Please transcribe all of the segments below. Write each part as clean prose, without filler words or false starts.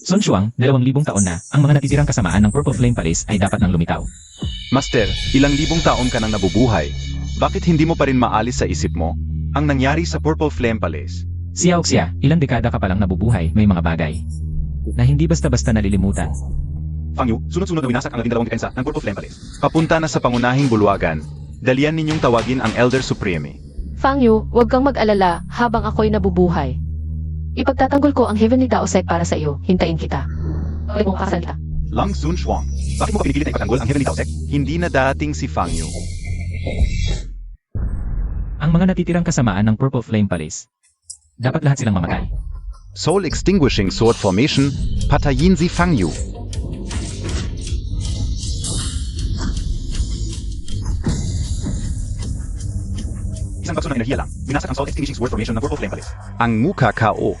Sun Shuang, 2,000 taon na, ang mga natitirang kasamaan ng Purple Flame Palace ay dapat nang lumitaw. Master, ilang libong taon ka nang nabubuhay. Bakit hindi mo pa rin maalis sa isip mo ang nangyari sa Purple Flame Palace? Xiaoxia, ilang dekada ka palang nabubuhay, may mga bagay na hindi basta-basta nalilimutan. Fang Yu, sunod-sunod na winasak ang 12 depensa ng Purple Flame Palace. Papunta na sa pangunahing bulwagan. Dalian ninyong tawagin ang Elder Supreme. Fang Yu, huwag kang mag-alala habang ako'y nabubuhay. Ipagtatanggol ko ang Heavenly Daosek para sa iyo. Hintayin kita. Ulit mong kasalita. Lang Sun Shuang, bakit mo pa pinipilit na ipagtanggol ang Heavenly Daosek? Hindi na dating si Fang Yu. Ang mga natitirang kasamaan ng Purple Flame Palace, dapat lahat silang mamatay. Soul Extinguishing Sword Formation, patayin si Fang Yu. Isang bakso ng enerhiya lang, binasak ang Soul Extinguishing Sword Formation ng Purple Flame Palace. Ang muka KO.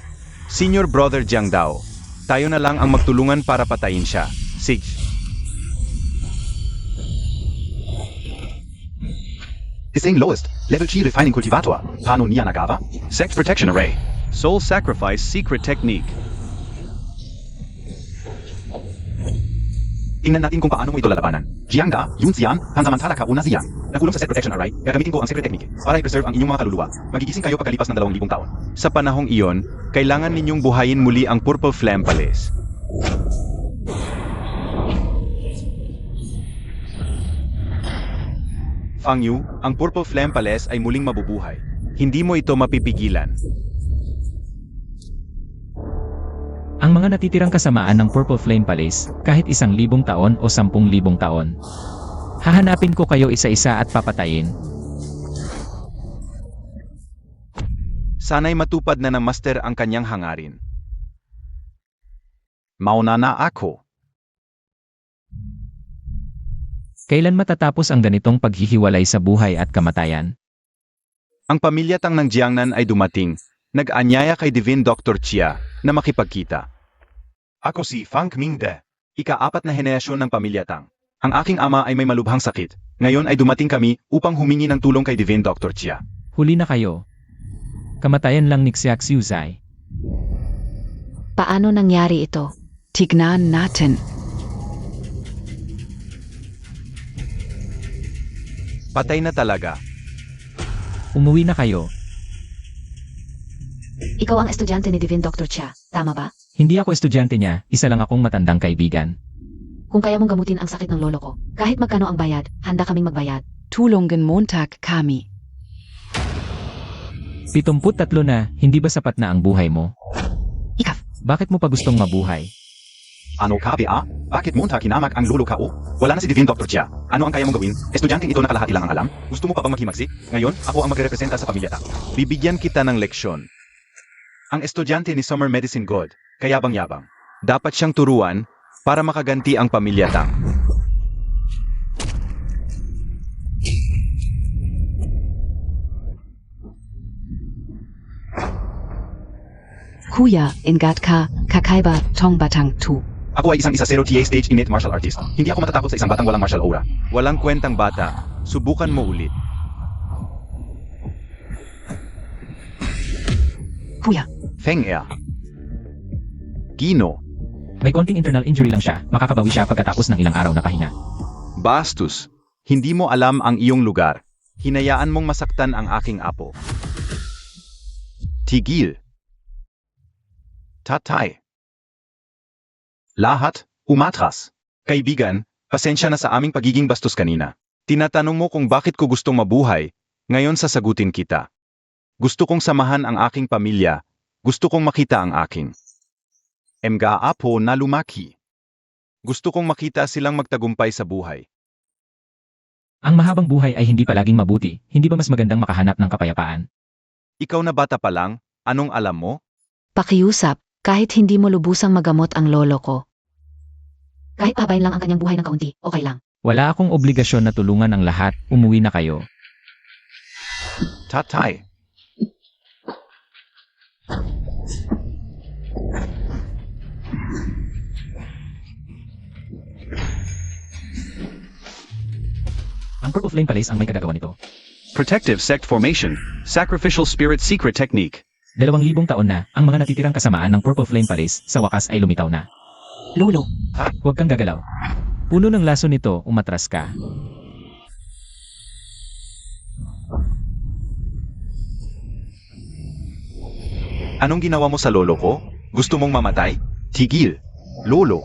Senior Brother Jiang Dao. Tayo na lang ang magtulungan para patayin siya. Sige. Isang lowest, level 3 refining cultivator. Paano niya nagawa? Sect Protection Array. Soul Sacrifice Secret Technique. Tingnan natin kung paano mo ito lalabanan. Jiang Da, Yun Xian, pansamantala ka una Xiang. Nakulong sa Set Protection Array, gagamitin ko ang Secret Technique para i-preserve ang inyong mga kaluluwa. Magigising kayo pagkalipas ng 2,000 taon. Sa panahong iyon, kailangan ninyong buhayin muli ang Purple Flame Palace. Fang Yu, ang Purple Flame Palace ay muling mabubuhay. Hindi mo ito mapipigilan. Ang mga natitirang kasamaan ng Purple Flame Palace, kahit 1,000 taon o 10,000 taon, hahanapin ko kayo isa-isa at papatayin. Sana'y matupad na ng Master ang kanyang hangarin. Mauna na ako. Kailan matatapos ang ganitong paghihiwalay sa buhay at kamatayan? Ang pamilya Tang ng Jiangnan ay dumating. Nag-anyaya kay Divine Dr. Chia na makipagkita. Ako si Fang Mingde, ika-4 na henerasyon ng pamilya Tang. Ang aking ama ay may malubhang sakit. Ngayon ay dumating kami upang humingi ng tulong kay Divine Dr. Chia. Huli na kayo. Kamatayan lang ni Xiaoxiu Zai. Paano nangyari ito? Tignan natin. Patay na talaga. Umuwi na kayo. Ikaw ang estudyante ni Divine Dr. Chia, tama ba? Hindi ako estudyante niya, isa lang akong matandang kaibigan. Kung kaya mong gamutin ang sakit ng lolo ko, kahit magkano ang bayad, handa kaming magbayad. Tulungan Montag kami. 73 na, hindi ba sapat na ang buhay mo? Ikaw. Bakit mo pa gustong mabuhay? Ano ka, Bea? Bakit mo hinamak ang lolo ka o? Wala na si Divine Dr. Chia. Ano ang kaya mong gawin? Estudyante ito na kalahati lang ang alam? Gusto mo pa bang maghimagsik? Ngayon, ako ang magre-representa sa pamilya Tang. Bibigyan kita ng leksyon. Ang estudyante ni Summer Medicine God, kayabang-yabang. Dapat siyang turuan para makaganti ang pamilya Tang. Kuya, ingat ka, kakaiba, tong batang tu. Ako ay isang isa-zero TA stage innate martial artist. Hindi ako matatakot sa isang batang walang martial aura. Walang kwentang bata. Subukan mo ulit. Kuya, Feng Ea. Gino. May konting internal injury lang siya, makakabawi siya pagkatapos ng ilang araw na pahinga. Bastos. Hindi mo alam ang iyong lugar. Hinayaan mong masaktan ang aking apo. Tigil. Tatay. Lahat, umatras. Kaibigan, pasensya na sa aming pagiging bastos kanina. Tinatanong mo kung bakit ko gustong mabuhay, ngayon sasagutin kita. Gusto kong samahan ang aking pamilya, gusto kong makita ang aking mga apo na lumaki. Gusto kong makita silang magtagumpay sa buhay. Ang mahabang buhay ay hindi palaging mabuti, hindi ba mas magandang makahanap ng kapayapaan? Ikaw na bata pa lang, anong alam mo? Pakiusap, kahit hindi mo lubusang magamot ang lolo ko. Kahit pabayin lang ang kanyang buhay ng kaunti, okay lang. Wala akong obligasyon na tulungan ang lahat, umuwi na kayo. Tatay. Ang Purple Flame Palace ang may kagagawa nito. Protective Sect Formation, Sacrificial Spirit Secret Technique. 2,000 taon na, ang mga natitirang kasamaan ng Purple Flame Palace sa wakas ay lumitaw na. Lolo. Huwag kang gagalaw. Puno ng laso nito, umatras ka. Anong ginawa mo sa lolo ko? Gusto mong mamatay? Tigil. Lolo.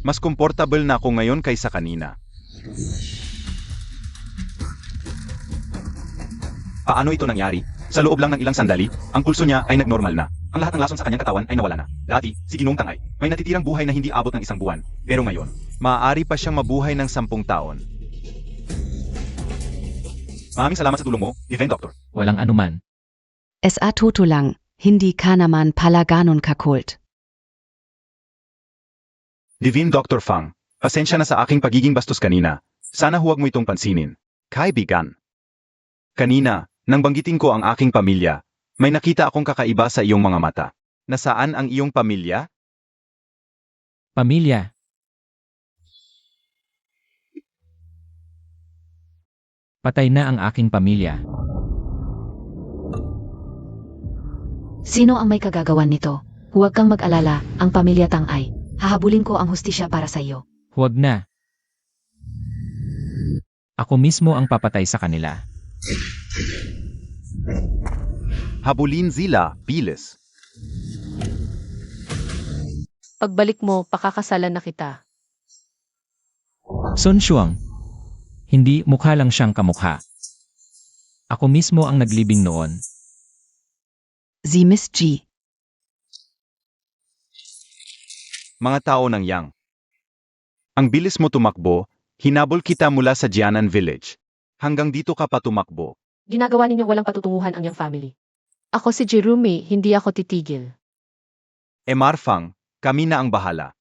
Mas comfortable na ako ngayon kaysa kanina. Paano ito nangyari? Sa loob lang ng ilang sandali, ang pulso niya ay nagnormal na. Ang lahat ng lason sa kanyang katawan ay nawala na. Dati, si Ginong Tangay, may natitirang buhay na hindi abot ng 1 buwan. Pero ngayon, maaari pa siyang mabuhay ng 10 taon. Maraming salamat sa tulong mo, Divine Doctor. Walang anuman. SA tutulang, hindi ka naman pala ganon kakult. Divine Dr. Fang, pasensya na sa aking pagiging bastos kanina. Sana huwag mo itong pansinin. Kaibigan. Kanina, nang banggitin ko ang aking pamilya, may nakita akong kakaiba sa iyong mga mata. Nasaan ang iyong pamilya? Pamilya. Patay na ang aking pamilya. Sino ang may kagagawan nito? Huwag kang mag-alala, ang pamilya Tangay. Hahabulin ko ang hustisya para sa iyo. Huwag na. Ako mismo ang papatay sa kanila. Habulin sila, bilis. Pagbalik mo, pakakasalan na kita. Sun Shuang. Hindi, mukha lang siyang kamukha. Ako mismo ang naglibing noon. Sie Miss G. Mga tao ng Yang. Ang bilis mo tumakbo, hinabol kita mula sa Jianan Village. Hanggang dito ka pa tumakbo. Ginagawa ninyo walang patutunguhan ang iyong family. Ako si Jerome, hindi ako titigil. Fang, kami na ang bahala.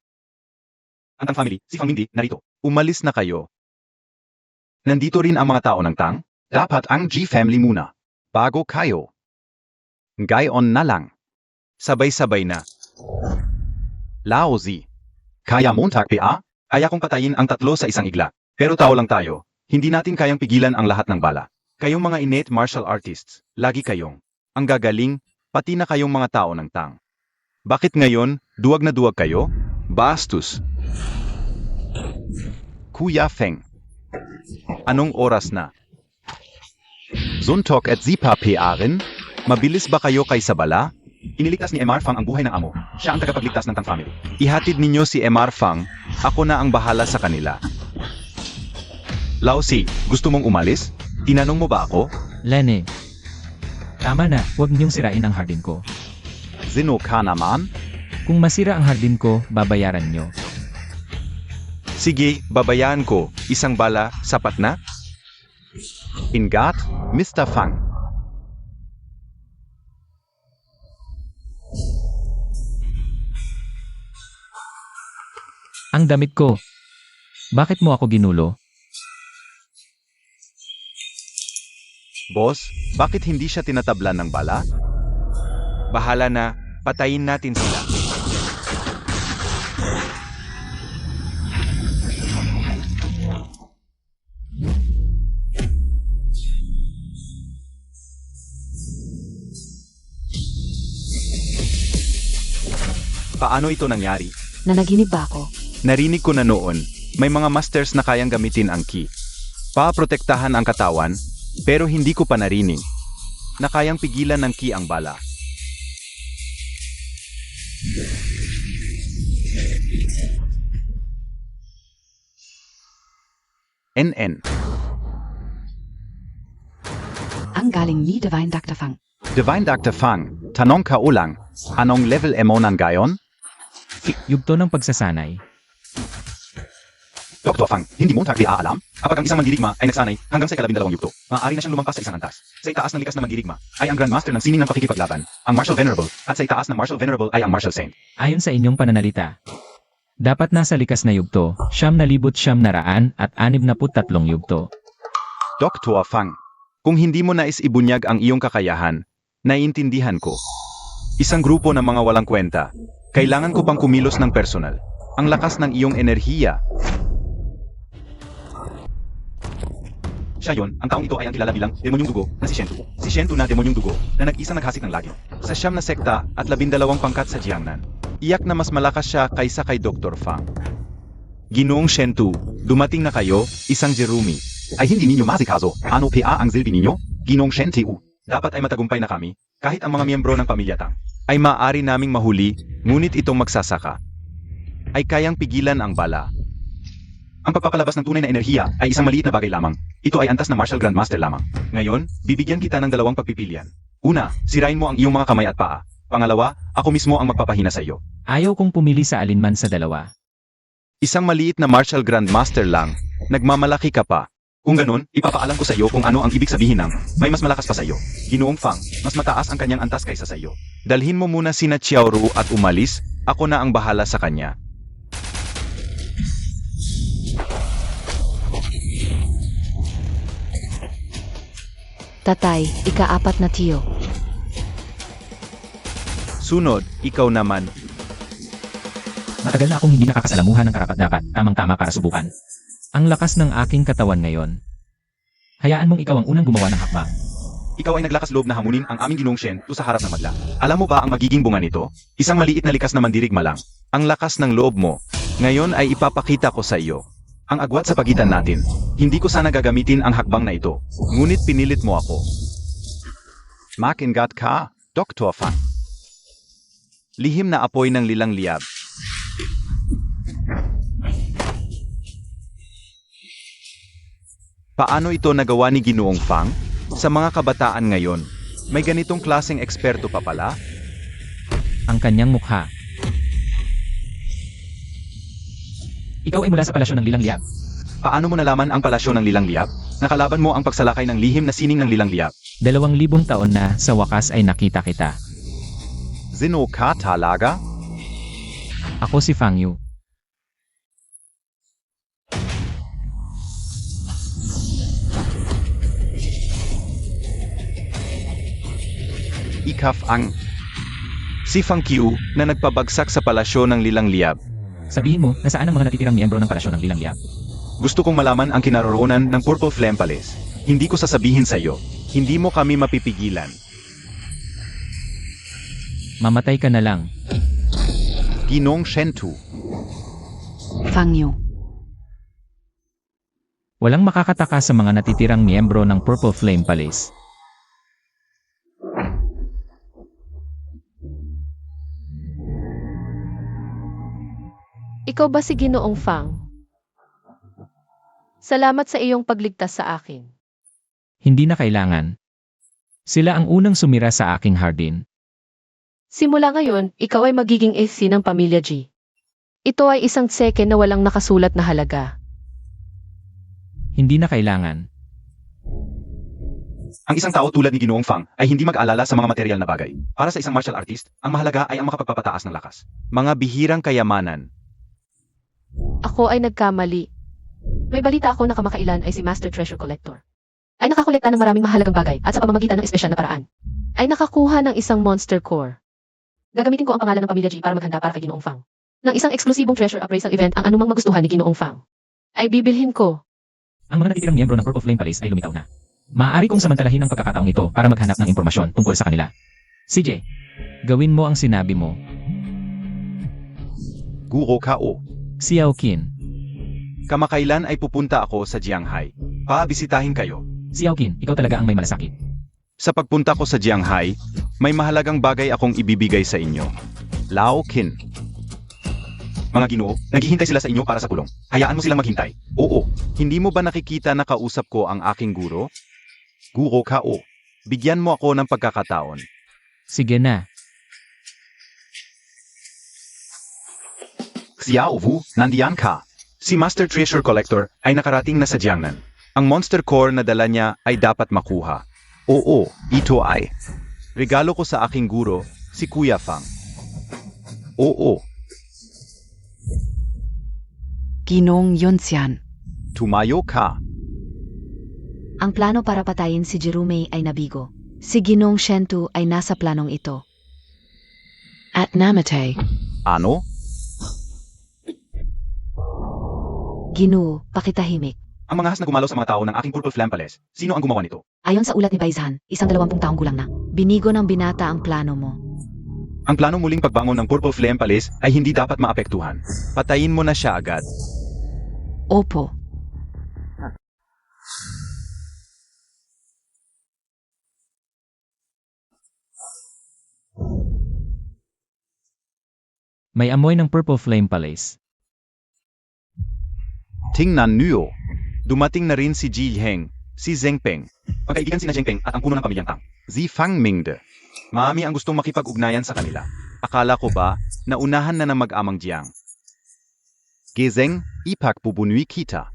Ang Tang family, si Fang Mingdi, narito. Umalis na kayo. Nandito rin ang mga tao ng Tang. Dapat ang G family muna. Bago kayo. Gayon na lang. Sabay-sabay na. Lao Zi. Kaya Montag PA? Kaya kong patayin ang 3 sa isang igla. Pero tao lang tayo. Hindi natin kayang pigilan ang lahat ng bala. Kayong mga innate martial artists, lagi kayong ang gagaling, pati na kayong mga tao ng Tang. Bakit ngayon, duwag na duwag kayo? Bastos. Kuya Feng. Anong oras na? Suntok at Zipa PA rin? Mabilis ba kayo kaysa bala? Iniligtas ni Fang ang buhay ng amo. Siya ang tagapagligtas ng Tang family. Ihatid ninyo si Fang, ako na ang bahala sa kanila. Lao Si, gusto mong umalis? Tinanong mo ba ako? Lene. Tama na, huwag niyong sirain ang hardin ko. Sino ka naman? Kung masira ang hardin ko, babayaran niyo. Sige, babayaan ko. 1 bala, sapat na? Ingat, Mr. Fang. Ang damit ko. Bakit mo ako ginulo? Boss, bakit hindi siya tinatablan ng bala? Bahala na, patayin natin sila. Paano ito nangyari? Nanaginip ba ako? Narinig ko na noon, may mga masters na kayang gamitin ang ki. Paprotektahan ang katawan, pero hindi ko pa narinig na kayang pigilan ng ki ang bala. NN. Ang galing ni Divine Dr. Fang. Divine Dr. Fang, tanong ka ulang, anong level mo ng gayon? Yugto ng pagsasanay. Dr. Fang, hindi mo tagli aalam? Kapag ang isang mandirigma ay nagsanay hanggang sa 12 yugto, maaari na siyang lumampas sa isang antas. Sa itaas ng likas na mandirigma ay ang Grandmaster ng sining ng pakikipaglaban, ang Martial Venerable, at sa itaas ng Martial Venerable ay ang Martial Saint. Ayon sa inyong pananalita, dapat nasa likas na yugto, 9,900 at 63 yugto. Dr. Fang, kung hindi mo nais ibunyag ang iyong kakayahan, naiintindihan ko. Isang grupo ng mga walang kwenta, kailangan ko pang kumilos ng personal. Ang lakas ng iyong enerhiya. Siya yon, ang taong ito ay ang kilala bilang demonyong dugo na si Shentu. Si Shentu na demonyong dugo na nag-isang naghasik ng lagi. Sa 9 na sekta at 12 pangkat sa Jiangnan. Iyak na mas malakas siya kaysa kay Dr. Fang. Ginoong Shentu, dumating na kayo, isang Jerumi. Ay hindi ninyo masikaso, ano pa ang silbi ninyo? Ginoong Shentu, dapat ay matagumpay na kami, kahit ang mga miyembro ng pamilya Tang ay maaari naming mahuli, ngunit itong magsasaka ay kayang pigilan ang bala. Ang pagpapalabas ng tunay na enerhiya ay isang maliit na bagay lamang. Ito ay antas ng Martial Grandmaster lamang. Ngayon, bibigyan kita ng 2 pagpipilian. Una, sirain mo ang iyong mga kamay at paa. Pangalawa, ako mismo ang magpapahina sa iyo. Ayaw kong pumili sa alinman sa dalawa. Isang maliit na Martial Grandmaster lang, nagmamalaki ka pa. Kung ganun, ipapaalam ko sa iyo kung ano ang ibig sabihin ng may mas malakas pa sa iyo. Ginoong Fang, mas mataas ang kanyang antas kaysa sa iyo. Dalhin mo muna sina Xiaoru at umalis, ako na ang bahala sa kanya. Tatay, ika-4 na tiyo. Sunod, ikaw naman. Matagal na akong hindi nakakasalamuhan ng karapat-dapat, tamang-tama para subukan. Ang lakas ng aking katawan ngayon. Hayaan mong ikaw ang unang gumawa ng hakbang. Ikaw ay naglakas loob na hamunin ang aming Ginoong Shen sa harap ng madla. Alam mo ba ang magiging bunga nito? Isang maliit na likas na mandirigma lang. Ang lakas ng loob mo. Ngayon ay ipapakita ko sa iyo ang agwat sa pagitan natin. Hindi ko sana gagamitin ang hakbang na ito. Ngunit pinilit mo ako. Makingat ka, Dr. Fang. Lihim na apoy ng lilang liab. Paano ito nagawa ni Ginoong Fang? Sa mga kabataan ngayon, may ganitong klaseng eksperto pa pala? Ang kanyang mukha. Ikaw ay mula sa palasyo ng Lilang Liab. Paano mo nalaman ang palasyo ng lilang liab? Nakalaban mo ang pagsalakay ng lihim na sining ng lilang liab. 2,000 taon na sa wakas ay nakita kita. Zino ka talaga? Ako si Fang Yu. Ikaf ang si Fang Qiu na nagpabagsak sa palasyo ng lilang liab. Sabihin mo, nasaan ang mga natitirang miyembro ng palasyo ng Lilang Liab? Gusto kong malaman ang kinaroroonan ng Purple Flame Palace. Hindi ko sasabihin sa iyo. Hindi mo kami mapipigilan. Mamatay ka na lang. Ginoong Shentu. Fang Yu. Walang makakataka sa mga natitirang miyembro ng Purple Flame Palace. Ikaw ba si Ginoong Fang? Salamat sa iyong pagligtas sa akin. Hindi na kailangan. Sila ang unang sumira sa aking hardin. Simula ngayon, ikaw ay magiging AC ng Pamilya G. Ito ay isang tseke na walang nakasulat na halaga. Hindi na kailangan. Ang isang tao tulad ni Ginoong Fang ay hindi mag-alala sa mga material na bagay. Para sa isang martial artist, ang mahalaga ay ang makapagpapataas ng lakas. Mga bihirang kayamanan. Ako ay nagkamali. May balita ako na kamakailan ay si Master Treasure Collector. Ay nakakolekta ng maraming mahalagang bagay at sa pamamagitan ng espesyal na paraan. Ay nakakuha ng isang monster core. Gagamitin ko ang pangalan ng Pamilya G para maghanda para kay Ginoong Fang. Ng isang eksklusibong treasure appraisal event ang anumang magustuhan ni Ginoong Fang. Ay bibilhin ko. Ang mga natitirang miyembro ng Purple Flame Palace ay lumitaw na. Maaari kong samantalahin ang pagkakataong ito para maghanap ng impormasyon tungkol sa kanila. CJ, gawin mo ang sinabi mo. Guro Kao. Xiao Qin. Kamakailan ay pupunta ako sa Jianghai. Paabisitahin kayo. Xiao Qin, ikaw talaga ang may malasakit. Sa pagpunta ko sa Jianghai, may mahalagang bagay akong ibibigay sa inyo. Lao Qin. Mga Ginoo, naghihintay sila sa inyo para sa kulong. Hayaan mo silang maghintay. Oo, hindi mo ba nakikita na kausap ko ang aking guro? Guro Kao. Bigyan mo ako ng pagkakataon. Sige na. Xiao Wu, nandiyan ka. Si Master Treasure Collector ay nakarating na sa Jiangnan. Ang monster core na dala niya ay dapat makuha. Oo, ito ay regalo ko sa aking guro, si Kuya Fang. Oo, Ginoong Yunxian. tumayo ka. Ang plano para patayin si Jerome ay nabigo. Si Ginoong Shentu ay nasa planong ito. At Namatay. Ano? Ginoo, pakitahimik. Ang mga ahas na gumalaw sa mga tao ng aking Purple Flame Palace, sino ang gumawa nito? Ayon sa ulat ni Baizhan, isang 20 taong gulang na. Binigo ng binata ang plano mo. Ang planong muling pagbangon ng Purple Flame Palace ay hindi dapat maapektuhan. Patayin mo na siya agad. Opo. May amoy ng Purple Flame Palace. Tingnan niyo. Dumating na rin si Ji Heng, si Zheng Peng. Magkaibigan sina Zheng Peng at ang puno ng pamilyang Tang. Zi Fang Mingde. Maami ang gustong makipag-ugnayan sa kanila. Akala ko ba, naunahan na ng mag-amang Jiang. Gezeng, ipak bubunui kita.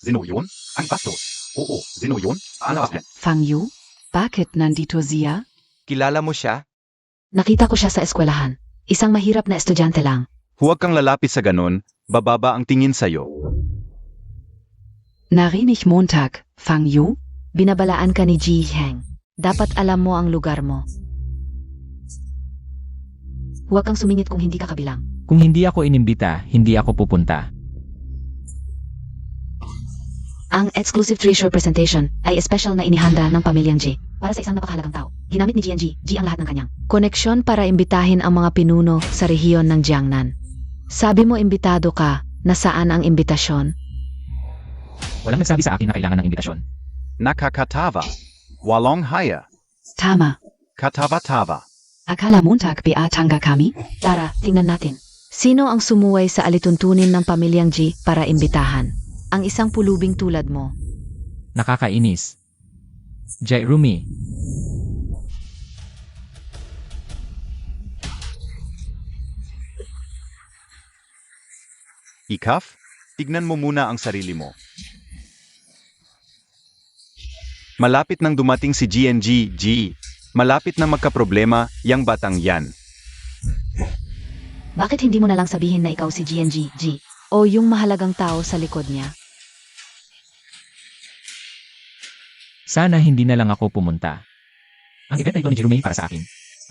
Sino yun? Ang bastos. Oo, sino yun? Alawas. Fang Yu? Bakit nandito siya? Kilala mo siya? Nakita ko siya sa eskwelahan. Isang mahirap na estudyante lang. Huwag kang lalapit sa ganon, bababa ang tingin sa'yo. Narinig Montag, Fang Yu? Binabalaan ka ni Ji Heng. Dapat alam mo ang lugar mo. Huwag kang sumingit kung hindi ka kabilang. Kung hindi ako inimbita, hindi ako pupunta. Ang exclusive treasure presentation ay special na inihanda ng pamilyang Ji para sa isang napakahalagang tao. Ginamit ni GNG, Ji ang lahat ng kanyang koneksyon para imbitahin ang mga pinuno sa rehiyon ng Jiangnan. Sabi mo imbitado ka, nasaan ang imbitasyon? Walang nagsabi sa akin na kailangan ng imbitasyon. Nakakatawa. Walong haya. Tama. Katawa-tawa. Akala Montag biatanga kami? Tara, tingnan natin. Sino ang sumuway sa alituntunin ng pamilyang Ji para imbitahan? Ang isang pulubing tulad mo. Nakakainis. Jairumi. Ikaf, tignan mo muna ang sarili mo. Malapit nang dumating si GNG, G. Malapit na magkaproblema, yang batang yan. Bakit hindi mo na lang sabihin na ikaw si GNG, Ji? O yung mahalagang tao sa likod niya? Sana hindi na lang ako pumunta. Ang event na ito ni Jerome para sa akin.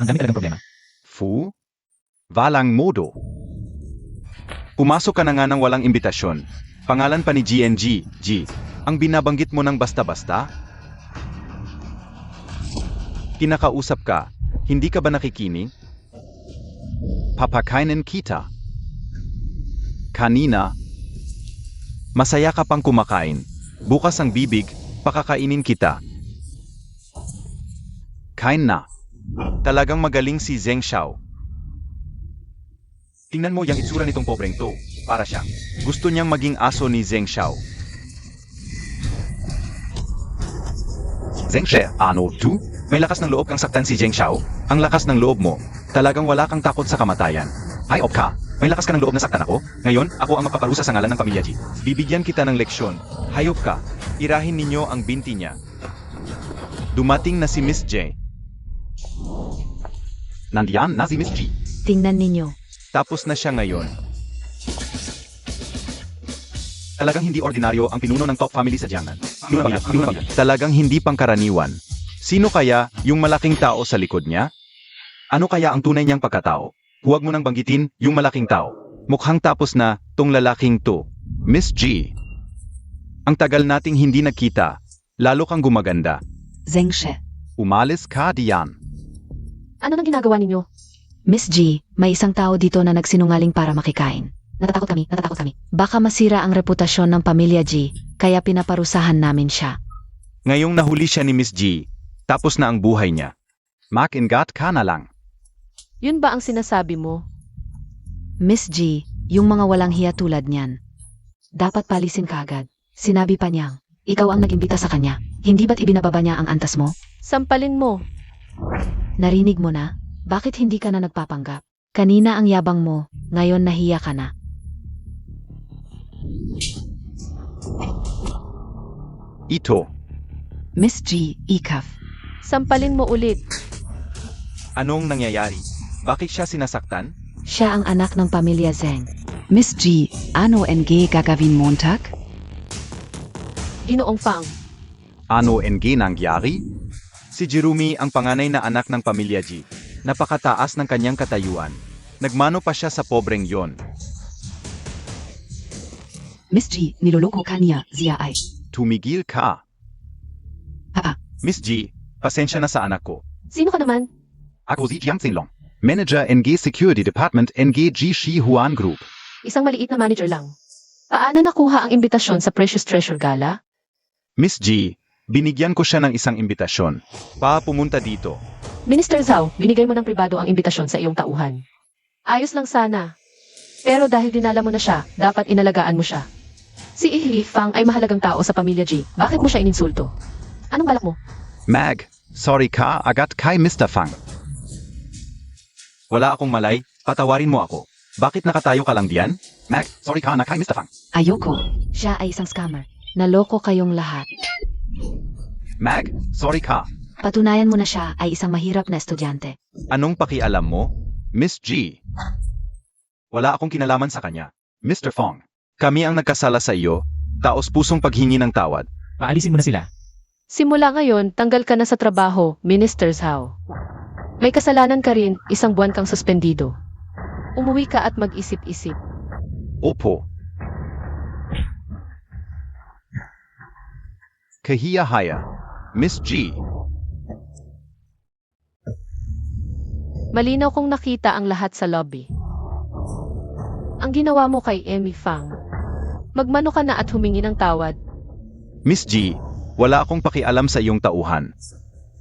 Ang dami talagang problema. Fu? Walang modo. Pumasok ka na nga ng walang imbitasyon. Pangalan pa ni GNG, G. Ang binabanggit mo ng basta-basta? Kinakausap ka, hindi ka ba nakikinig? Papakainin kita. Kanina, masaya ka pang kumakain. Bukas ang bibig, pakakainin kita. Kain na. Talagang magaling si Zheng Xiao. Tingnan mo yung itsura nitong pobreng to. Para siyang gusto niyang maging aso ni Zheng Xiao. Zheng Xiao, ano tu? May lakas ng loob kang saktan si Zheng Xiao. Ang lakas ng loob mo. Talagang wala kang takot sa kamatayan. Ay, ka. May lakas ka ng loob na saktan ako. Ngayon, ako ang magpaparusa sa ngalan ng pamilya Ji. Bibigyan kita ng leksyon. Hayop ka. Irahin ninyo ang binti niya. Dumating na si Miss J. Nandiyan na si Miss G. Tingnan ninyo. Tapos na siya ngayon. Talagang hindi ordinaryo ang pinuno ng top family sa Jiangnan. Talagang hindi pangkaraniwan. Sino kaya yung malaking tao sa likod niya? Ano kaya ang tunay niyang pagkatao? Huwag mo nang banggitin yung malaking tao. Mukhang tapos na tong lalaking to. Miss G. Ang tagal nating hindi nagkita. Lalo kang gumaganda. Zheng She. Umalis ka diyan. Ano nang ginagawa ninyo? Miss G, may isang tao dito na nagsinungaling para makikain. Natatakot kami. Baka masira ang reputasyon ng pamilya G, kaya pinaparusahan namin siya. Ngayong nahuli siya ni Miss G, tapos na ang buhay niya. Makingat ka na lang. Yun ba ang sinasabi mo? Miss G, yung mga walang hiya tulad niyan. Dapat palisin ka agad. Sinabi pa niyang, ikaw ang nagimbita sa kanya. Hindi ba't ibinababa niya ang antas mo? Sampalin mo. Narinig mo na? Bakit hindi ka na nagpapanggap? Kanina ang yabang mo, ngayon nahiya ka na. Ito, Miss G. Ikaf. Sampalin mo ulit. anong nangyayari? Bakit siya sinasaktan? Siya ang anak ng pamilya Zheng. Miss G. Ano NG gagawin Montag? Ginoong Fang. Ano NG nangyari? Si Jerome ang panganay na anak ng pamilya G. Napakataas ng kanyang katayuan. Nagmano pa siya sa pobreng yon. Miss G, niloloko ka niya, Zia ay. Tumigil ka. Papa, Miss G, pasensya na sa anak ko. Sino ka naman? Ako si Jiang Xinlong. Manager NG Security Department NG G Shi Huan Group. Isang maliit na manager lang. Paano nakuha ang imbitasyon sa Precious Treasure Gala? Miss G, binigyan ko siya ng isang imbitasyon. Pumunta dito. Minister Zhao, binigay mo ng pribado ang imbitasyon sa iyong tauhan. Ayos lang sana. Pero dahil dinala mo na siya, dapat inalagaan mo siya. Si Li Fang ay mahalagang tao sa pamilya G. Bakit mo siya ininsulto? Anong balak mo? Mag, sorry ka agad kay Mr. Fang. Wala akong malay, patawarin mo ako. Bakit nakatayo ka lang diyan? Mag, sorry ka na kay Mr. Fang. ayoko. Siya ay isang scammer. Naloko kayong lahat. Mag, sorry ka. Patunayan mo na siya ay isang mahirap na estudyante. Anong pakialam mo, Miss G? Wala akong kinalaman sa kanya. Mr. Fong, kami ang nagkasala sa iyo, taos pusong paghingi ng tawad. Paalisin mo na sila. Simula ngayon, tanggal ka na sa trabaho, Minister Zhao. May kasalanan ka rin, isang buwan kang suspendido. Umuwi ka at mag-isip-isip. Opo. Kahiyahaya, Miss G. Malinaw kong nakita ang lahat sa lobby. Ang ginawa mo kay Emmy Fang. Magmano ka na at humingi ng tawad. Miss G, wala akong pakialam sa iyong tauhan.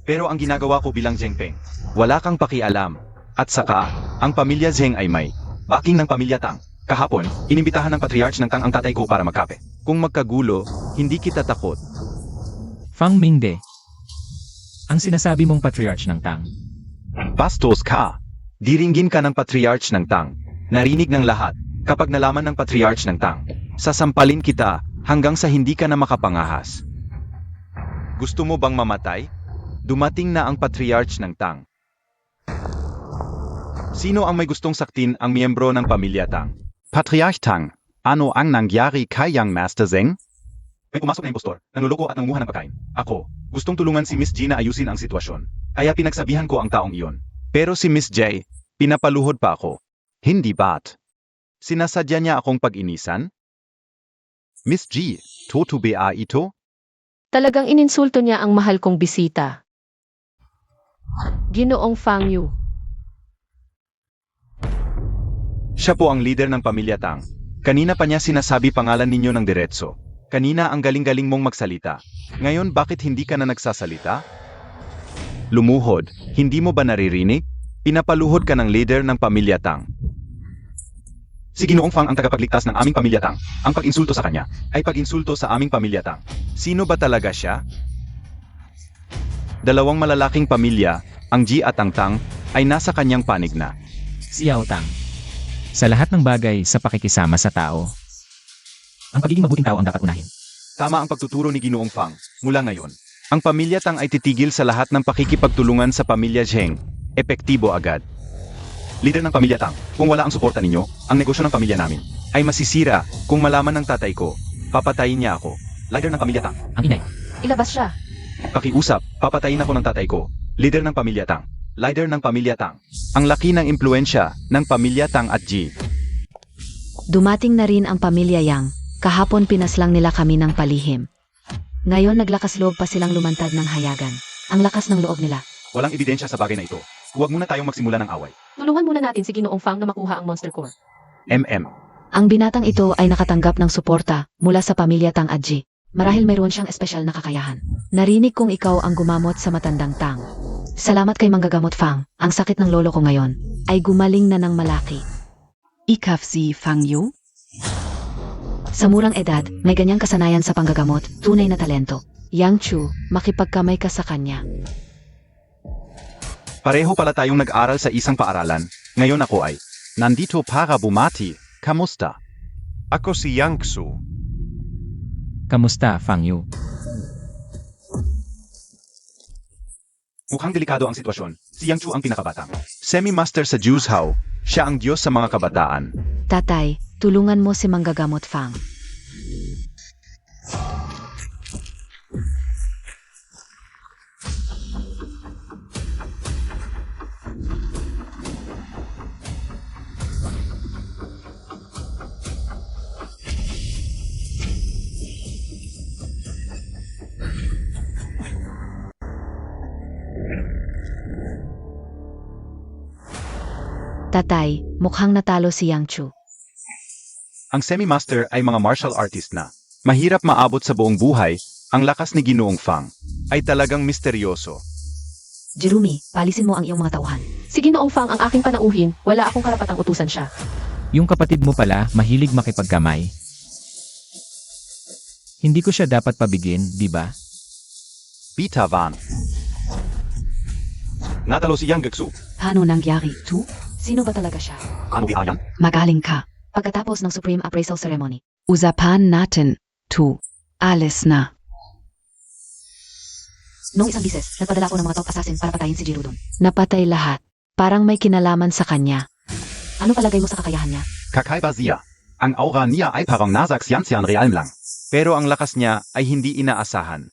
Pero ang ginagawa ko bilang Zhengpeng, wala kang pakialam. At saka, ang pamilya Zheng ay may backing ng pamilya Tang. Kahapon, inimbitahan ng patriarch ng Tang ang tatay ko para magkape. Kung magkagulo, hindi kita takot. Fang Mingde. Ang sinasabi mong patriarch ng Tang. Bastos ka. Diringgin ka ng patriarch ng Tang. Narinig ng lahat. Kapag nalaman ng patriarch ng Tang, sasampalin kita hanggang sa hindi ka na makapangahas. Gusto mo bang mamatay? Dumating na ang patriarch ng Tang. Sino ang may gustong saktin ang miyembro ng pamilya Tang? Patriarch Tang, ano ang nangyari kay Yang Master Zheng? May pumasok na impostor, nanluloko at nangunguha ng pagkain. Ako, gustong tulungan si Miss G na ayusin ang sitwasyon. Kaya pinagsabihan ko ang taong iyon. Pero si Miss J, pinapaluhod pa ako. Hindi ba't? Sinasadya niya akong pag-inisan? Miss G, toto ba ito? Talagang ininsulto niya ang mahal kong bisita. Ginoong Fang Yu. Siya po ang leader ng pamilya Tang. Kanina pa niya sinasabi pangalan ninyo ng diretso. Kanina ang galing-galing mong magsalita. Ngayon bakit hindi ka na nagsasalita? Lumuhod, hindi mo ba naririnig? Pinapaluhod ka ng leader ng pamilya Tang. Si Ginoong Fang ang tagapagligtas ng aming pamilya Tang. Ang pag-insulto sa kanya ay pag-insulto sa aming pamilya Tang. Sino ba talaga siya? Dalawang malalaking pamilya, ang Ji at ang Tang, ay nasa kanyang panig na. Si Yao Tang. Sa lahat ng bagay sa pakikisama sa tao, ang pagiging mabuting tao ang dapat unahin. Tama ang pagtuturo ni Ginoong Fang. Mula ngayon, ang pamilya Tang ay titigil sa lahat ng pakikipagtulungan sa pamilya Zheng. Epektibo agad. Leader ng pamilya Tang, kung wala ang suporta ninyo, ang negosyo ng pamilya namin ay masisira. Kung malaman ng tatay ko, papatayin niya ako. Leader ng pamilya Tang. Ang inay. Ilabas siya. Pakiusap, papatayin ako ng tatay ko. Leader ng pamilya Tang. Leader ng pamilya Tang. Ang laki ng impluensya ng pamilya Tang at Ji. Dumating na rin ang pamilya Yang. Kahapon pinaslang nila kami ng palihim. Ngayon naglakas loob pa silang lumantad ng hayagan. Ang lakas ng loob nila. Walang ebidensya sa bagay na ito. Huwag muna tayong magsimula ng away. Tulungan muna natin si Ginoong Fang na makuha ang Monster Core. Ang binatang ito ay nakatanggap ng suporta mula sa pamilya Tang at Ji. Marahil mayroon siyang espesyal na kakayahan. Narinig kong ikaw ang gumamot sa matandang Tang. Salamat kay Manggagamot Fang. Ang sakit ng lolo ko ngayon ay gumaling na ng malaki. Ikaf si Fang Yu? Sa murang edad, may ganyang kasanayan sa panggagamot, tunay na talento. Yang Chu, makipagkamay ka sa kanya. Pareho pala tayong nag-aral sa isang paaralan. Ngayon ako ay nandito para bumati. Kamusta? Ako si Yang Su. Kamusta, Fang Yu? Mukhang delikado ang sitwasyon. Si Yang Chu ang pinakabatang. Semi-master sa Juice Hao. Siya ang Diyos sa mga kabataan. Tatay, tulungan mo si Manggagamot Fang. Tatay, mukhang natalo si Yang Chu. Ang semi-master ay mga martial artist na. Mahirap maabot sa buong buhay, ang lakas ni Ginoong Fang ay talagang misteryoso. Jerumi, palisin mo ang iyong mga tauhan. Si Ginoong Fang ang aking panauhin, wala akong karapatang utusan siya. Yung kapatid mo pala, mahilig makipagkamay. Hindi ko siya dapat pabigin, di ba? Bita Van. Natalo si Yang Geksu. Paano nangyari, Tu? Sino ba talaga siya? Ano bihayan? Magaling ka. Pagkatapos ng Supreme Appraisal Ceremony, Usapan natin, Tu. Alis na. noong isang bises, nagpadala ako ng mga top assassin para patayin si Jirudon. Napatay lahat. Parang may kinalaman sa kanya. Ano palagay mo sa kakayahan niya? Kakaiba siya. Ang aura niya ay parang nasa xianxian realm lang. Pero ang lakas niya ay hindi inaasahan.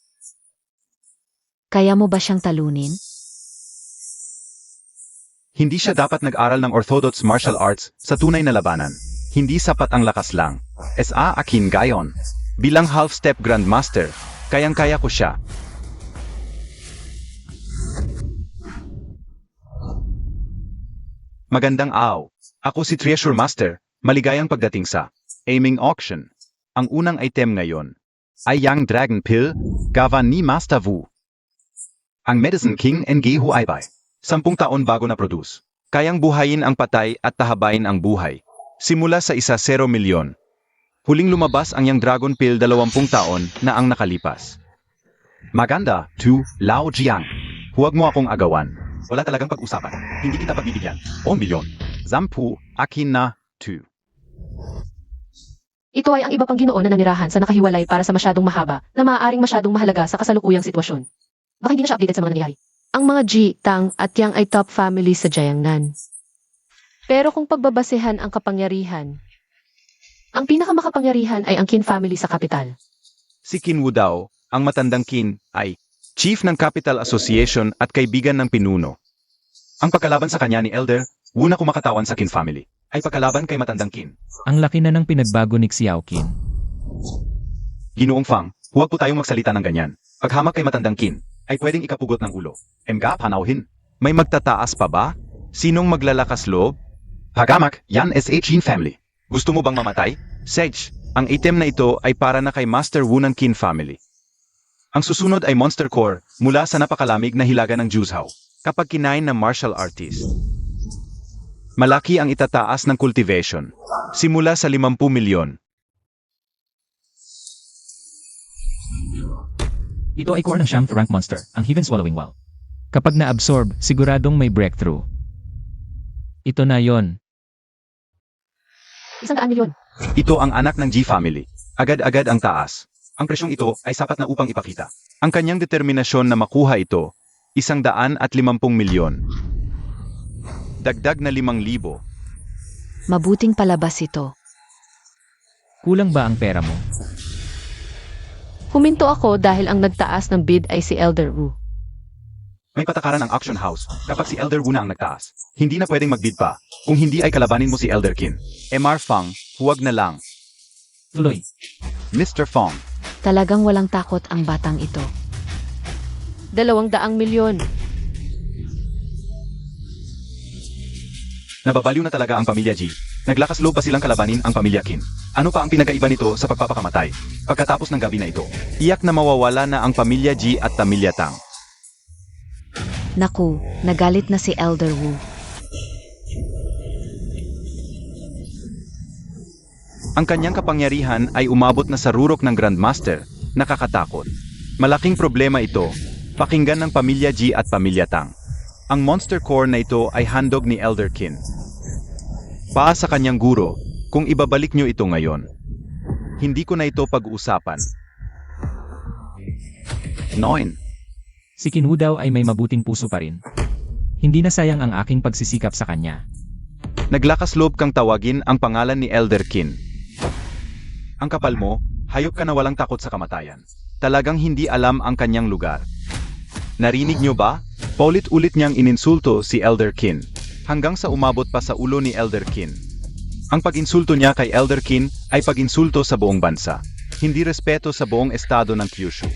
Kaya mo ba siyang talunin? Hindi siya dapat nag-aral ng orthodox martial arts sa tunay na labanan. Hindi sapat ang lakas lang. Sa akin gayon. Bilang half-step grandmaster, kayang-kaya ko siya. Magandang araw. Ako si Treasure Master, maligayang pagdating sa Aiming Auction. Ang unang item ngayon ay Yang Dragon Pill, gawa ni Master Wu. Ang Medicine King NG Huaibay. 10 taon bago na-produce. Kayang buhayin ang patay at tahabain ang buhay. Simula sa 1-0 milyon. Huling lumabas ang Yang Dragon Pill 20 taon na ang nakalipas. Maganda, Tu, Lao Jiang. Huwag mo akong agawan. Wala talagang pag-usapan. Hindi kita pagbibigyan. 1 milyon. Zampu, akin na, Tu. Ito ay ang iba pang Ginoon na nanirahan sa nakahiwalay para sa masyadong mahaba na maaaring masyadong mahalaga sa kasalukuyang sitwasyon. Baka hindi na siya updated sa mga nangyayari. Ang mga Ji, Tang at Yang ay top family sa Jiangnan. Pero kung pagbabasehan ang kapangyarihan, ang pinakamakapangyarihan ay ang Qin family sa kapital. Si Qin Wu daw, ang matandang Qin, ay Chief ng Capital Association at kaibigan ng pinuno. Ang pagkalaban sa kanya ni Elder Wu na kumakatawan sa Qin family ay pagkalaban kay matandang Qin. Ang laki na ng pinagbago ni Xiaoqin. Ginoong Fang, huwag po tayong magsalita ng ganyan. Paghamak kay matandang Qin, ay pwedeng ikapugot ng ulo. Emga, panauhin. May magtataas pa ba? Sinong maglalakas loob? Hagamak, yan sa Qin family. Gusto mo bang mamatay? Sage, ang item na ito ay para na kay Master Wu ng Qin family. Ang susunod ay Monster Core mula sa napakalamig na hilaga ng Juzhou. Kapag kinain ng martial artist. Malaki ang itataas ng cultivation. Simula sa 50 milyon. Ito ay core ng Shamp rank monster, ang Heaven Swallowing Wall. Kapag na-absorb, siguradong may breakthrough. Ito na yon. 100 milyon. Ito ang anak ng G family. Agad-agad ang taas. Ang presyong ito ay sapat na upang ipakita. Ang kanyang determinasyon na makuha ito, 150 milyon. Dagdag na 5,000. Mabuting palabas ito. Kulang ba ang pera mo? Huminto ako dahil ang nagtaas ng bid ay si Elder Wu. May patakaran ang auction house kapag si Elder Wu na ang nagtaas. Hindi na pwedeng magbid pa kung hindi ay kalabanin mo si Elder Qin. MR Fang, huwag na lang. Tuloy. Mr. Fang, Talagang walang takot ang batang ito. 200 milyon. nababaliw na talaga ang pamilya G. Naglakas loob pa silang kalabanin ang pamilya Qin. Ano pa ang pinagkaiba nito sa pagpapakamatay? Pagkatapos ng gabi na ito, iyak na mawawala na ang pamilya G at pamilya Tang. Naku, nagalit na si Elder Wu. Ang kanyang kapangyarihan ay umabot na sa rurok ng Grandmaster, nakakatakot. Malaking problema ito, pakinggan ng pamilya G at pamilya Tang. Ang monster core na ito ay handog ni Elder Qin. Paa sa kanyang guro, kung ibabalik nyo ito ngayon. Hindi ko na ito pag-uusapan. 9. Si Qin Wu daw ay may mabuting puso pa rin. Hindi na sayang ang aking pagsisikap sa kanya. Naglakas loob kang tawagin ang pangalan ni Elder Qin. Ang kapal mo, hayop ka na walang takot sa kamatayan. Talagang hindi alam ang kanyang lugar. Narinig nyo ba? Paulit-ulit niyang ininsulto si Elder Qin, hanggang sa umabot pa sa ulo ni Elder Qin. Ang pag-insulto niya kay Elder Qin ay pag-insulto sa buong bansa, hindi respeto sa buong estado ng Kyushu.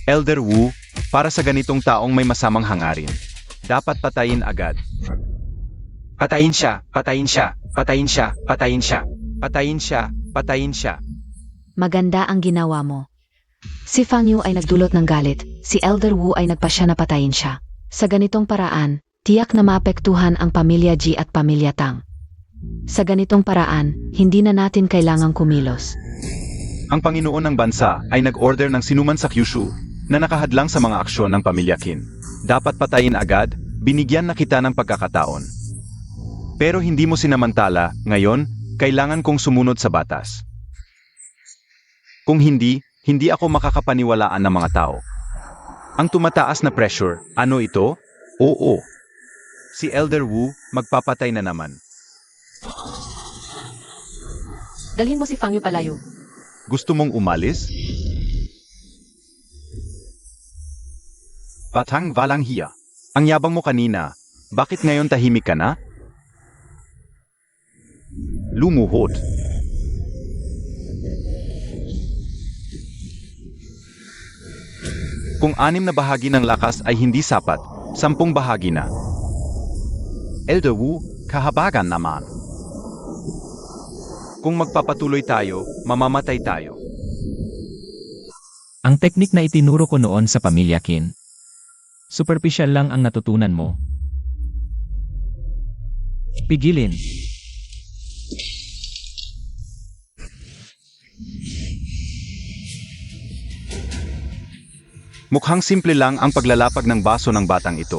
Elder Wu, para sa ganitong taong may masamang hangarin, dapat patayin agad. Patayin siya, patayin siya, patayin siya, patayin siya, patayin siya, patayin siya. Maganda ang ginawa mo. Si Fang Yu ay nagdulot ng galit, si Elder Wu ay nagpasya na patayin siya. Sa ganitong paraan, tiyak na maapektuhan ang pamilya Ji at pamilya Tang. Sa ganitong paraan, hindi na natin kailangang kumilos. Ang Panginoon ng bansa ay nag-order ng sinuman sa Kyushu na nakahadlang sa mga aksyon ng pamilya Qin. Dapat patayin agad, binigyan na kita ng pagkakataon. Pero hindi mo sinamantala, ngayon, kailangan kong sumunod sa batas. Kung hindi, hindi ako makakapaniwalaan ng mga tao. Ang tumataas na pressure, ano ito? Oo. Si Elder Wu, magpapatay na naman. Dalhin mo si Fang Yu palayo. Gusto mong umalis? Batang walang hiya. Ang yabang mo kanina, bakit ngayon tahimik ka na? Lumuhod. Kung 6 na bahagi ng lakas ay hindi sapat, 10 bahagi na. Elder Wu, kahabagan naman. Kung magpapatuloy tayo, mamamatay tayo. Ang teknik na itinuro ko noon sa pamilya Qin. Superficial lang ang natutunan mo. Pigilin. Mukhang simple lang ang paglalapag ng baso ng batang ito.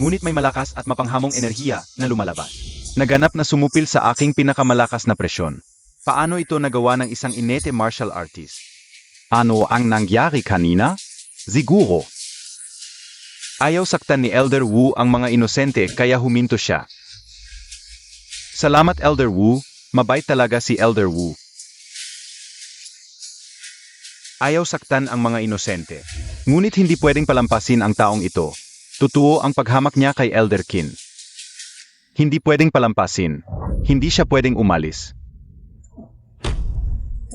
Ngunit may malakas at mapanghamong enerhiya na lumalabas. Naganap na sumupil sa aking pinakamalakas na presyon. Paano ito nagawa ng isang inete martial artist? Ano ang nangyari kanina? Siguro. Ayaw saktan ni Elder Wu ang mga inosente kaya huminto siya. Salamat Elder Wu, mabait talaga si Elder Wu. Ayaw saktan ang mga inosente. Ngunit hindi pwedeng palampasin ang taong ito. Totoo ang paghamak niya kay Elder Qin. Hindi pwedeng palampasin. Hindi siya pwedeng umalis.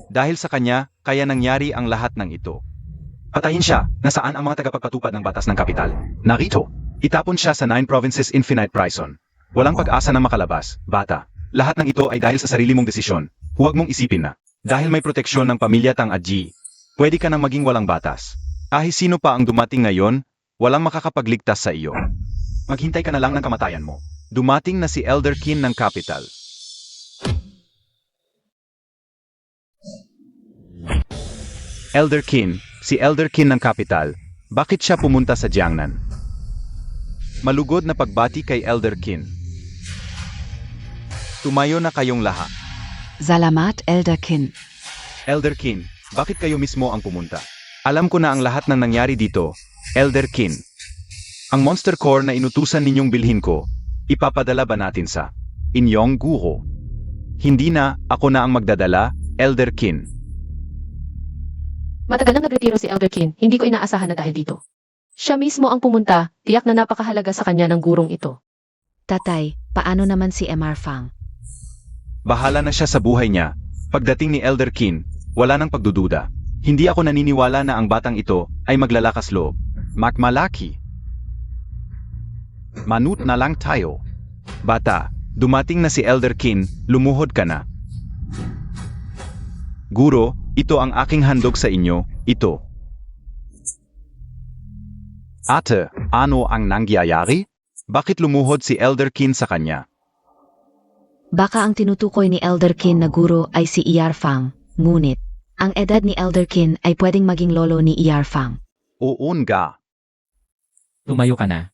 Dahil sa kanya, kaya nangyari ang lahat ng ito. Patayin siya, nasaan ang mga tagapagpatupad ng batas ng kapital? Narito. Itapon siya sa 9 Provinces Infinite Prison. Walang pag-asa na makalabas, bata. Lahat ng ito ay dahil sa sarili mong desisyon. Huwag mong isipin na. Dahil may proteksyon ng pamilya Tang at Ji, pwede ka nang maging walang batas. Kahit sino pa ang dumating ngayon, walang makakapagligtas sa iyo. Maghintay ka na lang ng kamatayan mo. Dumating na si Elder Qin ng Capital. Elder Qin, si Elder Qin ng Capital, bakit siya pumunta sa Jiangnan? Malugod na pagbati kay Elder Qin. Tumayo na kayong lahat. Salamat, Elder Qin. Elder Qin, bakit kayo mismo ang pumunta? Alam ko na ang lahat ng nangyari dito, Elder Qin. Ang Monster Core na inutusan ninyong bilhin ko, ipapadala ba natin sa inyong guro? Hindi na, ako na ang magdadala, Elder Qin. Matagal nang nagretiro si Elder Qin, hindi ko inaasahan na dahil dito. Siya mismo ang pumunta, tiyak na napakahalaga sa kanya ng gurong ito. Tatay, paano naman si MR Fang? Bahala na siya sa buhay niya. Pagdating ni Elder Qin, wala nang pagdududa. Hindi ako naniniwala na ang batang ito ay maglalakas loob. Magmalaki. Manut na lang tayo. Bata, dumating na si Elder Qin, lumuhod ka na. Guro, ito ang aking handog sa inyo, ito. Ate, ano ang nangyayari? Bakit lumuhod si Elder Qin sa kanya? Baka ang tinutukoy ni Elder Qin na guro ay si ER Fang, ngunit, ang edad ni Elder Qin ay pwedeng maging lolo ni ER Fang. Oo nga. Tumayo ka na.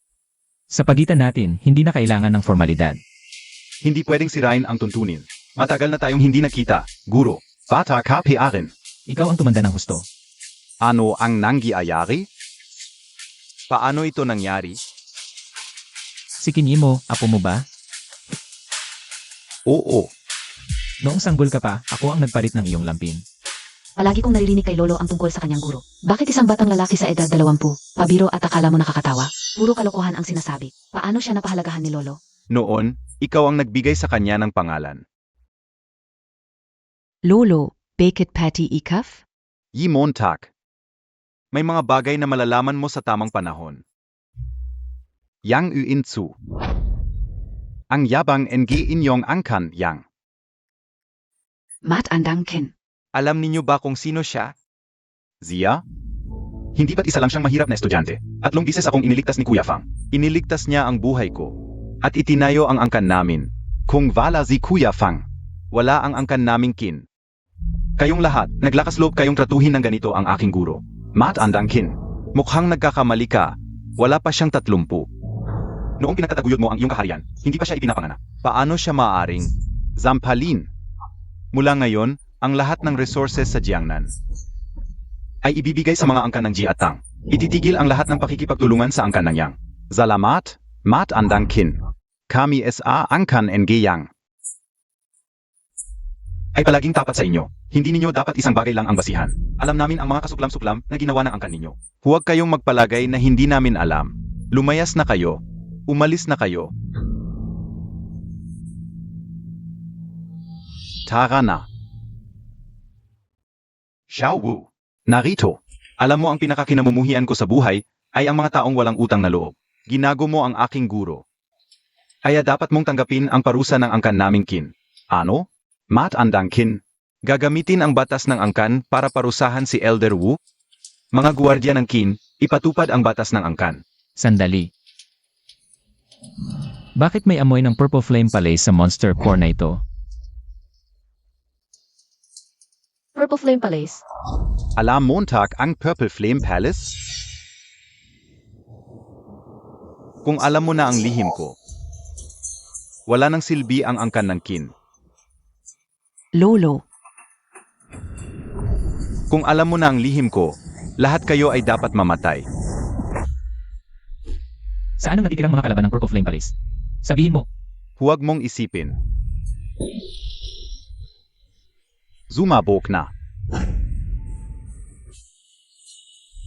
Sa pagitan natin, hindi na kailangan ng formalidad. Hindi pwedeng sirain ang tuntunin. Matagal na tayong hindi nakita, guro. Bata ka rin. Ikaw ang tumanda ng husto. Ano ang nangyayari? Paano ito nangyari? Si Kinyimo, apo mo ba? Oo. Noong sanggol ka pa, ako ang nagpalit ng iyong lampin. Palagi kong naririnig kay Lolo ang tungkol sa kanyang guro. Bakit isang batang lalaki sa edad 20, pabiro at akala mo nakakatawa? Puro kalokohan ang sinasabi. Paano siya napahalagahan ni Lolo? Noon, ikaw ang nagbigay sa kanya ng pangalan. Lolo, bakit pati ikaf? Yimontak. May mga bagay na malalaman mo sa tamang panahon. Yang Uinsu. Ang yabang NG inyong angkan, Yang. Mat andang Kin. Alam ninyo ba kung sino siya? Zia? Hindi ba't isa lang siyang mahirap na estudyante? 3 bises akong iniligtas ni Kuya Fang. Iniligtas niya ang buhay ko. At itinayo ang angkan namin. Kung wala si Kuya Fang, wala ang angkan naming Kin. Kayong lahat, naglakas loob kayong tratuhin ng ganito ang aking guro. Mat andang Kin. Mukhang nagkakamali ka. Wala pa siyang 30. Noong pinagtataguyod mo ang iyong kaharian, hindi pa siya ipinapanganak. Paano siya maaaring zampalin? Mula ngayon, ang lahat ng resources sa Jiangnan ay ibibigay sa mga angkan ng Ji at Tang. Ititigil ang lahat ng pakikipagtulungan sa angkan ng Yang. Salamat, Mat andang Kin. Kami sa angkan NG Yang ay palaging tapat sa inyo. Hindi ninyo dapat isang bagay lang ang basihan. Alam namin ang mga kasuklam-suklam na ginawa ng angkan ninyo. Huwag kayong magpalagay na hindi namin alam. Lumayas na kayo. Umalis na kayo. Tara na. Xiao Wu. Narito. Alam mo ang pinakakinamumuhian ko sa buhay ay ang mga taong walang utang na loob. Ginago mo ang aking guro. Kaya dapat mong tanggapin ang parusa ng angkan naming Kin. Ano? Mat andang Kin. Gagamitin ang batas ng angkan para parusahan si Elder Wu? Mga guwardiya ng Kin, ipatupad ang batas ng angkan. Sandali. Bakit may amoy ng Purple Flame Palace sa monster core na ito? Purple Flame Palace. Alam Montag ang Purple Flame Palace? Kung alam mo na ang lihim ko, wala nang silbi ang angkan ng Kin. Lolo. Kung alam mo na ang lihim ko, lahat kayo ay dapat mamatay. Saan ang natitirang mga kalaban ng Purple Flame Palace? Sabihin mo. Huwag mong isipin. Zumabok na.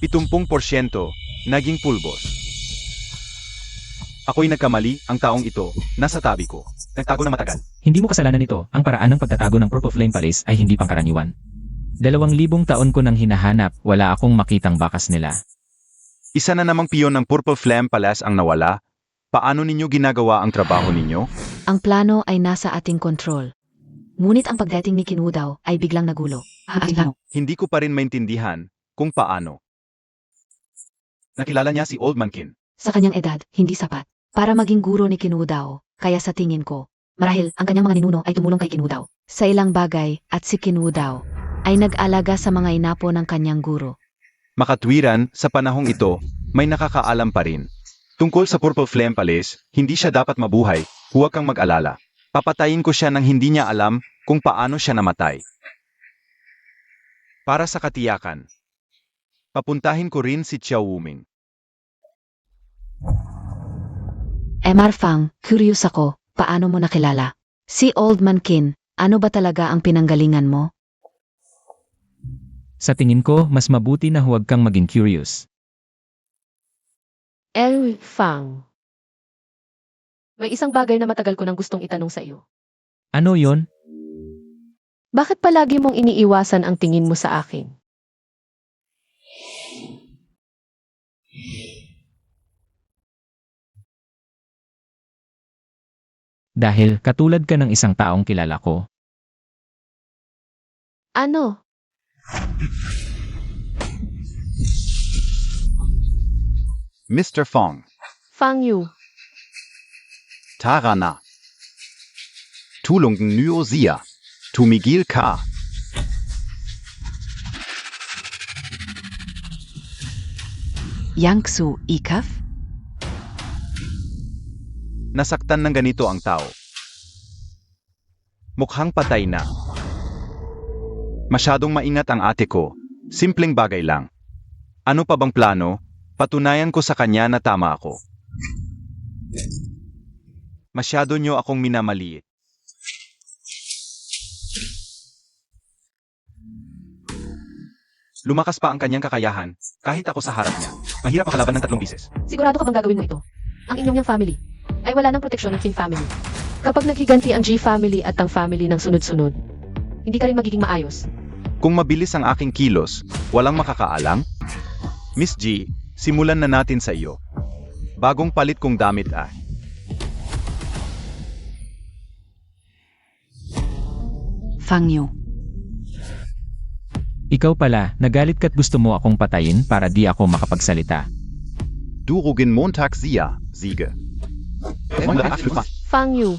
70% naging pulbos. Ako'y nagkamali, ang taong ito, nasa tabi ko. Nagtago na matagal. Hindi mo kasalanan ito. Ang paraan ng pagtatago ng Purple Flame Palace ay hindi pangkaraniwan. 2,000 taon ko nang hinahanap, wala akong makitang bakas nila. Isa na namang piyon ng Purple Flame Palace ang nawala. Paano ninyo ginagawa ang trabaho ninyo? Ang plano ay nasa ating kontrol. Ngunit ang pagdating ni Kinwu daw ay biglang nagulo. Hindi ko pa rin maintindihan kung paano. Nakilala niya si Old Man Kin. Sa kanyang edad, hindi sapat para maging guro ni Kinwu daw. Kaya sa tingin ko, marahil ang kanyang mga ninuno ay tumulong kay Kinwu daw sa ilang bagay at si Kinwu daw ay nag-alaga sa mga inapo ng kanyang guro. Makatwiran, sa panahong ito, may nakakaalam pa rin. Tungkol sa Purple Flame Palace, hindi siya dapat mabuhay, huwag kang mag-alala. Papatayin ko siya nang hindi niya alam kung paano siya namatay. Para sa katiyakan, papuntahin ko rin si Xiao Wuming. Mr. Fang, curious ako, paano mo nakilala? Si Old Man Kin, ano ba talaga ang pinanggalingan mo? Sa tingin ko, mas mabuti na huwag kang maging curious. El Fang. May isang bagay na matagal ko nang gustong itanong sa iyo. Ano yon? Bakit palagi mong iniiwasan ang tingin mo sa akin? Dahil katulad ka ng isang taong kilala ko. Ano? Mr. Fong, Fang Yu. tara na. Tulong niyo siya. Tumigil ka. Yangsu Ikaf. Nasaktan ng ganito ang tao. Mukhang patay na. Masyadong maingat ang ate ko. Simpleng bagay lang. Ano pa bang plano? Patunayan ko sa kanya na tama ako. Masyado nyo akong minamaliit. Lumakas pa ang kanyang kakayahan, kahit ako sa harap niya. Mahirap makalaban ng 3 bises. Sigurado ka bang gagawin mo ito? Ang inyong family ay wala ng proteksyon ng Qin family. Kapag naghiganti ang G family at ang family ng sunod-sunod, hindi ka rin magiging maayos. Kung mabilis ang aking kilos, walang makakaalam? Miss G, simulan na natin sa iyo. Bagong palit kong damit ah. Fang Yu. Ikaw pala, nagalit ka't gusto mo akong patayin para di ako makapagsalita. Durugin Montag Siege. Fang Yu.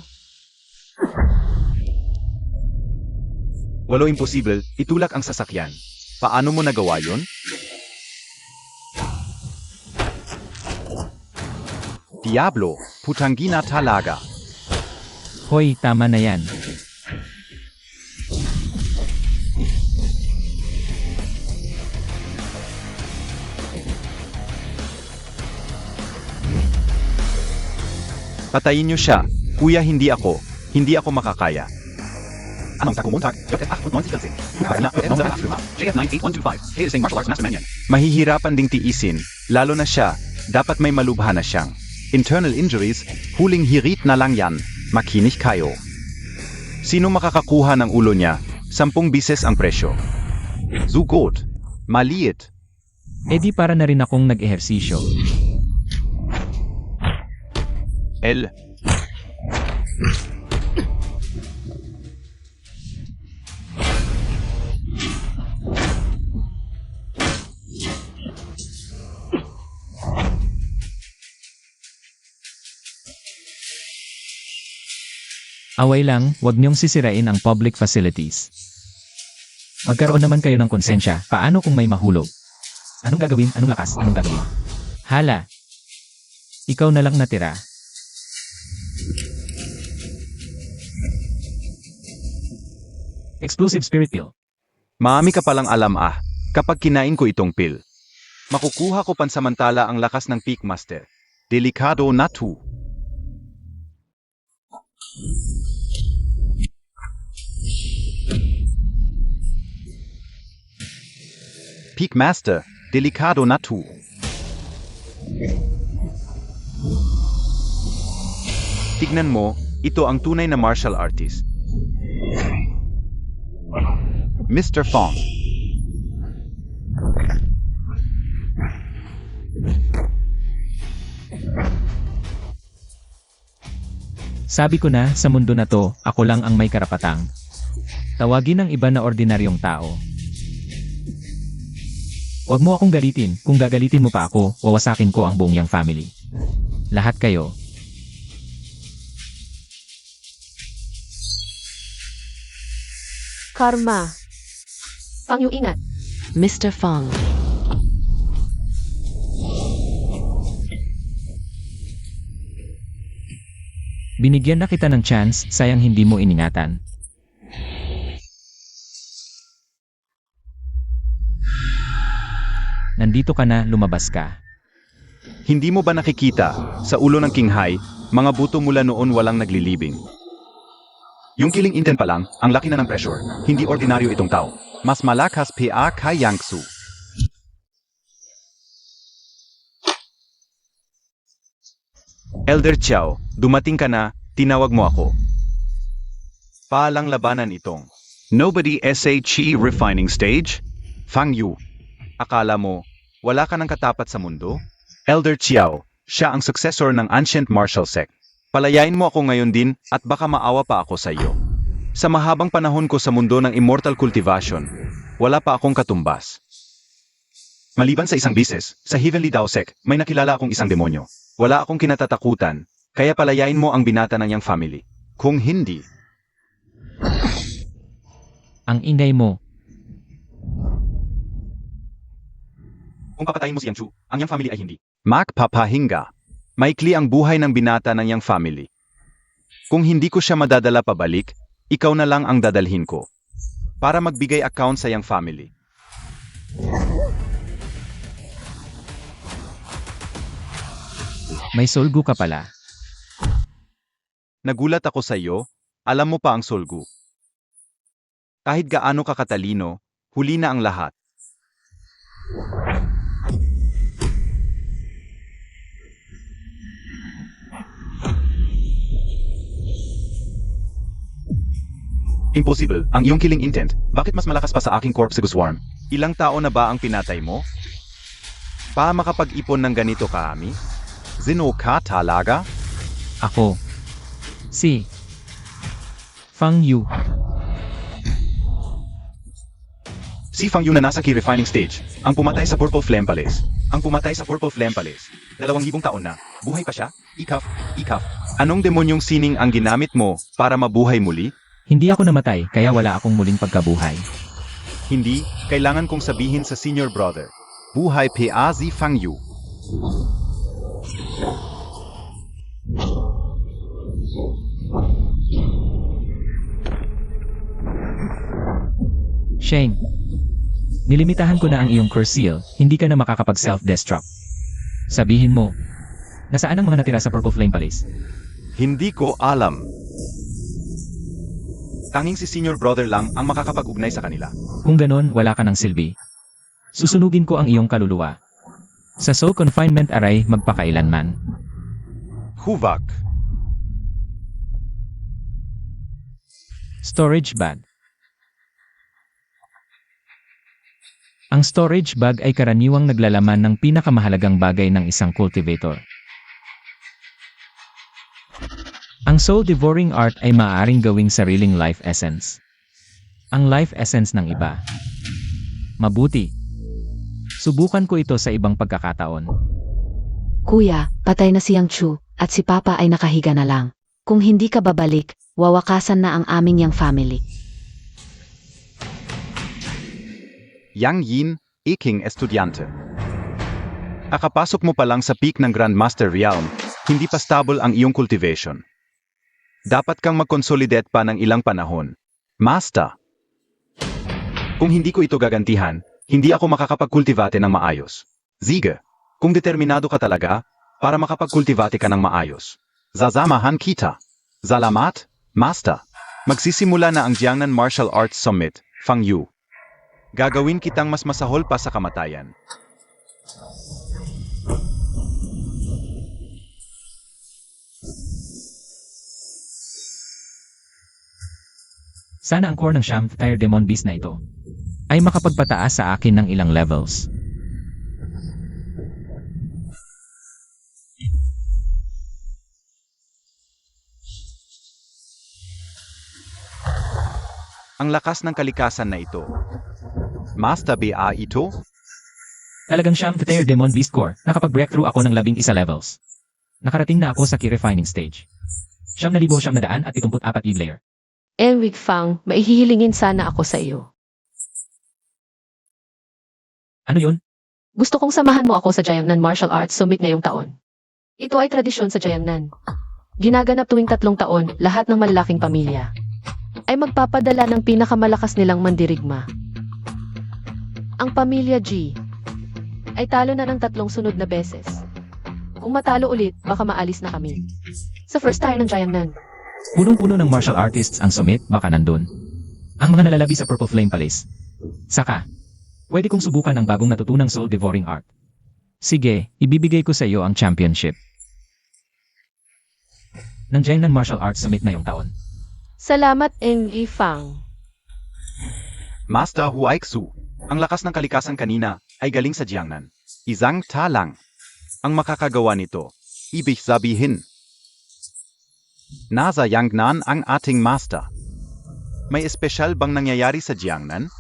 Walo imposible, itulak ang sasakyan. Paano mo nagawa yun? Diablo, putangina talaga. Hoy, tama na yan. Patayin niyo siya. Kuya, hindi ako. Hindi ako makakaya. Mahihirapan ding tiisin, lalo na siya. Dapat may malubha na siyang. Internal injuries, huling hirit na lang yan. Makinig kayo. Sino makakakuha ng ulo niya? 10 bises ang presyo. Zugot. Maliit. E di para na rin akong nag-ehersisyo. L. Away lang, wag niyong sisirain ang public facilities. Magkaroon naman kayo ng konsensya, paano kung may mahulog? Anong gagawin? Anong lakas? Anong gagawin? Hala! Ikaw na lang natira. Explosive Spirit Pill. Maami ka palang alam kapag kinain ko itong pill. Makukuha ko pansamantala ang lakas ng Peak Master. Delikado na to. Peak Master, delikado na to. Tignan mo, ito ang tunay na martial artist. Mr. Fong. Sabi ko na, sa mundo na to, ako lang ang may karapatang tawagin ng iba na ordinaryong tao. Huwag mo akong galitin, kung gagalitin mo pa ako, wawasakin ko ang buong Yang family. Lahat kayo. Karma. Fang Yu, ingat. Mr. Fang. Binigyan na kita ng chance, sayang hindi mo iningatan. Nandito ka na, lumabas ka. Hindi mo ba nakikita, sa ulo ng King Hai, mga buto mula noon walang naglilibing? Yung killing intent pa lang, ang laki na ng pressure. Hindi ordinaryo itong tao. Mas malakas pa kay Yangsu. Elder Chiao, dumating ka na, tinawag mo ako. Paalang labanan itong. Nobody SHE refining stage? Fang Yu. Akala mo, wala ka ng katapat sa mundo? Elder Chiao, siya ang successor ng Ancient Martial Sect. Palayain mo ako ngayon din at baka maawa pa ako sa iyo. Sa mahabang panahon ko sa mundo ng Immortal Cultivation, wala pa akong katumbas. Maliban sa isang bises, sa Heavenly Dao Sect, may nakilala akong isang demonyo. Wala akong kinatatakutan, kaya palayain mo ang binata ng Yang family. Kung hindi, Ang ingay mo. kung papatayin mo si Yang Chu, ang Yang family ay hindi. Magpapahinga. Maikli ang buhay ng binata ng Yang family. Kung hindi ko siya madadala pabalik, ikaw na lang ang dadalhin ko. Para magbigay account sa Yang family. May solgo ka pala. Nagulat ako sa iyo, alam mo pa ang solgu. Kahit gaano ka katalino, huli na ang lahat. Impossible, ang iyong killing intent. Bakit mas malakas pa sa aking corpse swarm? Ilang tao na ba ang pinatay mo? Pa makapag-ipon ng ganito kaami? Zino ka talaga? Ako. Si Fang Yu. Si Fang Yu na nasa key refining stage, ang pumatay sa Purple Flame Palace. Ang pumatay sa Purple Flame Palace. 2,000 taon na. Buhay pa siya? Ikaf. Anong demonyong sining ang ginamit mo para mabuhay muli? Hindi ako namatay, kaya wala akong muling pagkabuhay. Hindi, kailangan kong sabihin sa senior brother. Buhay pa si Fang Yu. Shane, nilimitahan ko na ang iyong curse seal, hindi ka na makakapag self-destruct. Sabihin mo, nasaan ang mga natira sa Purple Flame Palace? Hindi ko alam. Tanging si senior brother lang ang makakapag-ugnay sa kanila. Kung ganon, wala ka ng silbi. Susunugin ko ang iyong kaluluwa. Sa soul confinement array magpakailanman. Huvak. Storage bag. Ang storage bag ay karaniwang naglalaman ng pinakamahalagang bagay ng isang cultivator. Ang soul-devouring art ay maaaring gawing sariling life essence. Ang life essence ng iba. Mabuti. Subukan ko ito sa ibang pagkakataon. Kuya, patay na si Yang Chu, at si Papa ay nakahiga na lang. Kung hindi ka babalik, wawakasan na ang aming Yang family. Yang Yin, iking estudyante. Akapasok mo pa lang sa peak ng Grandmaster Realm, hindi pa stable ang iyong cultivation. Dapat kang mag-consolidate pa ng ilang panahon. Master! Kung hindi ko ito gagantihan, hindi ako makakapag-cultivate ng maayos. Sige, kung determinado ka talaga, para makapag-cultivate ka ng maayos. Zazamahan kita. Salamat, Master. Magsisimula na ang Jiangnan Martial Arts Summit, Fang Yu. Gagawin kitang mas masahol pa sa kamatayan. Sana ang core ng Sham Fire Demon Beast na ito ay makapagpataas sa akin ng ilang levels. Ang lakas ng kalikasan na ito. Master ba ito? Talagang Sham Fire Demon Beast core, nakapag-breakthrough ako ng 11 levels. Nakarating na ako sa key refining stage. 9,974 ig layer. Enwig Fang, maihihilingin sana ako sa iyo. Ano yun? Gusto kong samahan mo ako sa Jiangnan Martial Arts Summit ngayong taon. Ito ay tradisyon sa Jiangnan. Ginaganap tuwing 3 taon, lahat ng malalaking pamilya ay magpapadala ng pinakamalakas nilang mandirigma. Ang pamilya G ay talo na ng 3 sunod na beses. Kung matalo ulit, baka maalis na kami. Sa first time ng Jiangnan. Punong-puno ng martial artists ang summit, baka nandun. Ang mga nalalabi sa Purple Flame Palace. Saka, pwede kong subukan ang bagong natutunang soul devouring art. Sige, ibibigay ko sa iyo ang championship ng Jiangnan Martial Arts Summit ngayong taon. Salamat, Enwig Fang. Master Huaixu. Ang lakas ng kalikasan kanina ay galing sa Jiangnan. Isang talang. Ang makakagawa nito, ibig sabihin. Nasa Jiangnan ang ating master. May espesyal bang nangyayari sa Jiangnan?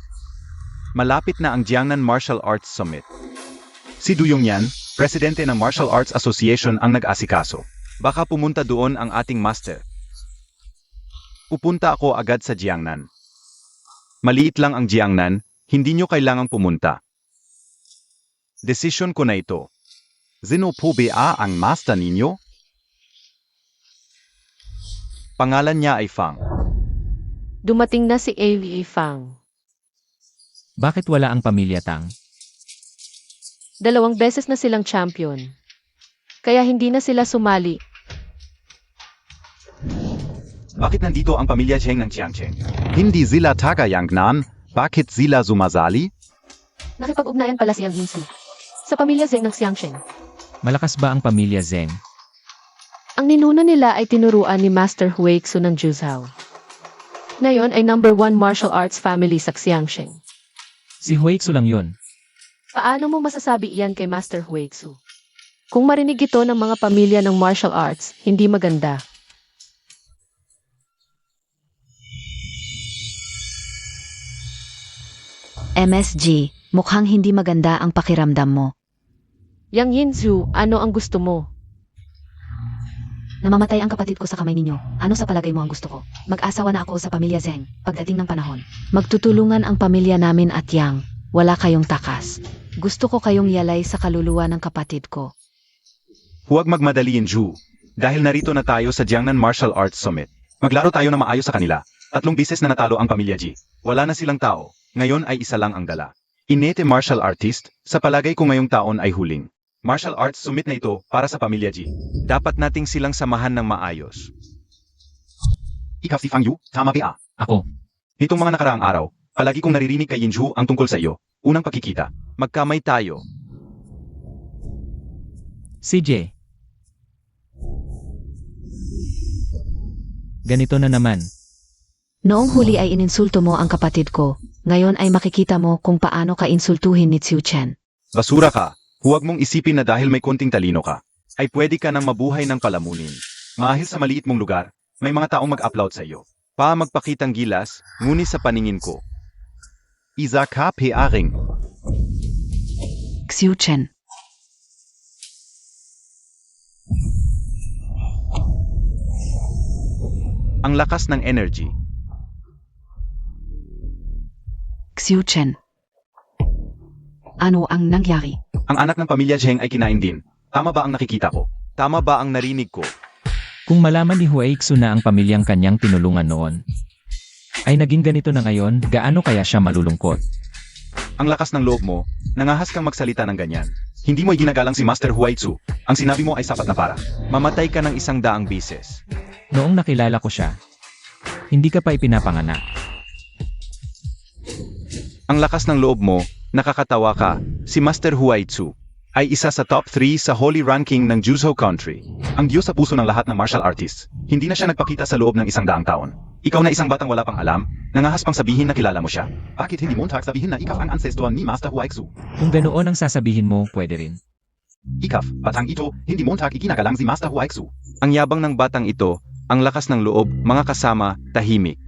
Malapit na ang Jiangnan Martial Arts Summit. Si Du Yongyan, presidente ng Martial Arts Association ang nag-asikaso. Baka pumunta doon ang ating master. Pupunta ako agad sa Jiangnan. Maliit lang ang Jiangnan, hindi nyo kailangang pumunta. Desisyon ko na ito. Sino po ba ang master ninyo? Pangalan niya ay Fang. Dumating na si Enwig Fang. Bakit wala ang pamilya Tang? 2 beses na silang champion. Kaya hindi na sila sumali. Bakit nandito ang pamilya Zheng ng Jiangcheng? Hindi sila taga Jiangnan, bakit sila sumasali? Nakipag-ugnayan pala si Yang Yinsu sa pamilya Zheng ng Xiangsheng. Malakas ba ang pamilya Zheng? Ang ninuno nila ay tinuruan ni Master Huaixu ng Juzhou. Ngayon ay #1 martial arts family sa Xiangsheng. Si Huaixu lang yun. Paano mo masasabi iyan kay Master Huaixu? Kung marinig ito ng mga pamilya ng martial arts, hindi maganda. MSG, mukhang hindi maganda ang pakiramdam mo. Yang Yinzu, ano ang gusto mo? Namamatay ang kapatid ko sa kamay ninyo. Ano sa palagay mo ang gusto ko? Mag-asawa na ako sa pamilya Zeng, pagdating ng panahon. Magtutulungan ang pamilya namin at Yang. Wala kayong takas. Gusto ko kayong yalay sa kaluluwa ng kapatid ko. Huwag magmadali, Ju. Dahil narito na tayo sa Jiangnan Martial Arts Summit. Maglaro tayo na maayos sa kanila. 3 bisis na natalo ang pamilya Ji. Wala na silang tao. Ngayon ay isa lang ang dala. Inete martial artist, sa palagay ko ngayong taon ay huling. Martial Arts Summit na ito para sa pamilya Ji. Dapat nating silang samahan ng maayos. Ikaw si Fang Yu, tama ba? Ako. Nitong mga nakaraang araw, palagi kong naririnig kay Yinju ang tungkol sa iyo. Unang pagkikita, magkamay tayo. CJ. Ganito na naman. Noong huli ay ininsulto mo ang kapatid ko. Ngayon ay makikita mo kung paano ka insultuhin ni Xiu Chen. Basura ka. Huwag mong isipin na dahil may konting talino ka, ay pwede ka nang mabuhay ng palamunin. Mahil sa maliit mong lugar, may mga taong mag-upload sa iyo. Pa magpakitang gilas, ngunit sa paningin ko. Isa ka pearing. Xiu Chen. Ang lakas ng energy. Xiu Chen. Ano ang nangyari? Ang anak ng pamilya Zheng ay kinain din. Tama ba ang nakikita ko? Tama ba ang narinig ko? Kung malaman ni Huaixu na ang pamilyang kanyang tinulungan noon, ay naging ganito na ngayon, gaano kaya siya malulungkot? Ang lakas ng loob mo, nangahas kang magsalita ng ganyan. Hindi mo ginagalang si Master Huaixu. Ang sinabi mo ay sapat na para. Mamatay ka ng 100 beses. Noong nakilala ko siya, hindi ka pa ipinapanganak. Ang lakas ng loob mo, nakakatawa ka. Si Master Huaixu ay isa sa top 3 sa holy ranking ng Juzhou Country. Ang Diyos sa puso ng lahat ng martial artists. Hindi na siya nagpakita sa loob ng 100 taon. Ikaw na isang batang wala pang alam, nangahas pang sabihin na kilala mo siya. Bakit hindi mo sabihin na ikaw ang ancestor ni Master Huaixu? Kung ganoon ang sasabihin mo, pwede rin. Ikaf, batang ito, hindi mo iginagalang si Master Huaixu. Ang yabang ng batang ito, ang lakas ng loob, mga kasama, tahimik.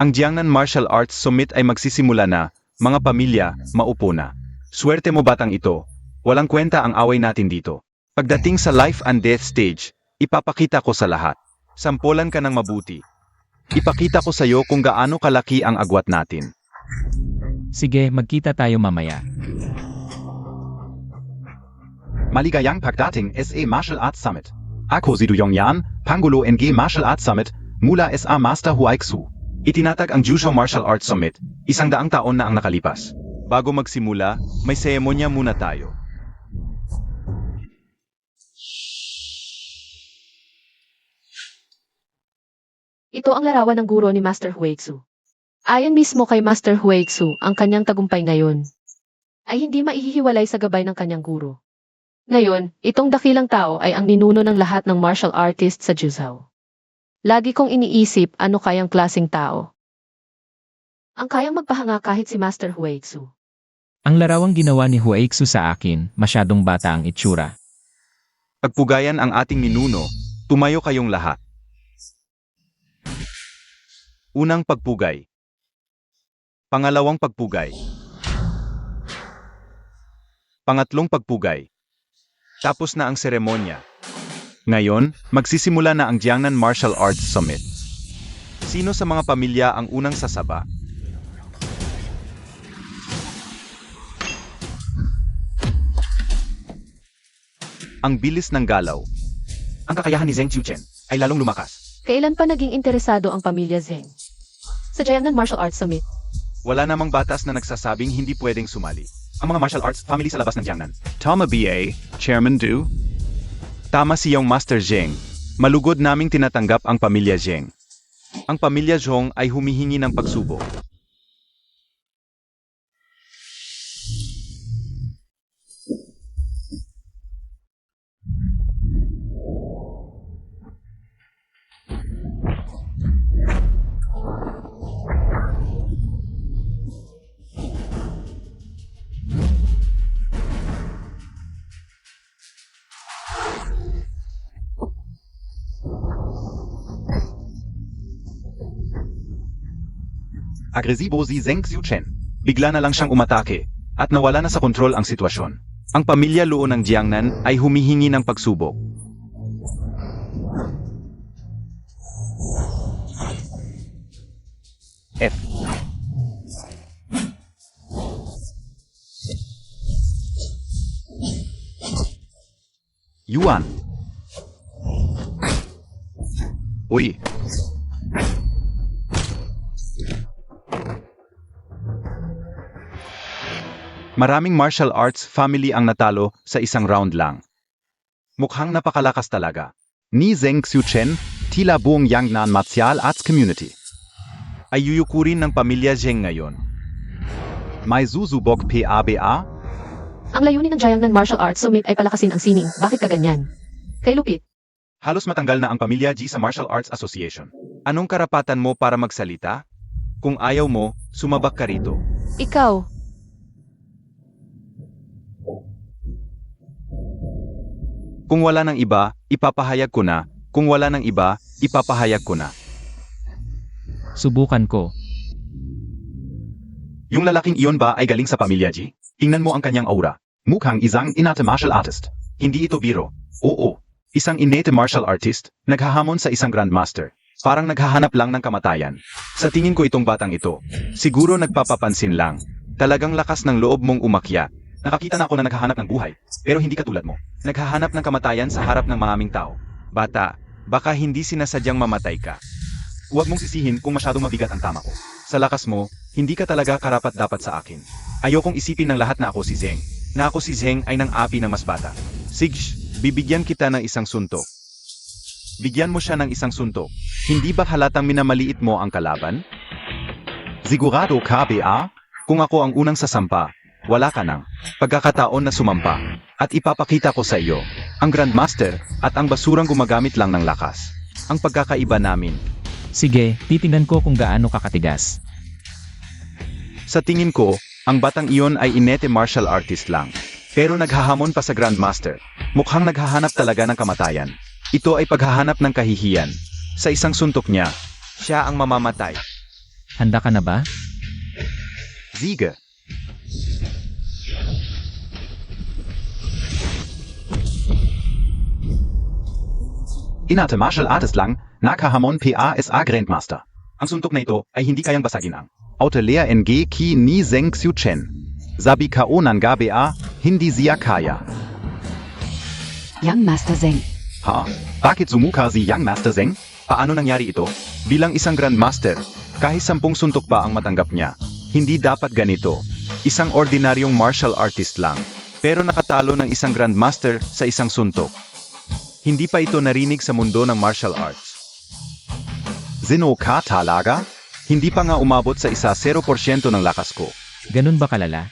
Ang Jiangnan Martial Arts Summit ay magsisimula na, mga pamilya, maupo na. Swerte mo batang ito, walang kwenta ang away natin dito. Pagdating sa life and death stage, ipapakita ko sa lahat. Sampolan ka ng mabuti. Ipakita ko sa iyo kung gaano kalaki ang agwat natin. Sige, magkita tayo mamaya. Maligayang pagdating SA Martial Arts Summit. Ako si Du Yongyan, Pangulo NG Martial Arts Summit, mula SA Master Huaixu. Itinatag ang Juzhou Martial Arts Summit, 100 taon na ang nakalipas. Bago magsimula, may seremonya muna tayo. Ito ang larawan ng guro ni Master Huaixu. Ayon mismo kay Master Huaixu, ang kanyang tagumpay ngayon ay hindi maihihiwalay sa gabay ng kanyang guro. Ngayon, itong dakilang tao ay ang ninuno ng lahat ng martial artists sa Juzhou. Lagi kong iniisip ano kayang klaseng tao ang kayang magpahanga kahit si Master Huaixu. Ang larawang ginawa ni Huaixu sa akin, masyadong bata ang itsura. Pagpugayan ang ating ninuno, tumayo kayong lahat. Unang pagpugay. Pangalawang pagpugay. Pangatlong pagpugay. Tapos na ang seremonya. Ngayon, magsisimula na ang Jiangnan Martial Arts Summit. Sino sa mga pamilya ang unang sasaba? Ang bilis ng galaw. Ang kakayahan ni Zheng Xiuchen ay lalong lumakas. Kailan pa naging interesado ang pamilya Zheng sa Jiangnan Martial Arts Summit? Wala namang batas na nagsasabing hindi pwedeng sumali. Ang mga martial arts family sa labas ng Jiangnan. Tama BA, Chairman Du. Tama si Yong Master Zheng. Malugod naming tinatanggap ang pamilya Zheng. Ang pamilya Zhong ay humihingi ng pagsubok. Aggressivo si Zheng Xiuchen. bigla na lang siyang umatake, at nawala na sa kontrol ang sitwasyon. Ang pamilya Luo ng Jiangnan ay humihingi ng pagsubok. F. Yuan. Uy. Maraming martial arts family ang natalo sa isang round lang. Mukhang napakalakas talaga. Ni Zheng Xiuchen, tila buong Yangnan Martial Arts Community ay yuyukurin ng pamilya Zheng ngayon. May zuzubok PABA? Ang layunin ng Jiangnan Martial Arts Summit ay palakasin ang sining. Bakit ka ganyan? Kay Lupit, Halos matanggal na ang pamilya G sa Martial Arts Association. Anong karapatan mo para magsalita? Kung ayaw mo, sumabak ka rito. ikaw, Kung wala ng iba, ipapahayag ko na. Kung wala ng iba, ipapahayag ko na. Subukan ko. Yung lalaking iyon ba ay galing sa pamilya G? Tingnan mo ang kanyang aura. Mukhang isang innate martial artist. Hindi ito biro. Oo. Isang innate martial artist, naghahamon sa isang grandmaster. Parang naghahanap lang ng kamatayan. Sa tingin ko itong batang ito, siguro nagpapapansin lang. Talagang lakas ng loob mong umakyat. Nakakita na ako na naghahanap ng buhay, pero hindi katulad mo. Naghahanap ng kamatayan sa harap ng maraming tao. Bata, baka hindi sinasadyang mamatay ka. Huwag mong sisihin kung masyadong mabigat ang tama ko. Sa lakas mo, hindi ka talaga karapat-dapat sa akin. Ayokong isipin ng lahat na ako si Zheng. Na ako si Zheng ay nang api ng mas bata. Sige, bibigyan kita ng isang suntok. Bigyan mo siya ng isang suntok. Hindi ba halatang minamaliit mo ang kalaban? Sigurado ka, ba? Kung ako ang unang sasampa, wala ka nang pagkakataon na sumampa. At ipapakita ko sa iyo, ang Grandmaster at ang basurang gumagamit lang ng lakas. Ang pagkakaiba namin. Sige, titingnan ko kung gaano kakatigas. Sa tingin ko, ang batang iyon ay innate martial artist lang. Pero naghahamon pa sa Grandmaster. Mukhang naghahanap talaga ng kamatayan. Ito ay paghahanap ng kahihiyan. Sa isang suntok niya, siya ang mamamatay. Handa ka na ba? Ziga. Innate martial artist lang, nakahamon PASA Grandmaster. Ang suntok na ito ay hindi kayang basagin ang Autelea NG Ki Ni Zheng Xiuchen. Sabi kao ng GBA, hindi siya kaya. Young Master Zheng. Ha? Bakit sumuka si Young Master Zheng? Paano nangyari ito? Bilang isang Grandmaster, kahit 10 suntok pa ang matanggap niya, hindi dapat ganito. Isang ordinaryong martial artist lang, pero nakatalo ng isang Grandmaster sa isang suntok. Hindi pa ito narinig sa mundo ng martial arts. Zino ka talaga? Hindi pa nga umabot sa 0% ng lakas ko. Ganun ba kalala?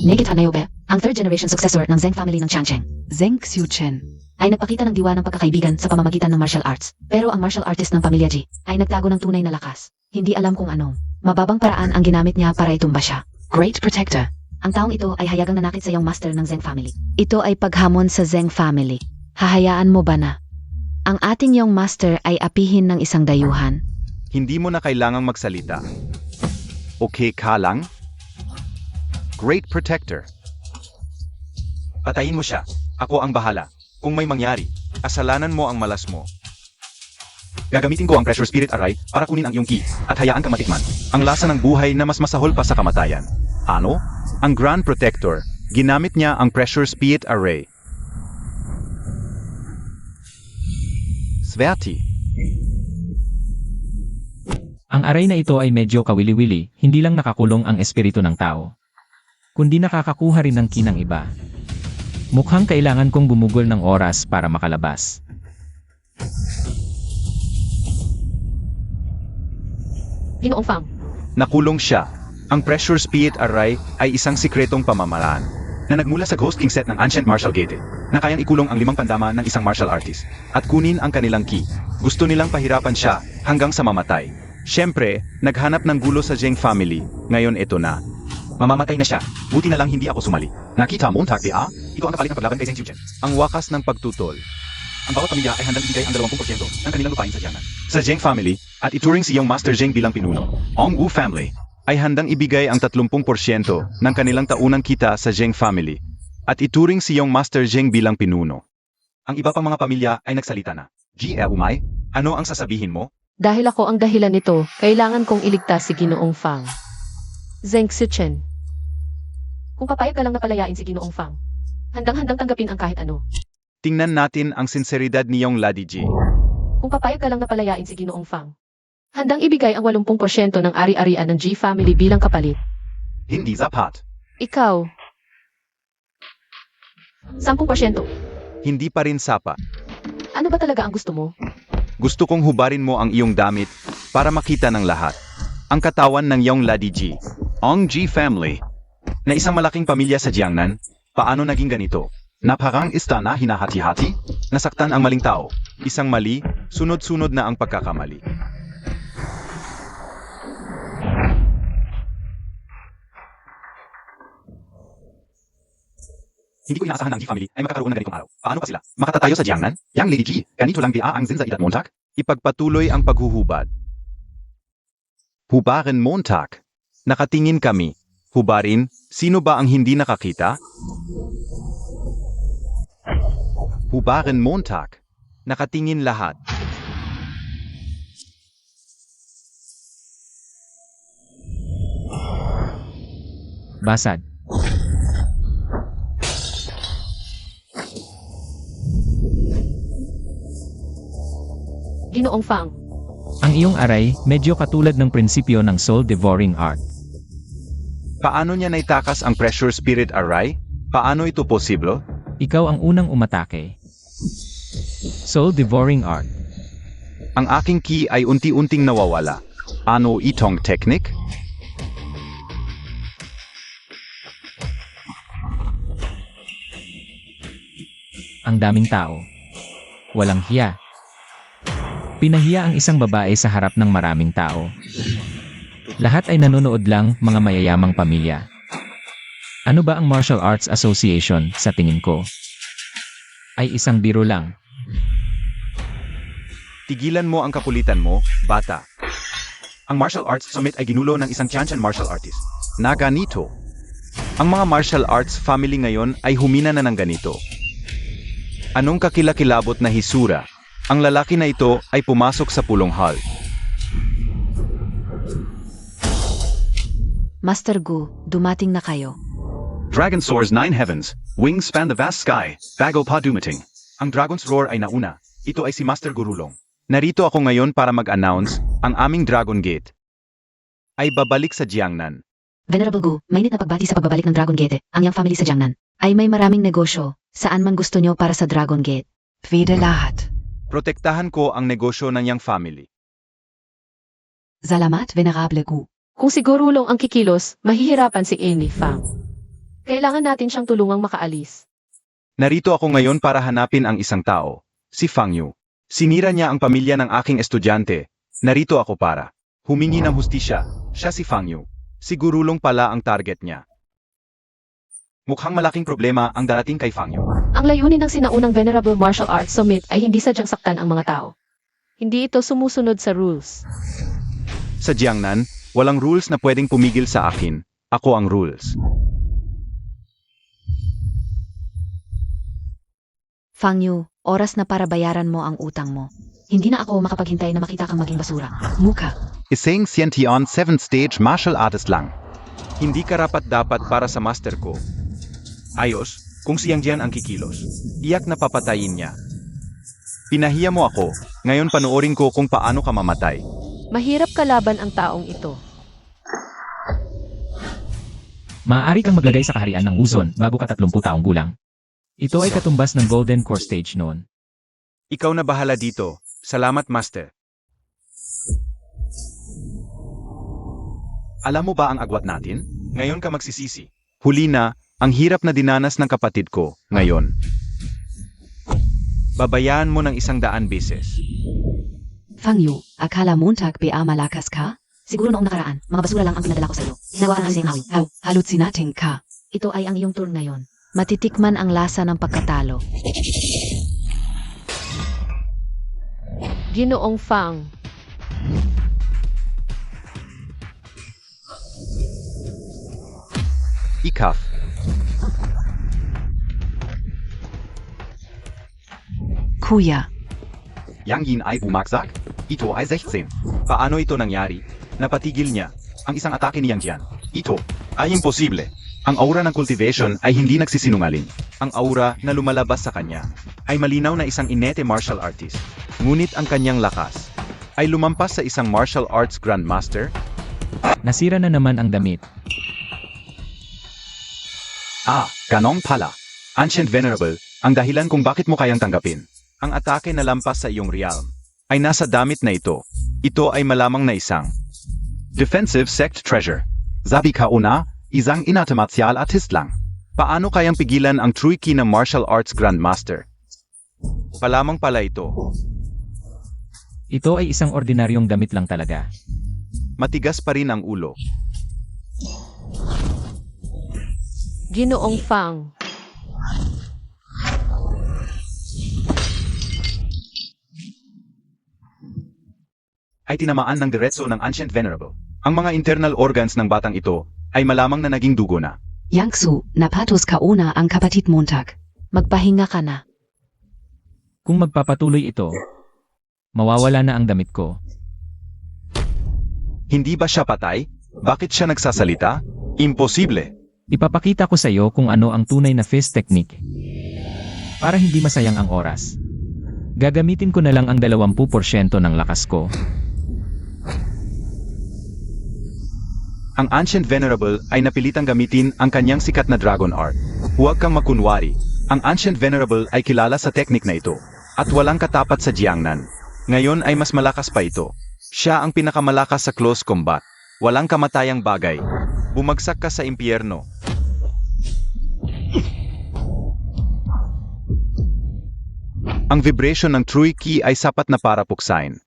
Naked Hanayobe, ang third generation successor ng Zheng family ng Changcheng, Zheng Xiuchen. ay nagpakita ng diwa ng pagkakaibigan sa pamamagitan ng martial arts. Pero ang martial artist ng pamilya Ji ay nagtago ng tunay na lakas. Hindi alam kung anong mababang paraan ang ginamit niya para itumba siya. Great Protector. Ang taong ito ay hayagang nanakit sa young master ng Zheng family. Ito ay paghamon sa Zheng family. Hahayaan mo ba na? Ang ating young master ay apihin ng isang dayuhan. Hindi mo na kailangang magsalita. Okay ka lang? Great Protector. Patayin mo siya. Ako ang bahala. Kung may mangyari, kasalanan mo ang malas mo. Gagamitin ko ang Pressure Spirit Array para kunin ang iyong key at hayaan kang matikman ang lasa ng buhay na mas masahol pa sa kamatayan. Ano? Ang Grand Protector, ginamit niya ang Pressure Spirit Array. Sverti. Ang aray na ito ay medyo kawili-wili, hindi lang nakakulong ang espiritu ng tao, kundi nakakakuha rin ng kinang iba. Mukhang kailangan kong bumugol ng oras para makalabas. Ginoong Fang, Nakulong siya. Ang Pressure Spirit Array ay isang sikretong pamamaraan na nagmula sa Ghost King set ng Ancient Martial Gate na kayang ikulong ang 5 pandama ng isang martial artist at kunin ang kanilang key. Gusto nilang pahirapan siya hanggang sa mamatay. Siyempre, naghanap ng gulo sa Zheng family. Ngayon ito na. Mamamatay na siya. Buti na lang hindi ako sumali. Nakita mo, Takbi, ah? Ito ang kapalit ng paglaban kay Zheng Xiuchen. Ang wakas ng pagtutol. Ang bawat pamilya ay handang ibigay ang 20% ng kanilang lupain sa Jiangnan. Sa Zheng family, at ituring si Young Master Zheng bilang pinuno, ang Wu family ay handang ibigay ang 30% ng kanilang taunang kita sa Zheng family, at ituring si Young Master Zheng bilang pinuno. Ang iba pang mga pamilya ay nagsalita na. Umay, ano ang sasabihin mo? Dahil ako ang dahilan nito, kailangan kong iligtas si Ginoong Fang. Zheng Xichen. Kung papayag ka lang na palayain si Ginoong Fang, handang-handang tanggapin ang kahit ano. Tingnan natin ang sinseridad ni Yong Lady Ji. Kung papayag ka lang na palayain si Ginoong Fang, handang ibigay ang 80% ng ari-arian ng G family bilang kapalit. Hindi sapat. Ikaw, 10%. Hindi pa rin sapat. Ano ba talaga ang gusto mo? Gusto kong hubarin mo ang iyong damit para makita ng lahat. Ang katawan ng Yong Lady Ji, ang Ji family, na isang malaking pamilya sa Jiangnan, paano naging ganito? Naparang istana hinahati-hati? Nasaktan ang maling tao. Isang mali, sunod-sunod na ang pagkakamali. Hindi ko inaasahan na ang Ji family ay magkakaroon ng ganitong araw. Paano pa sila? Makatatayo sa Jiangnan? Yang Lady Ji, ganito lang dia ang zinsa idat Montag? Ipagpatuloy ang paghuhubad. Hubarin Montag. Nakatingin kami. Hubarin, sino ba ang hindi nakakita? Hubarin Montag. Nakatingin lahat. Basad. Ginoong Fang, Ang iyong aray, medyo katulad ng prinsipyo ng soul-devouring art. Paano niya naitakas ang pressure spirit array? Paano ito posible? Ikaw ang unang umatake. Soul-devouring art. Ang aking key ay unti-unting nawawala. Ano itong technique? Ang daming tao. Walang hiya. Pinahiya ang isang babae sa harap ng maraming tao. Lahat ay nanonood lang, mga mayayamang pamilya. Ano ba ang Martial Arts Association, sa tingin ko? Ay isang biro lang. Tigilan mo ang kakulitan mo, bata. Ang Martial Arts Summit ay ginulo ng isang Tiantian martial artist. Na ganito. Ang mga martial arts family ngayon ay humina na ng ganito. Anong kakilakilabot na hisura? Ang lalaki na ito ay pumasok sa pulong hall. Master Gu, dumating na kayo. Dragon soars 9 heavens, wings span the vast sky, bago pa dumating. Ang Dragon's Roar ay nauna. Ito ay si Master Gurulong. Narito ako ngayon para mag-announce, ang aming Dragon Gate ay babalik sa Jiangnan. Venerable Gu, mainit na pagbati sa pagbabalik ng Dragon Gate, ang Yang family sa Jiangnan. Ay may maraming negosyo, saan man gusto nyo para sa Dragon Gate. Wieder lahat. Protektahan ko ang negosyo ng Yang family. Salamat, Venerable Gu. kung sigurulong ang kikilos, mahihirapan si Amy Fang. Kailangan natin siyang tulungang makaalis. Narito ako ngayon para hanapin ang isang tao, si Fang Yu. Sinira niya ang pamilya ng aking estudyante. Narito ako para humingi ng hustisya. Siya si Fang Yu. Sigurulong pala ang target niya. Mukhang malaking problema ang darating kay Fang Yu. Ang layunin ng sinaunang Venerable Martial Arts Summit ay hindi sadyang saktan ang mga tao. Hindi ito sumusunod sa rules. Sa Jiangnan, walang rules na pwedeng pumigil sa akin. Ako ang rules. Fang Yu, oras na para bayaran mo ang utang mo. Hindi na ako makapaghintay na makita kang maging basura. Muka. Isang Xiantian 7th stage martial artist lang. Hindi karapat-dapat para sa master ko. Ayos, kung siyang diyan ang kikilos. Iyak na papatayin niya. Pinahiya mo ako, ngayon panoorin ko kung paano ka mamatay. Mahirap kalaban ang taong ito. Maaari kang maglagay sa kaharian ng Luzon bago ka 30 taong gulang. Ito ay katumbas ng Golden Core Stage noon. Ikaw na bahala dito. Salamat, Master. Alam mo ba ang agwat natin? Ngayon ka magsisisi. Huli na, ang hirap na dinanas ng kapatid ko, ngayon. Babayaan mo ng 100 beses. Fang Yu, akala Montag ba malakas ka? Siguro noong nakaraan, mga basura lang ang pinadala ko sa'yo. Ginawa ka na kasing hawin. Halutsinating ka. Ito ay ang iyong turn ngayon. Matitikman ang lasa ng pagkatalo. Ginoong Fang. Ikaf. Kuya. Yang Yin ay bumagsak? Ito ay 16. Paano ito nangyari? Napatigil niya ang isang atake ni Yang Jian. Ito ay imposible. Ang aura ng cultivation ay hindi nagsisinungaling. Ang aura na lumalabas sa kanya ay malinaw na isang inete martial artist. Ngunit ang kanyang lakas ay lumampas sa isang martial arts grandmaster. Nasira na naman ang damit. Ah, ganong pala. Ancient Venerable, ang dahilan kung bakit mo kayang tanggapin. Ang atake na lampas sa iyong realm ay nasa damit na ito. Ito ay malamang na isang defensive sect treasure. Sabi ka una, isang inatamatyal artist lang. Paano kayang pigilan ang true key ng martial arts grandmaster? Palamang pala ito. Ito ay isang ordinaryong damit lang talaga. Matigas pa rin ang ulo. Ginoong Fang. Ay tinamaan ng diretso ng Ancient Venerable. Ang mga internal organs ng batang ito ay malamang na naging dugo na. Yangsu, napatos ka una ang kapatid Montag. Magpahinga ka na. Kung magpapatuloy ito, mawawala na ang damit ko. Hindi ba siya patay? Bakit siya nagsasalita? Imposible. Ipapakita ko sa iyo kung ano ang tunay na fist technique. Para hindi masayang ang oras. Gagamitin ko na lang ang 20% ng lakas ko. Ang Ancient Venerable ay napilitang gamitin ang kanyang sikat na dragon art. Huwag kang makunwari. Ang Ancient Venerable ay kilala sa teknik na ito. At walang katapat sa Jiangnan. Ngayon ay mas malakas pa ito. Siya ang pinakamalakas sa close combat. Walang kamatayang bagay. Bumagsak ka sa impyerno. Ang vibration ng True Key ay sapat na para puksain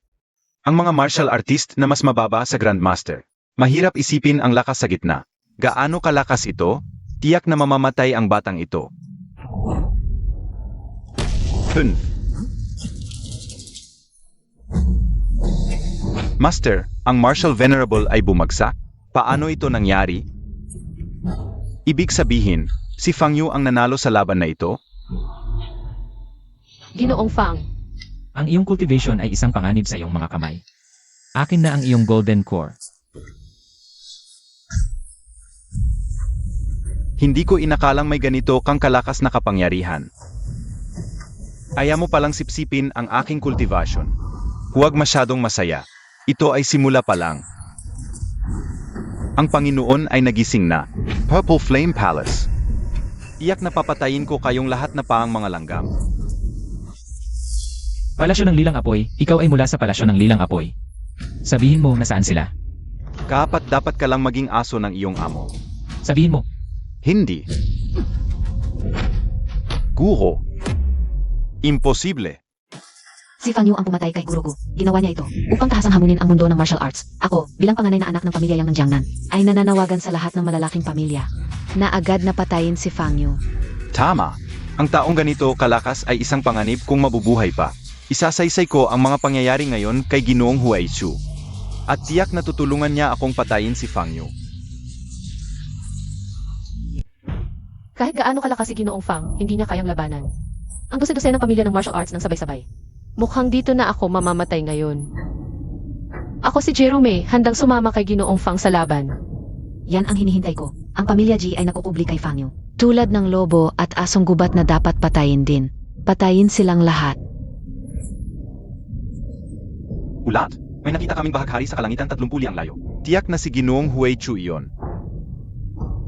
ang mga martial artist na mas mababa sa Grandmaster. Mahirap isipin ang lakas sa gitna. Gaano kalakas ito? Tiyak na mamamatay ang batang ito. 5. Master, ang Martial Venerable ay bumagsak? Paano ito nangyari? Ibig sabihin, si Fang Yu ang nanalo sa laban na ito? Ginoong Fang. Ang iyong cultivation ay isang panganib sa iyong mga kamay. Akin na ang iyong golden core. Hindi ko inakalang may ganito kang kalakas na kapangyarihan. Ayaw mo palang sipsipin ang aking cultivation. Huwag masyadong masaya. Ito ay simula pa lang. Ang Panginoon ay nagising na. Purple Flame Palace. Iyak na papatayin ko kayong lahat na paang mga langgam. Palasyo ng Lilang Apoy, ikaw ay mula sa Palasyo ng Lilang Apoy. Sabihin mo nasaan sila. Kapat dapat ka lang maging aso ng iyong amo. Sabihin mo. Hindi. Guro. Imposible. Si Fang Yu ang pumatay kay guro ko. Ginawa niya ito upang tahasang hamunin ang mundo ng martial arts. Ako, bilang panganay na anak ng pamilya Yang ng Jiangnan, ay nananawagan sa lahat ng malalaking pamilya. Na agad na patayin si Fang Yu. Tama. Ang taong ganito kalakas ay isang panganib kung mabubuhay pa. Isasaysay ko ang mga pangyayari ngayon kay Ginoong Huaichu. At tiyak na tutulungan niya akong patayin si Fang Yu. Kahit gaano kalakas si Ginoong Fang, hindi niya kayang labanan. Ang dose-dose ng pamilya ng martial arts ng sabay-sabay. Mukhang dito na ako mamamatay ngayon. Ako si Jerome, handang sumama kay Ginoong Fang sa laban. Yan ang hinihintay ko. Ang pamilya G ay nakukubli kay Fang Yu. Tulad ng lobo at asong gubat na dapat patayin din. Patayin silang lahat. Ulat, may nakita kaming bahaghari sa kalangitan 30 liang layo. Tiyak na si Ginoong Huaichu iyon.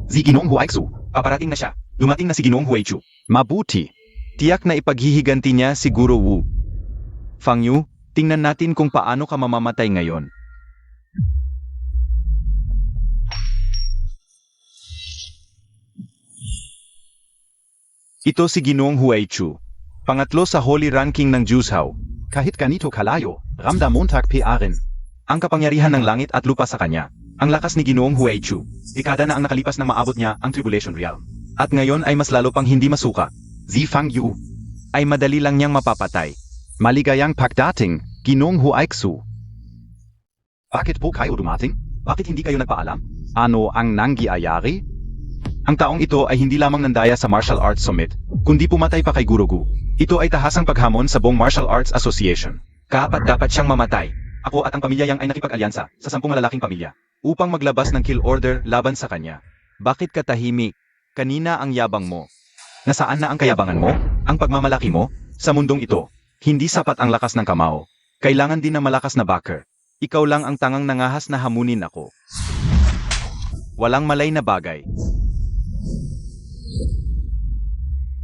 Si Ginoong Huaichu, paparating na siya. Dumating na si Ginoong Huaichu. Mabuti. Tiyak na ipaghihiganti niya si Guro Wu. Fang Yu, tingnan natin kung paano ka mamamatay ngayon. Ito si Ginoong Huaichu. Pangatlo sa holy ranking ng Juzhou. Kahit ganito kalayo, ramdam Montag PRin. Ang kapangyarihan ng langit at lupa sa kanya. Ang lakas ni Ginoong Huaichu. Dekada na ang nakalipas nang maabot niya ang Tribulation Realm. At ngayon ay mas lalo pang hindi masuka. Si Fang Yu ay madali lang niyang mapapatay. Maligayang pagdating. Ginoong Huaiksu. Bakit po kayo dumating? Bakit hindi kayo nagpaalam? Ano ang nangyayari? Ang taong ito ay hindi lamang nandaya sa Martial Arts Summit, kundi pumatay pa kay Gurugu. Ito ay tahasang paghamon sa buong Martial Arts Association. Dapat siyang mamatay. Ako at ang pamilya yang ay nakipag-alyansa sa 10 malalaking pamilya upang maglabas ng kill order laban sa kanya. Bakit ka tahimik? Kanina ang yabang mo. Nasaan na ang kayabangan mo? Ang pagmamalaki mo? Sa mundong ito, hindi sapat ang lakas ng kamao. Kailangan din ng malakas na backer. Ikaw lang ang tangang nangahas na hamunin ako. Walang malay na bagay.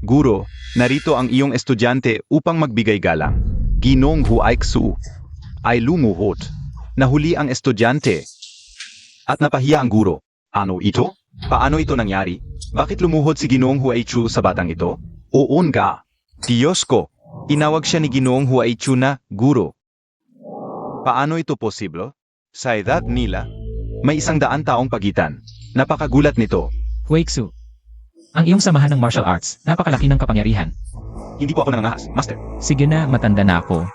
Guro, narito ang iyong estudyante upang magbigay galang. Ginoong Huaiksu ay lumuhod. Nahuli ang estudyante at napahiya ang guro. Ano ito? Paano ito nangyari? Bakit lumuhod si Ginoong Huaiksu sa batang ito? Oo nga. Diyos ko, inawag siya ni Ginoong Huaiksu na guro. Paano ito posible? Sa edad nila, may 100 taong pagitan. Napakagulat nito. Huaiksu. Ang iyong samahan ng martial arts, napakalaki ng kapangyarihan. Hindi po ako nangangahas, Master. Sige na, matanda na ako.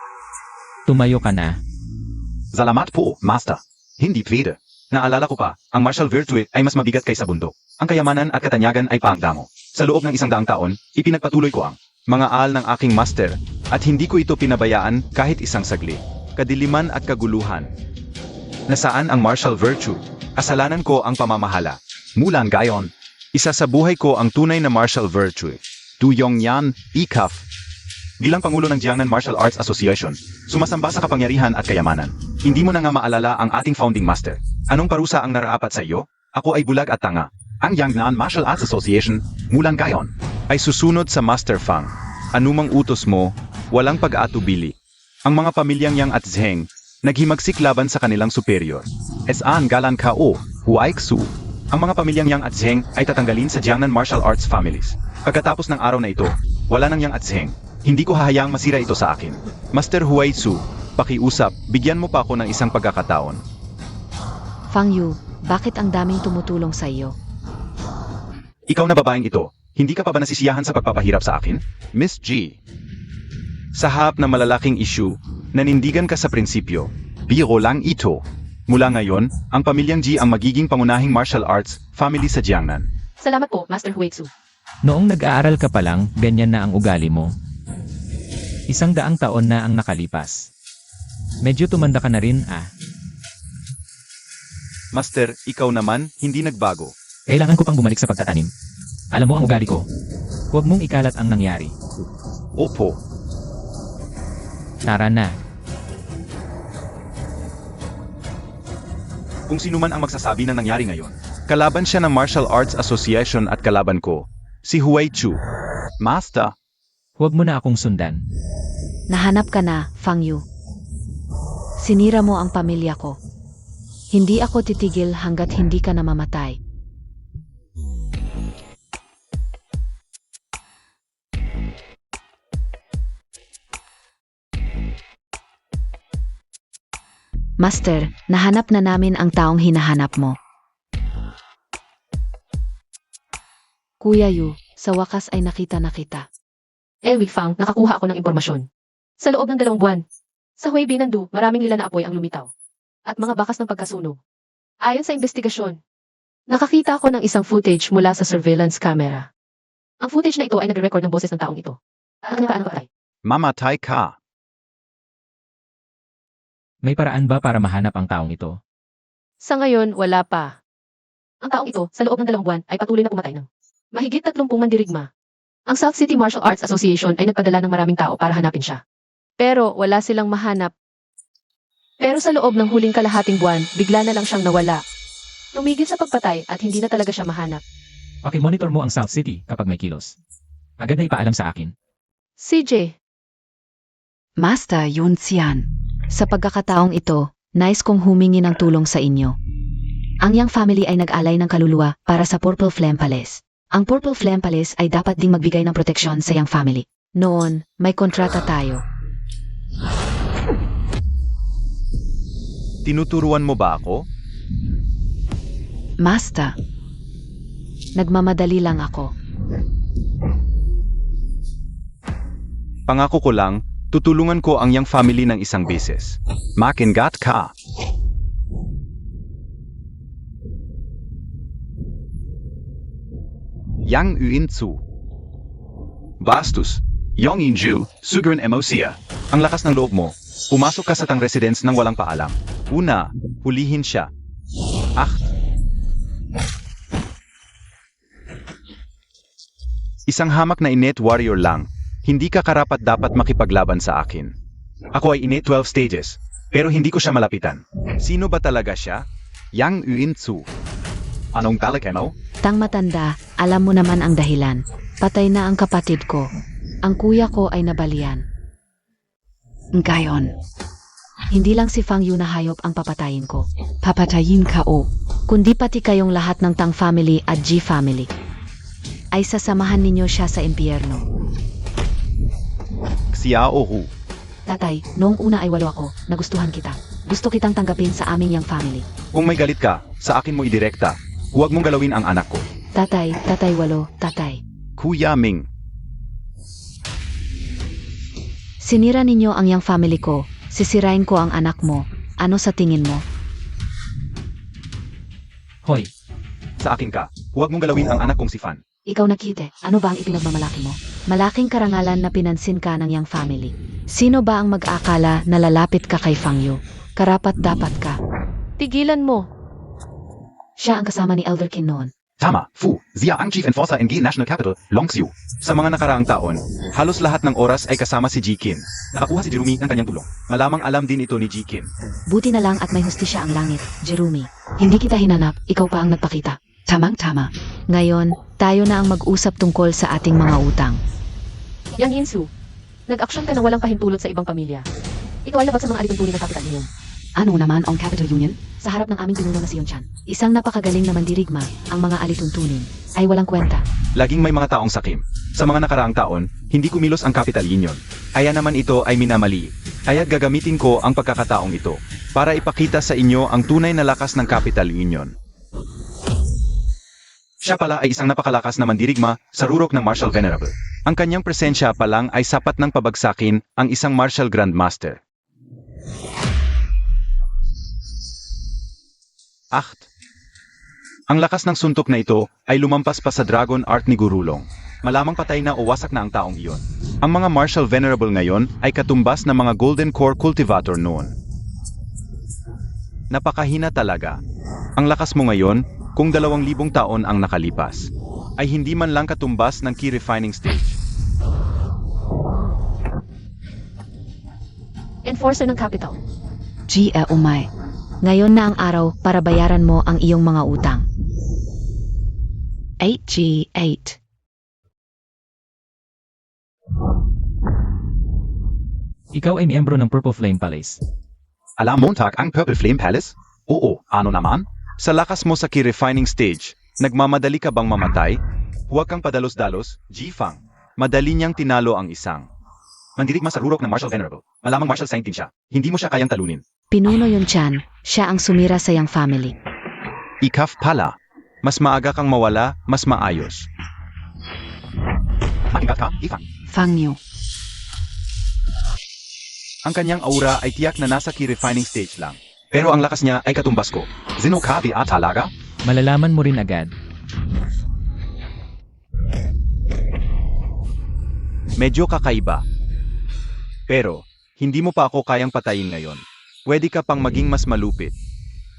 Tumayo ka na. Salamat po, Master. Hindi pwede. Naalala ko pa, ang martial virtue ay mas mabigat kaysa bundok. Ang kayamanan at katanyagan ay pangdamo. Sa loob ng 100 taon, ipinagpatuloy ko ang mga aal ng aking master at hindi ko ito pinabayaan kahit isang saglit. Kadiliman at kaguluhan. Nasaan ang martial virtue? Kasalanan ko ang pamamahala. Mulan gayon, isa sa buhay ko ang tunay na martial virtue. Duyong yan, ikaf. Bilang Pangulo ng Jiangnan Martial Arts Association, sumasamba sa kapangyarihan at kayamanan. Hindi mo na nga maalala ang ating founding master. Anong parusa ang naraapat sa iyo? Ako ay bulag at tanga. Ang Jiangnan Martial Arts Association, mulan gayon, ay susunod sa Master Fang. Anumang utos mo, walang pag-atubili. Ang mga pamilyang Yang at Zheng, naghimagsik laban sa kanilang superior. Saan galan ka o, Huaiksu? Ang mga pamilyang Yang at Zheng ay tatanggalin sa Jiangnan Martial Arts families. Pagkatapos ng araw na ito, wala nang Yang at Zheng. Hindi ko hahayaang masira ito sa akin. Master Huaiksu, pakiusap, bigyan mo pa ako ng isang pagkakataon. Fang Yu, bakit ang daming tumutulong sa iyo? Ikaw na babaeng ito, hindi ka pa ba nasisiyahan sa pagpapahirap sa akin? Miss G. Sa harap na malalaking issue, nanindigan ka sa prinsipyo. Biro lang ito. Mula ngayon, ang pamilyang G ang magiging pangunahing martial arts family sa Jiangnan. Salamat po, Master Huaiksu. Noong nag-aaral ka pa lang, ganyan na ang ugali mo. 100 taon na ang nakalipas. Medyo tumanda ka na rin, ah. Master, ikaw naman, hindi nagbago. Kailangan ko pang bumalik sa pagtatanim. Alam mo ang ugali ko. Huwag mong ikalat ang nangyari. Opo. Tara na. Kung sino man ang magsasabi ng nangyari ngayon. Kalaban siya ng Martial Arts Association at kalaban ko, si Huaiksu. Master. Huwag mo na akong sundan. Nahanap ka na, Fang Yu. Sinira mo ang pamilya ko. Hindi ako titigil hanggat hindi ka namamatay. Master, nahanap na namin ang taong hinahanap mo. Kuya Yu, sa wakas ay nakita na kita. Wei Fang, nakakuha ako ng impormasyon. Sa loob ng 2 buwan, sa Hui Binandu, maraming nila na apoy ang lumitaw. At mga bakas ng pagkasunog. Ayon sa investigasyon, nakakita ako ng isang footage mula sa surveillance camera. Ang footage na ito ay nagre-record ng boses ng taong ito. At paano patay? Mamatay ka. May paraan ba para mahanap ang taong ito? Sa ngayon, wala pa. Ang taong ito, sa loob ng 2 buwan, ay patuloy na pumatay ng mahigit 30 mandirigma. Ang South City Martial Arts Association ay nagpadala ng maraming tao para hanapin siya. Pero wala silang mahanap. Pero sa loob ng huling kalahating buwan, bigla na lang siyang nawala. Tumigil sa pagpatay at hindi na talaga siya mahanap. Okay, monitor mo ang South City kapag may kilos. Agad na ipaalam sa akin. CJ, Master Yun Xian. Sa pagkakataong ito, nais kong humingi ng tulong sa inyo. Ang Yang family ay nag-alay ng kaluluwa para sa Purple Flame Palace. Ang Purple Flame Palace ay dapat ding magbigay ng proteksyon sa Yang family. Noon, may kontrata tayo. Tinuturuan mo ba ako? Master, nagmamadali lang ako. Pangako ko lang, Tutulungan ko ang iyong family ng isang beses. Makingat ka. Yang Uin Tzu. Bastos. Yong Inju, Sugaran Emosia. Ang lakas ng loob mo. Pumasok ka sa tang residence nang walang paalam. Una, hulihin siya. Isang hamak na innate warrior lang. Hindi ka karapat-dapat makipaglaban sa akin. Ako ay innate 12 stages, pero hindi ko siya malapitan. Sino ba talaga siya? Yang Uin Tzu. Anong talakay mo? Tang matanda, alam mo naman ang dahilan. Patay na ang kapatid ko. Ang kuya ko ay nabalian. Ngayon, Hindi lang si Fang Yu na hayop ang papatayin ko, papatayin ka o. kundi pati kayong lahat ng Tang family at G family. Ay sasamahan ninyo siya sa impyerno. Xiao Hu. Tatay, noong una ay walo ako, nagustuhan kita. Gusto kitang tanggapin sa aming yang family. Kung may galit ka, sa akin mo idirekta. Huwag mong galawin ang anak ko. Tatay, tatay walo, tatay. Kuya Ming. Sinira ninyo ang yang family ko, sisirain ko ang anak mo. Ano sa tingin mo? Hoy, Sa akin ka. Huwag mong galawin ang anak kong si Fan. Ikaw nakite, ano ba ang ipinagmamalaki mo? Malaking karangalan na pinansin ka ng yang family. Sino ba ang mag-akala na lalapit ka kay Fang Yu? Karapat dapat ka. Tigilan mo. Siya ang kasama ni Elder Qin noon. Tama, Fu, Zia ang Chief Enforcer NG National Capital, Longxiu. Sa mga nakaraang taon, halos lahat ng oras ay kasama si Jikin. Nakakuha si Jerumi ng kanyang tulong. Malamang alam din ito ni Jikin. Buti na lang at may hustisya ang langit, Jerumi. Hindi kita hinanap, ikaw pa ang nagpakita. Tamang-tama. Ngayon, tayo na ang mag-usap tungkol sa ating mga utang. Yang Insu, nag-aksyon ka na walang pahintulot sa ibang pamilya. Ikaw ay labat sa mga alituntunin ng Capital Union. Ano naman ang Capital Union? Sa harap ng aming pinuno na si Yunchan, isang napakagaling na mandirigma, ang mga alituntunin, ay walang kwenta. Laging may mga taong sakim. Sa mga nakaraang taon, hindi kumilos ang Capital Union. Kaya naman ito ay minamali. Kaya't gagamitin ko ang pagkakataong ito para ipakita sa inyo ang tunay na lakas ng Capital Union. Siya pala ay isang napakalakas na mandirigma sa rurok ng Martial Venerable. Ang kanyang presensya pa lang ay sapat ng pabagsakin ang isang Martial Grandmaster. Ang lakas ng suntok na ito ay lumampas pa sa Dragon Art ni Gurulong. Malamang patay na o wasak na ang taong iyon. Ang mga Martial Venerable ngayon ay katumbas ng mga Golden Core Cultivator noon. Napakahina talaga. Ang lakas mo ngayon, kung 2,000 taon ang nakalipas, ay hindi man lang katumbas ng Key Refining Stage. Enforcer ng Capital. G.E. umay. Ngayon na ang araw para bayaran mo ang iyong mga utang. 8G8. ikaw ay miyembro ng Purple Flame Palace. Alam Montag ang Purple Flame Palace? Oo, ano naman? Sa lakas mo sa Key Refining Stage, nagmamadali ka bang mamatay? Huwag kang padalos-dalos, G-Fang. Madali niyang tinalo ang isang mandirigma sa rurok ng Martial Venerable. Malamang Martial Scientist siya. Hindi mo siya kayang talunin. Pinuno Yunchan, siya ang sumira sa yang family. Ikaf pala. Mas maaga kang mawala, mas maayos. Makikat ka, Ifang. Fang Yu. Ang kanyang aura ay tiyak na nasa Key Refining Stage lang. Pero ang lakas niya ay katumbas ko. Zino ka di talaga? Malalaman mo rin agad. Medyo kakaiba. Pero, hindi mo pa ako kayang patayin ngayon. Pwede ka pang maging mas malupit.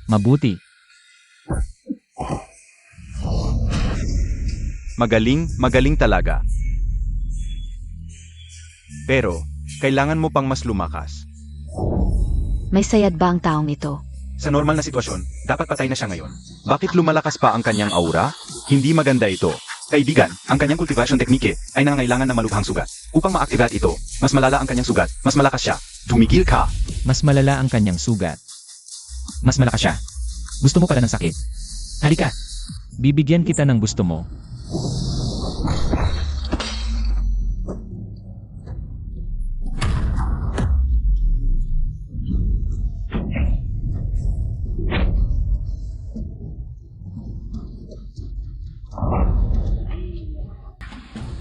Mabuti. Magaling talaga. Pero, kailangan mo pang mas lumakas. May sayad ba ang taong ito? Sa normal na sitwasyon, dapat patay na siya ngayon. Bakit lumalakas pa ang kanyang aura? Hindi maganda ito. Kaibigan, ang kanyang cultivation technique ay nangangailangan ng malubhang sugat. Upang ma-activate ito, mas malala ang kanyang sugat, mas malakas siya. Tumigil ka! Mas malala ang kanyang sugat. Mas malakas siya. Gusto mo pala ng sakit? Halika. Bibigyan kita ng gusto mo.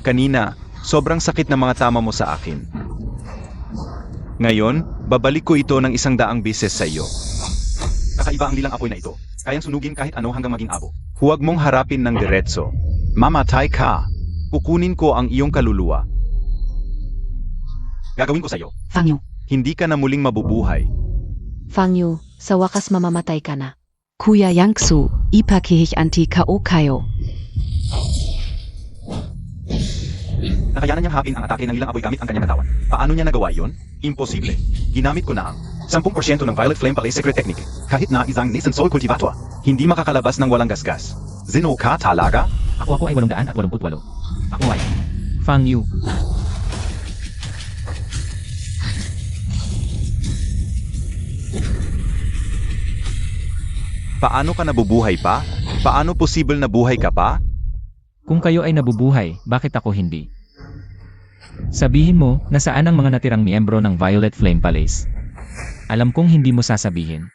Kanina, sobrang sakit ng mga tama mo sa akin. Ngayon, babalik ko ito ng 100 beses sa iyo. Kakaiba ang lilang apoy na ito. Kayang sunugin kahit ano hanggang maging abo. Huwag mong harapin ng diretso. Mamatay ka. Kukunin ko ang iyong kaluluwa. Gagawin ko sa iyo. Fang Yu. Hindi ka na muling mabubuhay. Fang Yu, sa wakas mamamatay ka na. Kuya Yangsu, ipakihik anti Kao kayo. Nakayanan niyang hapin ang atake ng lilang apoy gamit ang kanyang katawan. Paano niya nagawa iyon? Imposible. Ginamit ko na ang 10% ng Violet Flame Palais Secret Technique. Kahit na isang Nascent Soul Cultivator, hindi makakalabas ng walang gasgas. Zino ka talaga? Ako ay 888. Ako ay Fang Yu. Paano ka nabubuhay pa? Paano posible na buhay ka pa? Kung kayo ay nabubuhay, bakit ako hindi? Sabihin mo, nasaan ang mga natirang miyembro ng Violet Flame Palace? Alam kong hindi mo sasabihin.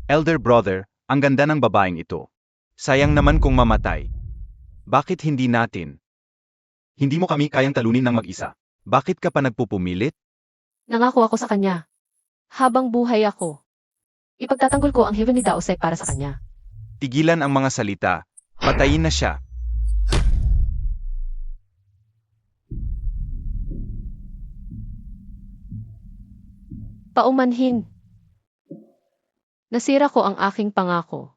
Elder brother, ang ganda ng babaeng ito. Sayang naman kung mamatay. Bakit hindi natin? Hindi mo kami kayang talunin ng mag-isa. Bakit ka pa nagpupumilit? Nangako ako sa kanya. Habang buhay ako, ipagtatanggol ko ang Heavenly Daosek para sa kanya. Tigilan ang mga salita. Patayin na siya. Paumanhin. Nasira ko ang aking pangako.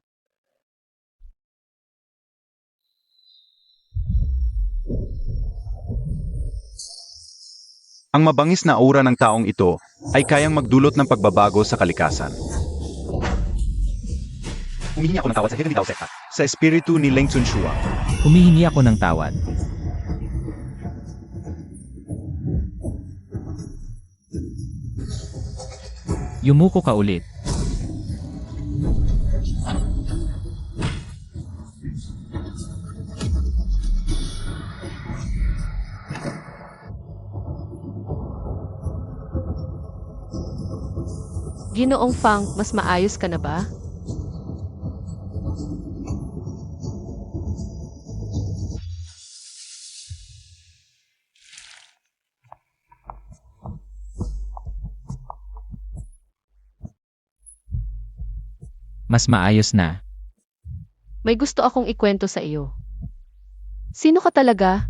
Ang mabangis na aura ng taong ito ay kayang magdulot ng pagbabago sa kalikasan. Humihingi ako ng tawad sa Heavenly Daosek sa espiritu ni Leng Chunshua. Humihingi ako ng tawad. Yumuko ka ulit. Ginoong Fang, mas maayos ka na ba? Mas maayos na. May gusto akong ikwento sa iyo. Sino ka talaga?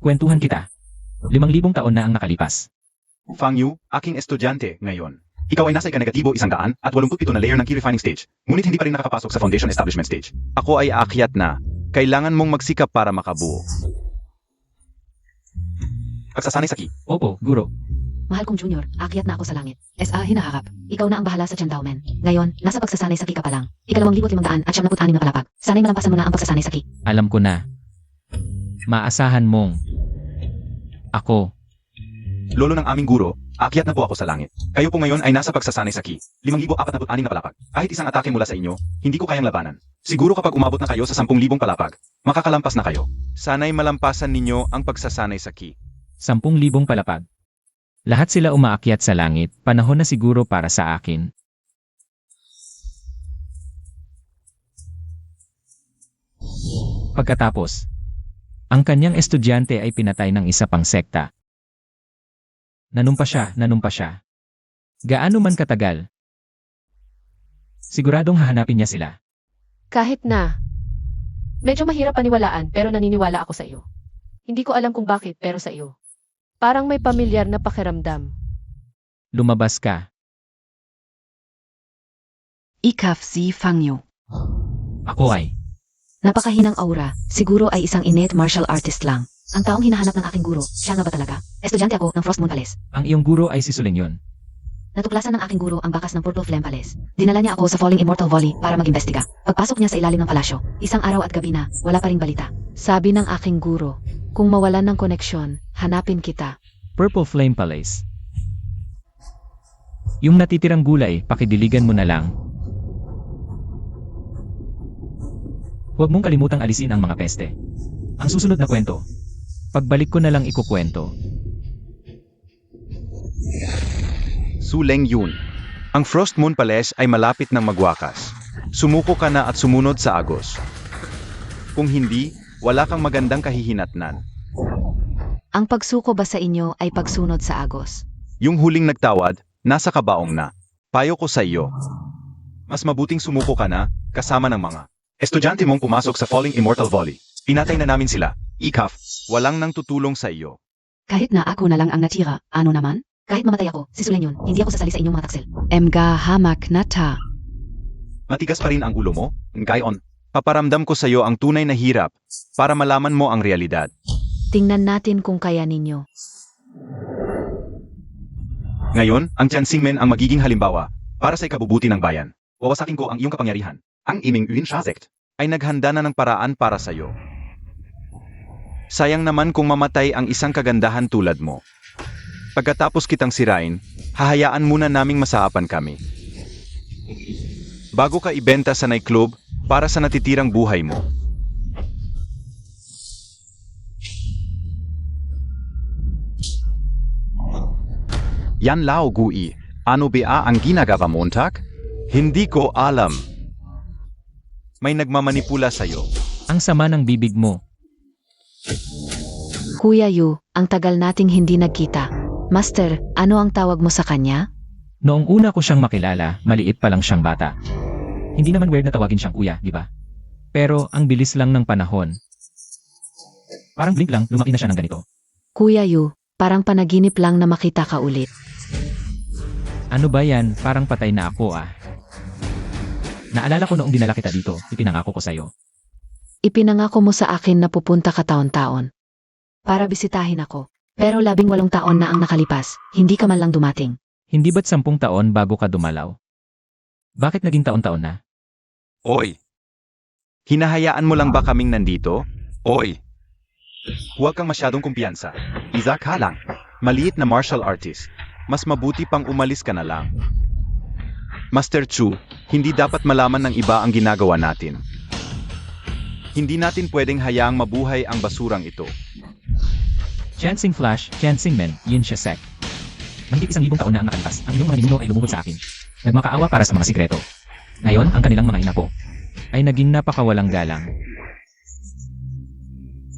Kwentuhan kita. 5,000 taon na ang nakalipas. Fang Yu, aking estudyante ngayon. Ikaw ay nasa ika-negatibo 187 na layer ng key refining stage, ngunit hindi pa rin nakakapasok sa foundation establishment stage. Ako ay aakyat na. Kailangan mong magsikap para makabuo. Pagsasanay sa key. Opo, guro. Mahal kong Junior, akyat na ako sa langit. SA hinaharap. Ikaw na ang bahala sa Chandaumen. Ngayon, nasa pagsasanay sa ki ka pa lang. 2,576 na palapag. Sana'y malampasan mo na ang pagsasanay sa ki. Alam ko na. Maasahan mong ako. Lolo ng aming guro, aakyat na po ako sa langit. Kayo po ngayon ay nasa pagsasanay sa key. 5,046 na palapag. Kahit isang atake mula sa inyo, hindi ko kayang labanan. Siguro kapag umabot na kayo sa 10,000 palapag, makakalampas na kayo. Sana'y malampasan ninyo ang pagsasanay sa key. 10,000 palapag. Lahat sila umaakyat sa langit, panahon na siguro para sa akin. Pagkatapos, ang kanyang estudyante ay pinatay ng isa pang sekta. Nanumpa siya. Gaano man katagal? Siguradong hahanapin niya sila. Kahit na. Medyo mahirap paniwalaan pero naniniwala ako sa iyo. Hindi ko alam kung bakit pero sa iyo. Parang may pamilyar na pakiramdam. Lumabas ka. Ikaf si Fang Yu. Ako ay. Napakahinang aura, siguro ay isang innate martial artist lang. Ang taong hinahanap ng aking guro, siya nga ba talaga? Estudyante ako ng Frost Moon Palace. Ang iyong guro ay si Suling. Natuklasan ng aking guro ang bakas ng Purple Flame Palace. Dinala niya ako sa Falling Immortal Valley para mag-imbestiga. Pagpasok niya sa ilalim ng palasyo, isang araw at gabi na, wala pa ring balita. Sabi ng aking guro, kung mawalan ng koneksyon, hanapin kita. Purple Flame Palace. Yung natitirang gulay, pakidiligan mo na lang. Huwag mong kalimutang alisin ang mga peste. Ang susunod na kwento. Pagbalik ko na lang ikukwento. Su Leng Yun. Ang Frost Moon Palace ay malapit ng magwakas. Sumuko ka na at sumunod sa agos. Kung hindi, wala kang magandang kahihinatnan. Ang pagsuko ba sa inyo ay pagsunod sa agos? Yung huling nagtawad, nasa kabaong na. Payo ko sa iyo. Mas mabuting sumuko ka na, kasama ng mga estudyante mong pumasok sa Falling Immortal Volley. Pinatay na namin sila. Ikaf, walang nang tutulong sa iyo. Kahit na ako na lang ang natira, ano naman? Kahit mamatay ako, sisulan yun, hindi ako sasali sa inyong mga taksel. Emga hamak na ta. Matigas pa rin ang ulo mo? Gayon, paparamdam ko sa iyo ang tunay na hirap para malaman mo ang realidad. Tingnan natin kung kaya ninyo. Ngayon, ang Tianxingmen ang magiging halimbawa para sa ikabubuti ng bayan. Wawasakin ko ang iyong kapangyarihan. Ang iming Yuan Sha sect ay naghanda na ng paraan para sa iyo. Sayang naman kung mamatay ang isang kagandahan tulad mo. Pagkatapos kitang sirain, hahayaan muna naming masaapan kami. Bago ka ibenta sa nightclub para sa natitirang buhay mo. Yan Lao Gui, ano ba ang ginagawa Montag? Hindi ko alam. May nagmamanipula sa'yo. Ang sama ng bibig mo. Kuya Yu, ang tagal nating hindi nagkita. Master, ano ang tawag mo sa kanya? Noong una ko siyang makilala, maliit pa lang siyang bata. Hindi naman weird na tawagin siyang kuya, di ba? Pero ang bilis lang ng panahon. Parang blink lang, lumaki na siya ng ganito. Kuya Yu, parang panaginip lang na makita ka ulit. Ano ba yan? Parang patay na ako ah. Naalala ko noong dinala kita dito, ipinangako ko sa'yo. Ipinangako mo sa akin na pupunta ka taon-taon para bisitahin ako. Pero 18 taon na ang nakalipas, hindi ka man lang dumating. Hindi ba't 10 taon bago ka dumalaw? Bakit naging taon-taon na? Oy! Hinahayaan mo lang ba kaming nandito? Oy! Huwag kang masyadong kumpiyansa. Isa ka lang. Maliit na martial artist. Mas mabuti pang umalis ka na lang. Master Chu, hindi dapat malaman ng iba ang ginagawa natin. Hindi natin pwedeng hayaang mabuhay ang basurang ito. Chancing Flash, Chancing Men, Yin Sha Sec. Mahigit 1,000 taon na ang nakalipas, ang iyong mga ninuno ay lumuhod sa akin. Nagmakaawa para sa mga sikreto. Ngayon, ang kanilang mga inapo ay naging napakawalang galang.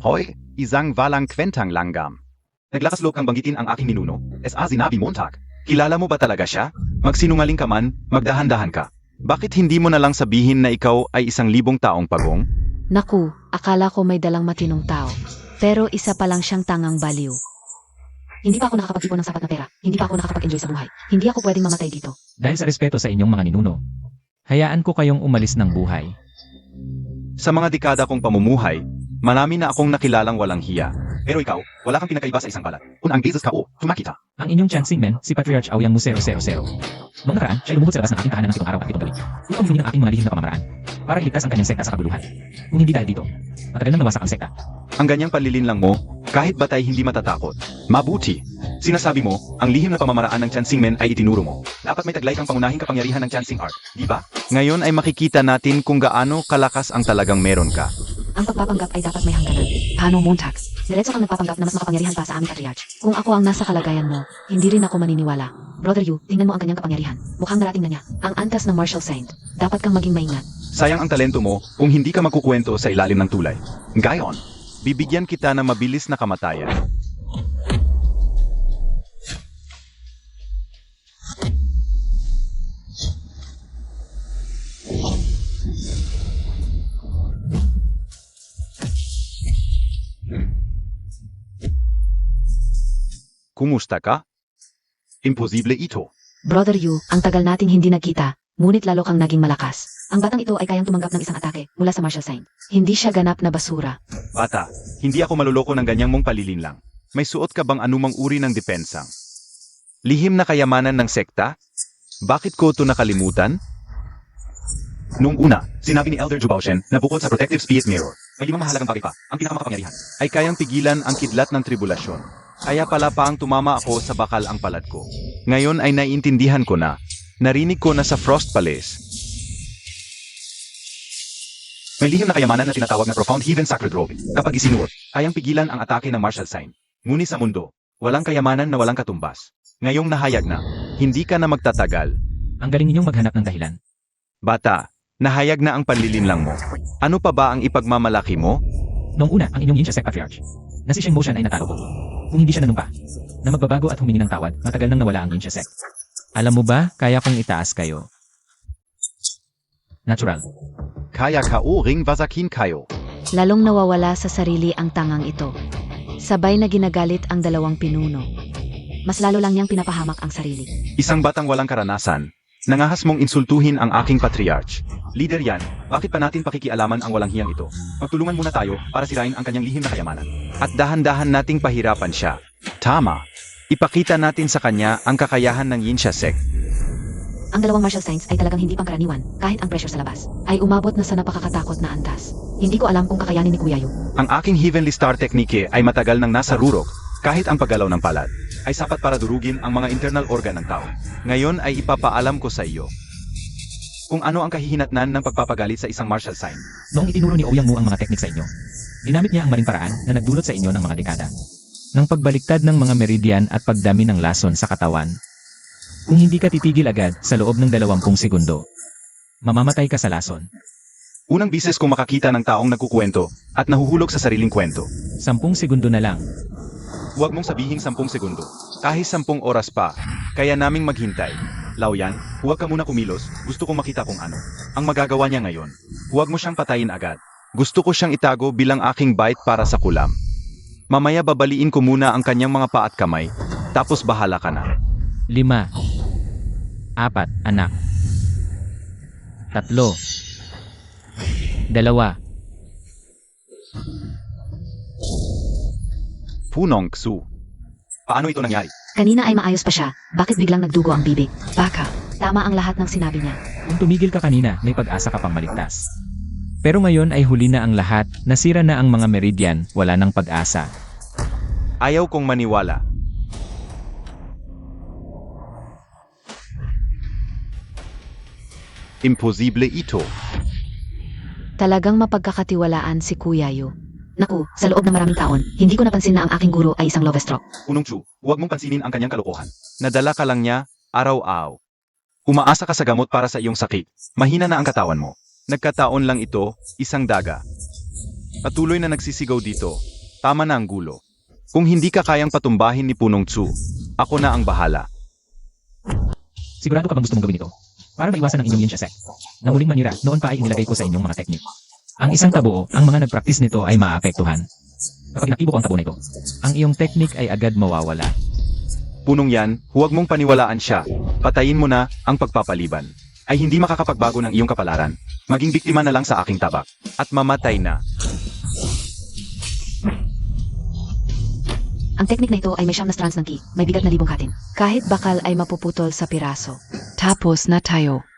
Hoy, isang walang kwentang langgam. Naglakas loob kang banggitin ang aking ninuno, S.A. Zinabi Montag. Kilala mo ba talaga siya? Magsinungaling ka man, magdahan-dahan ka. Bakit hindi mo na lang sabihin na ikaw ay 1,000 taong pagong? Naku, akala ko may dalang matinong tao. Pero isa pa lang siyang tangang baliw. Hindi pa ako nakakapag-ipon ng sapat na pera, hindi pa ako nakakapag-enjoy sa buhay. Hindi ako pwedeng mamatay dito. Dahil sa respeto sa inyong mga ninuno, hayaan ko kayong umalis ng buhay. Sa mga dekada kong pamumuhay, marami na akong nakilalang walang hiya. Pero ikaw, wala kang pinakaiba sa isang balat. Kung ang basis ka o, tumakita. Ang inyong Chancing Men, si Patriarch Aoyang Mu 000. Noong nakaraan, siya lumuhod sa labas ng aking tahanan ng 7 araw at 7 gabi. Upang humingi ng aking mga lihim na pamamaraan para iligtas ang kanyang sekta sa kaguluhan. Kung hindi dahil dito, matagal nang nawasak ang sekta. Ang ganyang palilin lang mo, kahit batay hindi matatakot. Mabuti. Sinasabi mo, ang lihim na pamamaraan ng Chancing Men ay itinuro mo. Dapat may taglay kang pangunahing kapangyarihan ng Chancing Art, di ba? Ngayon ay makikita natin kung gaano kalakas ang talagang meron ka. Ang pagpapanggap ay dapat may hangganan. Paano Montag? Diretso kang nagpapanggap na mas makapangyarihan pa sa aming patriarch. Kung ako ang nasa kalagayan mo, hindi rin ako maniniwala. Brother Yu, tingnan mo ang kanyang kapangyarihan. Mukhang narating na niya. Ang antas ng martial saint. Dapat kang maging maingat. Sayang ang talento mo kung hindi ka magkukwento sa ilalim ng tulay. Gayon, bibigyan kita ng mabilis na kamatayan. Kumusta ka? Imposible ito. Brother Yu, ang tagal nating hindi nagkita, ngunit lalo kang naging malakas. Ang batang ito ay kayang tumanggap ng isang atake mula sa martial saint. Hindi siya ganap na basura. Bata, hindi ako maluloko ng ganyang mong palilin lang. May suot ka bang anumang uri ng depensang? Lihim na kayamanan ng sekta? Bakit ko ito nakalimutan? Noong una, sinabi ni Elder Jubaoshen na bukod sa Protective Spirit Mirror, may 5 mahalagang bagay pa, ang pinakamakapangyarihan, ay kayang pigilan ang kidlat ng tribulasyon. Kaya pala pa ang tumama ako sa bakal ang palad ko. Ngayon ay naiintindihan ko na. Narinig ko na sa Frost Palace. May lihim na kayamanan na tinatawag na Profound Heathen Sacred Robe. Kapag isinuot, kayang pigilan ang atake ng martial sign. Ngunit sa mundo, walang kayamanan na walang katumbas. Ngayong nahayag na, hindi ka na magtatagal. Ang galing ninyong maghanap ng dahilan. Bata, Nahayag na ang panlilinlang mo. Ano pa ba ang ipagmamalaki mo? Noong una, ang inyong Yin Sect Patriarch, na si Shen Motion ay natalo ko. Kung hindi siya nanumpa, na magbabago at humingi ng tawad, matagal nang nawala ang Yin Sect. Alam mo ba, kaya kong itaas kayo. Natural. Kaya ka o ring wasakin kayo. Lalong nawawala sa sarili ang tangang ito. Sabay na ginagalit ang dalawang pinuno. Mas lalo lang niyang pinapahamak ang sarili. Isang batang walang karanasan. Nangahas mong insultuhin ang aking patriarch. Leader yan, bakit pa natin pakikialaman ang walang hiyang ito? Magtulungan muna tayo para sirain ang kanyang lihim na kayamanan. At dahan-dahan nating pahirapan siya. Tama. Ipakita natin sa kanya ang kakayahan ng Yinsha Sect. Ang dalawang martial signs ay talagang hindi pangkaraniwan, kahit ang pressure sa labas ay umabot na sa napakakatakot na antas. Hindi ko alam kung kakayanin ni Kuya Yu. Ang aking Heavenly Star Technique ay matagal nang nasa rurok, kahit ang paggalaw ng palad ay sapat para durugin ang mga internal organ ng tao. Ngayon ay ipapaalam ko sa iyo kung ano ang kahihinatnan ng pagpapagalit sa isang martial sign. Noong itinuro ni Ouyang Mu ang mga teknik sa inyo, ginamit niya ang maling paraan na nagdulot sa inyo ng mga dekada. Ng pagbaliktad ng mga meridian at pagdami ng lason sa katawan. Kung hindi ka titigil agad sa loob ng 20 segundo, mamamatay ka sa lason. Unang bises kong makakita ng taong nagkukwento at nahuhulog sa sariling kwento. 10 segundo na lang. Huwag mong sabihing 10 segundo. Kahit 10 oras pa, kaya naming maghintay. Laoyan, huwag ka muna kumilos, gusto kong makita kung ano ang magagawa niya ngayon. Huwag mo siyang patayin agad. Gusto ko siyang itago bilang aking bite para sa kulam. Mamaya babaliin ko muna ang kanyang mga paa at kamay, tapos bahala ka na. 5, 4, anak. 3, 2, Punong Xu. Paano ito nangyari? Kanina ay maayos pa siya, bakit biglang nagdugo ang bibig? Baka, tama ang lahat ng sinabi niya. Kung tumigil ka kanina, may pag-asa ka pang maligtas. Pero ngayon ay huli na ang lahat, nasira na ang mga meridian, wala nang pag-asa. Ayaw kong maniwala. Imposible ito. Talagang mapagkakatiwalaan si Kuya Yu. Naku, sa loob ng maraming taon, hindi ko napansin na ang aking guro ay isang Lovestroke. Punong Chu, huwag mong pansinin ang kanyang kalokohan. Nadala ka lang niya, araw-araw. Umaasa ka sa gamot para sa iyong sakit. Mahina na ang katawan mo. Nagkataon lang ito, isang daga. Patuloy na nagsisigaw dito. Tama na ang gulo. Kung hindi ka kayang patumbahin ni Punong Chu, ako na ang bahala. Sigurado ka bang gusto mong gawin ito? Para maiwasan ang inyong Yin Sect. Na muling manira, noon pa ay inilagay ko sa inyong mga teknik. Ang isang tabuo, ang mga nagpractice nito ay maaapektuhan. Kapag inaktibo ang tabo na ito, ang iyong teknik ay agad mawawala. Punong yan, huwag mong paniwalaan siya. Patayin mo na ang pagpapaliban. Ay hindi makakapagbago ng iyong kapalaran. Maging biktima na lang sa aking tabak. At mamatay na. Ang teknik na ito ay may 9 na strands ng ki, may bigat na 1,000 katin. Kahit bakal ay mapuputol sa piraso. Tapos na tayo.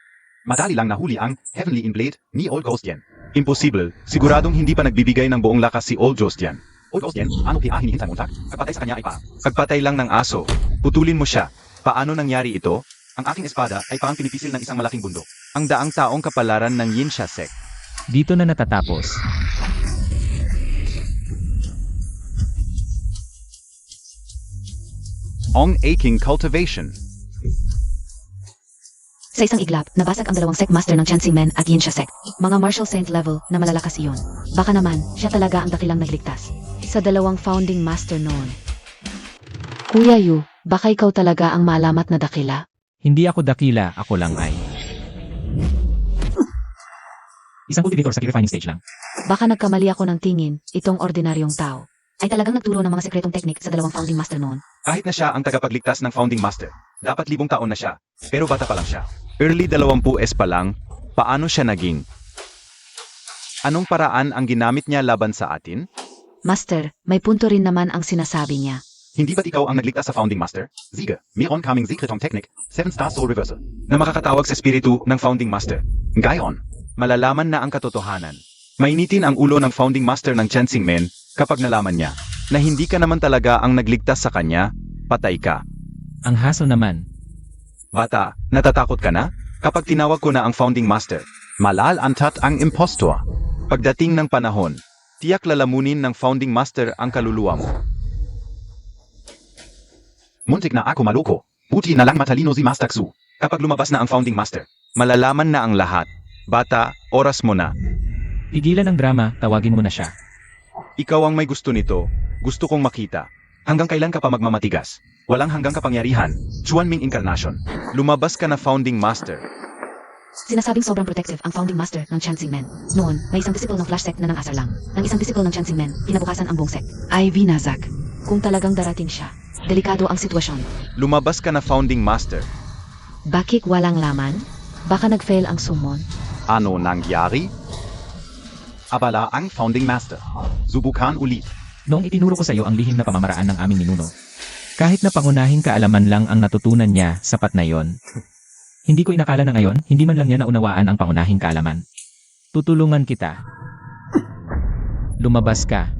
Madali lang nahuli ang Heavenly in Blade ni Old Ghost yan. Imposible, siguradong hindi pa nagbibigay ng buong lakas si Old Ghost yan. Old Ghost yan, ano kaya hinihintay mo? Pagpatay sa kanya ay pa. Pagpatay lang ng aso, putulin mo siya. Paano nangyari ito? Ang aking espada ay parang pinipisil ng isang malaking bundok. Ang daang taong kapalaran ng Yinsha Sect. Dito na natatapos. Ong Aching Cultivation. Sa isang iglap, nabasag ang dalawang sect master ng Chansing Men at Yinsha Sect. Mga martial saint level na malalakas iyon. Baka naman, siya talaga ang dakilang nagligtas. Sa dalawang founding master noon. Kuya Yu, baka ikaw talaga ang malamat na dakila? Hindi ako dakila, ako lang ay. Isang cultivator sa refining stage lang. Baka nagkamali ako ng tingin, itong ordinaryong tao. Ay talagang nagturo ng mga sekretong teknik sa dalawang founding master noon. Kahit na siya ang tagapagligtas ng Founding Master, dapat 1,000 taon na siya. Pero bata pa lang siya. Early 20s pa lang, paano siya naging? Anong paraan ang ginamit niya laban sa atin? Master, may punto rin naman ang sinasabi niya. Hindi ba't ikaw ang nagligtas sa Founding Master? Ziga, mayroon kaming Zikretong Technique, 7-star Soul Reversal, na makakatawag sa espiritu ng Founding Master. Ngayon, malalaman na ang katotohanan. Mainitin ang ulo ng Founding Master ng Chansing Men kapag nalaman niya na hindi ka naman talaga ang nagligtas sa kanya, patay ka. Ang haso naman, Bata, natatakot ka na? Kapag tinawag ko na ang Founding Master, malal antat ang impostor. Pagdating ng panahon, tiyak lalamunin ng Founding Master ang kaluluwa mo. Muntik na ako maluko. Buti na lang matalino si Master Xu. Kapag lumabas na ang Founding Master, malalaman na ang lahat. Bata, oras mo na. Tigilan ang drama, tawagin mo na siya. Ikaw ang may gusto nito. Gusto kong makita. Hanggang kailan ka pa magmamatigas? Walang hanggang kapangyarihan. Chuan Ming Incarnation. Lumabas ka na Founding Master. Sinasabing sobrang protective ang founding master ng Chansing Men. Noon, may isang disciple ng flash sect na nang-asar lang. Ng isang disciple ng Chansing Men, kinabukasan ang buong sect. Ay vinazak. Kung talagang darating siya, delikado ang sitwasyon. Lumabas ka na Founding Master. Bakit walang laman? Baka nag-fail ang summon. Ano nangyari? Abala ang Founding Master. Subukan ulit. Noong itinuro ko sa iyo ang lihim na pamamaraan ng aming ninuno. Kahit na pangunahing kaalaman lang ang natutunan niya, sapat na yon. Hindi ko inakala na ngayon, hindi man lang niya naunawaan ang pangunahing kaalaman. Tutulungan kita. Lumabas ka.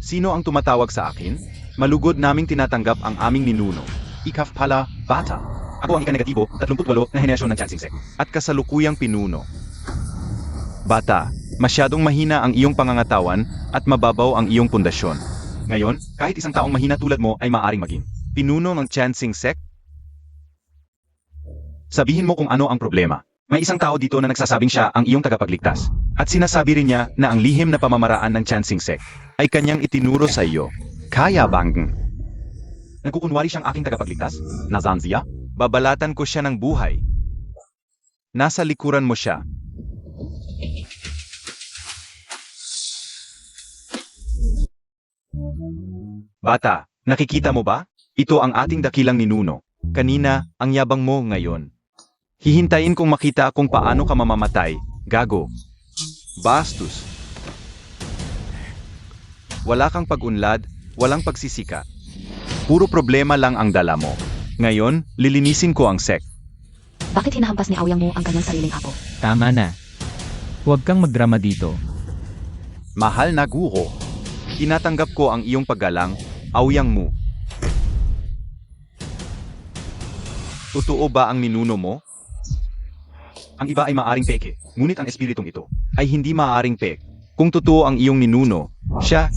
Sino ang tumatawag sa akin? Malugod naming tinatanggap ang aming ninuno. Ikaf pala, bata. Ako ang ika-negatibo, 38 na henerasyon ng Chansing Sect. At kasalukuyang pinuno. Bata, masyadong mahina ang iyong pangangatawan at mababaw ang iyong pundasyon. Ngayon, kahit isang taong mahina tulad mo ay maaaring maging pinuno ng Chansing Sect? Sabihin mo kung ano ang problema. May isang tao dito na nagsasabing siya ang iyong tagapagligtas. At sinasabi rin niya na ang lihim na pamamaraan ng Chansing Sect ay kanyang itinuro sa iyo. Kaya bang nagkukunwari siyang aking tagapagligtas? Nasaan siya? Babalatan ko siya ng buhay. Nasa likuran mo siya. Bata, nakikita mo ba? Ito ang ating dakilang ninuno. Kanina, ang yabang mo ngayon. Hihintayin kong makita kung paano ka mamamatay. Gago. Bastos. Wala kang pag-unlad, walang pagsisika. Puro problema lang ang dala mo. Ngayon, lilinisin ko ang sect. Bakit hinahampas ni Aoyang mo ang kanyang sariling apo? Tama na. Huwag kang magdrama dito. Mahal na guro. Tinatanggap ko ang iyong paggalang, Aoyang mo. Totoo ba ang ninuno mo? Ang iba ay maaring peke, ngunit ang espiritong ito ay hindi maaring peke. Kung totoo ang iyong ninuno, siya.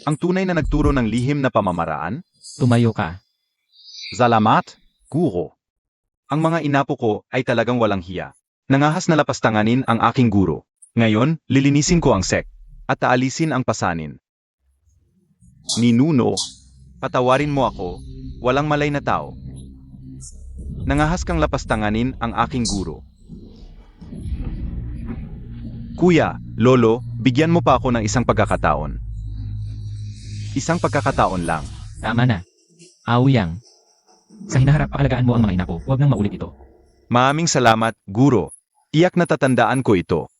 Ang tunay na nagturo ng lihim na pamamaraan? Tumayo ka. Salamat, guro. Ang mga inapo ko ay talagang walang hiya. Nangahas na lapastanganin ang aking guro. Ngayon, lilinisin ko ang sect at aalisin ang pasanin. Ninuno, patawarin mo ako, walang malay na tao. Nangahas kang lapastanganin ang aking guro. Kuya, lolo, bigyan mo pa ako ng isang pagkakataon. Isang pagkakataon lang. Tama na. Aoyang. Sa hinaharap, paalagaan mo ang mga inapo. Huwag nang maulit ito. Maraming salamat, guro. Tiyak na tatandaan ko ito.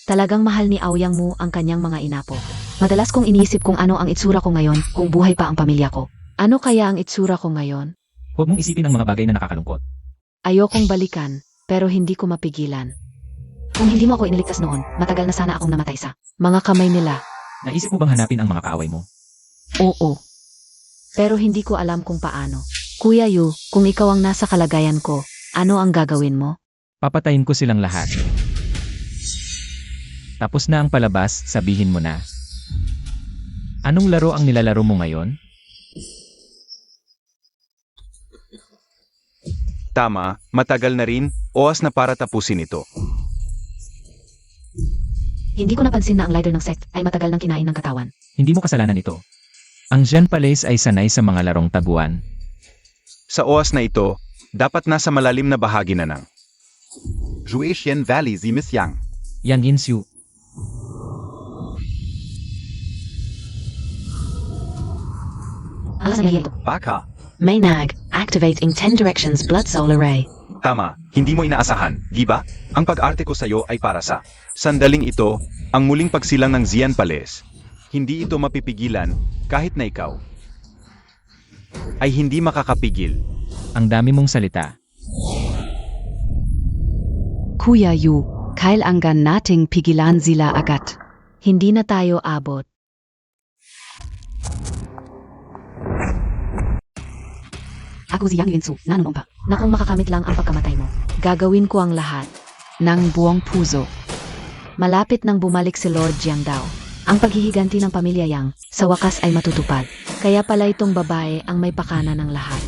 Talagang mahal ni Aoyang mo ang kanyang mga inapo. Madalas kong iniisip kung ano ang itsura ko ngayon kung buhay pa ang pamilya ko. Ano kaya ang itsura ko ngayon? Huwag mong isipin ang mga bagay na nakakalungkot. Ayokong balikan, pero hindi ko mapigilan. Kung hindi mo ako iniligtas noon, matagal na sana akong namatay sa mga kamay nila. Naisip mo bang hanapin ang mga kaaway mo? Oo. Pero hindi ko alam kung paano. Kuya Yu, kung ikaw ang nasa kalagayan ko, ano ang gagawin mo? Papatayin ko silang lahat. Tapos na ang palabas, sabihin mo na. Anong laro ang nilalaro mo ngayon? Tama, matagal na rin, oras na para tapusin ito. Hindi ko napansin na ang leader ng sect ay matagal nang kinain ng katawan. Hindi mo kasalanan ito. Ang Jean Palace ay sanay sa mga larong taguan. Sa oras na ito, dapat nasa malalim na bahagi na ng Juetian Valley Zimisyang. Yang Insu. Alas na ito. Baka. Maynag, activating 10 directions blood soul array. Tama, hindi mo inaasahan, di ba? Ang pag-arte ko sa'yo ay para sa sandaling ito, ang muling pagsilang ng Zian Palace. Hindi ito mapipigilan kahit na ikaw ay hindi makakapigil. Ang dami mong salita. Kuya Yu, kailangan nating pigilan sila agad. Hindi na tayo abot. Ako si Yang Yunsu, nanunumpa. Na kung makakamit lang ang pagkamatay mo, gagawin ko ang lahat. Nang buong puso. Malapit nang bumalik si Lord Jiangdao. Ang paghihiganti ng pamilya Yang sa wakas ay matutupad. Kaya pala itong babae ang may pakana ng lahat.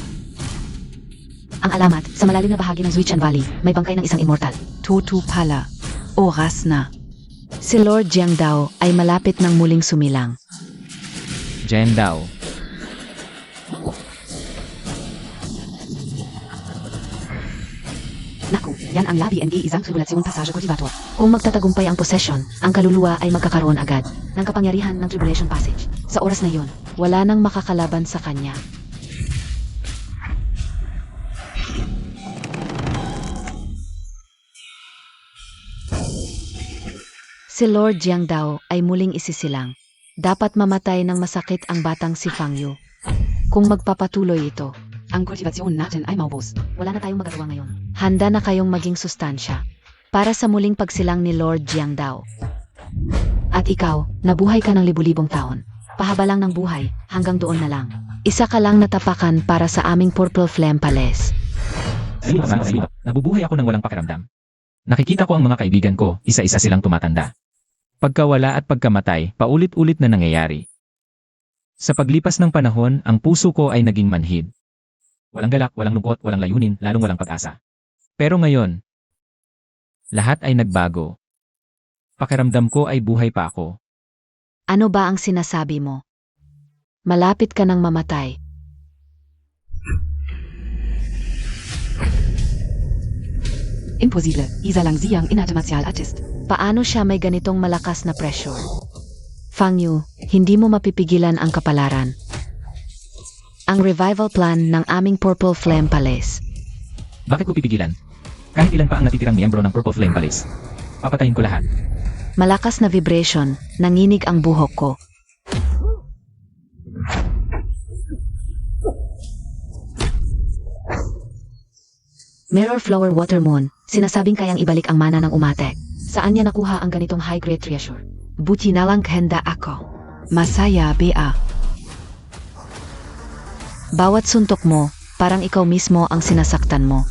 Ang alamat, sa malalim na bahagi ng Zuichan Valley, may bangkay ng isang immortal. Totu Pala. Oras na. Si Lord Jiangdao ay malapit ng muling sumilang. Jen Dao. Naku, yan ang labi ng isang sirkulasyon passage cultivator. Kung magtatagumpay ang possession, ang kaluluwa ay magkakaroon agad ng kapangyarihan ng Tribulation Passage. Sa oras na yon, wala nang makakalaban sa kanya. Si Lord Jiangdao ay muling isisilang. Dapat mamatay ng masakit ang batang si Fang Yu. Kung magpapatuloy ito, Ang kultivasyon natin ay maubos. wala na tayong magagawa ngayon. Handa na kayong maging sustansya para sa muling pagsilang ni Lord Jiangdao. At ikaw, nabuhay ka ng libu-libong taon. Pahaba lang ng buhay, hanggang doon na lang. Isa ka lang natapakan para sa aming Purple Flame Palace. Nabubuhay ako ng walang pakiramdam. Nakikita ko ang mga kaibigan ko, isa-isa silang tumatanda. Pagkawala at pagkamatay, paulit-ulit na nangyayari. Sa paglipas ng panahon, ang puso ko ay naging manhid. Walang galak, walang lungkot, walang layunin, lalong walang pag-asa. Pero ngayon, lahat ay nagbago. Pakiramdam ko ay buhay pa ako. Ano ba ang sinasabi mo? Malapit ka ng mamatay. Imposible. Isa lang siyang inatematial artist. Paano siya may ganitong malakas na pressure? Fang Yu, hindi mo mapipigilan ang kapalaran. Ang revival plan ng aming Purple Flame Palace. Bakit ko pipigilan? Kahit ilan pa ang natitirang miyembro ng Purple Flame Palace. Papatayin ko lahat. Malakas na vibration, nanginig ang buhok ko. Mirror Flower Water Moon, sinasabing kayang ibalik ang mana ng umate. Saan niya nakuha ang ganitong high-grade treasure? Buti na lang handa ako. Masaya, Bea. Bawat suntok mo, parang ikaw mismo ang sinasaktan mo.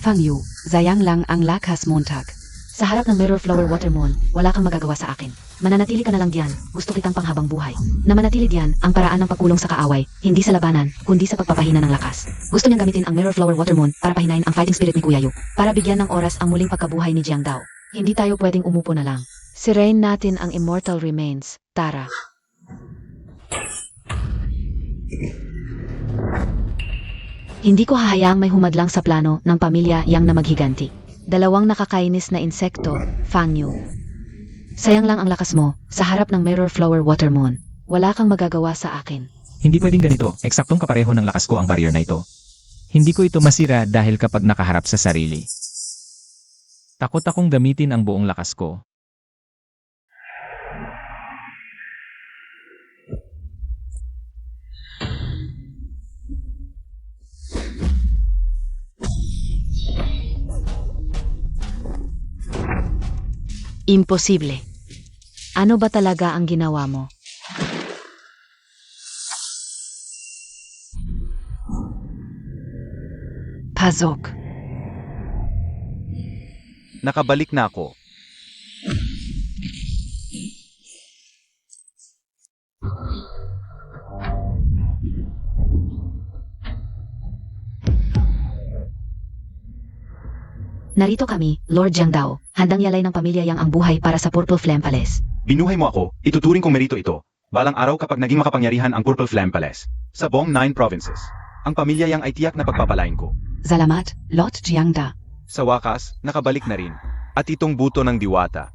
Fang Yu, sayang lang ang lakas montag. Sa harap ng Mirror Flower Water Moon, wala kang magagawa sa akin. Mananatili ka na lang diyan, gusto kitang panghabang buhay. Na manatili diyan ang paraan ng pagkulong sa kaaway, hindi sa labanan, kundi sa pagpapahina ng lakas. Gusto niyang gamitin ang Mirror Flower Water Moon para pahinain ang fighting spirit ni Kuya Yu, para bigyan ng oras ang muling pagkabuhay ni Jiangdao. Hindi tayo pwedeng umupo na lang. Sirain natin ang Immortal Remains, Tara. Hindi ko hahayaang may humadlang sa plano ng pamilya Yang na maghiganti. Dalawang nakakainis na insekto, Fang Yu. Sayang lang ang lakas mo sa harap ng Mirror Flower Water Moon. Wala kang magagawa sa akin. Hindi pwedeng ganito, eksaktong kapareho ng lakas ko ang barrier na ito. Hindi ko ito masira dahil kapag nakaharap sa sarili. Takot akong gamitin ang buong lakas ko. Imposible. Ano ba talaga ang ginawa mo? Pasok. Nakabalik na ako. Narito kami, Lord Jiangdao, handang yalay ng pamilya Yang ang buhay para sa Purple Flame Palace. Binuhay mo ako, ituturing kong merito ito. Balang araw kapag naging makapangyarihan ang Purple Flame Palace. Sa buong 9 provinces. Ang pamilya Yang ay tiyak na pagpapalain ko. Salamat, Lord Jiangda. Sa wakas, nakabalik na rin. At itong buto ng diwata.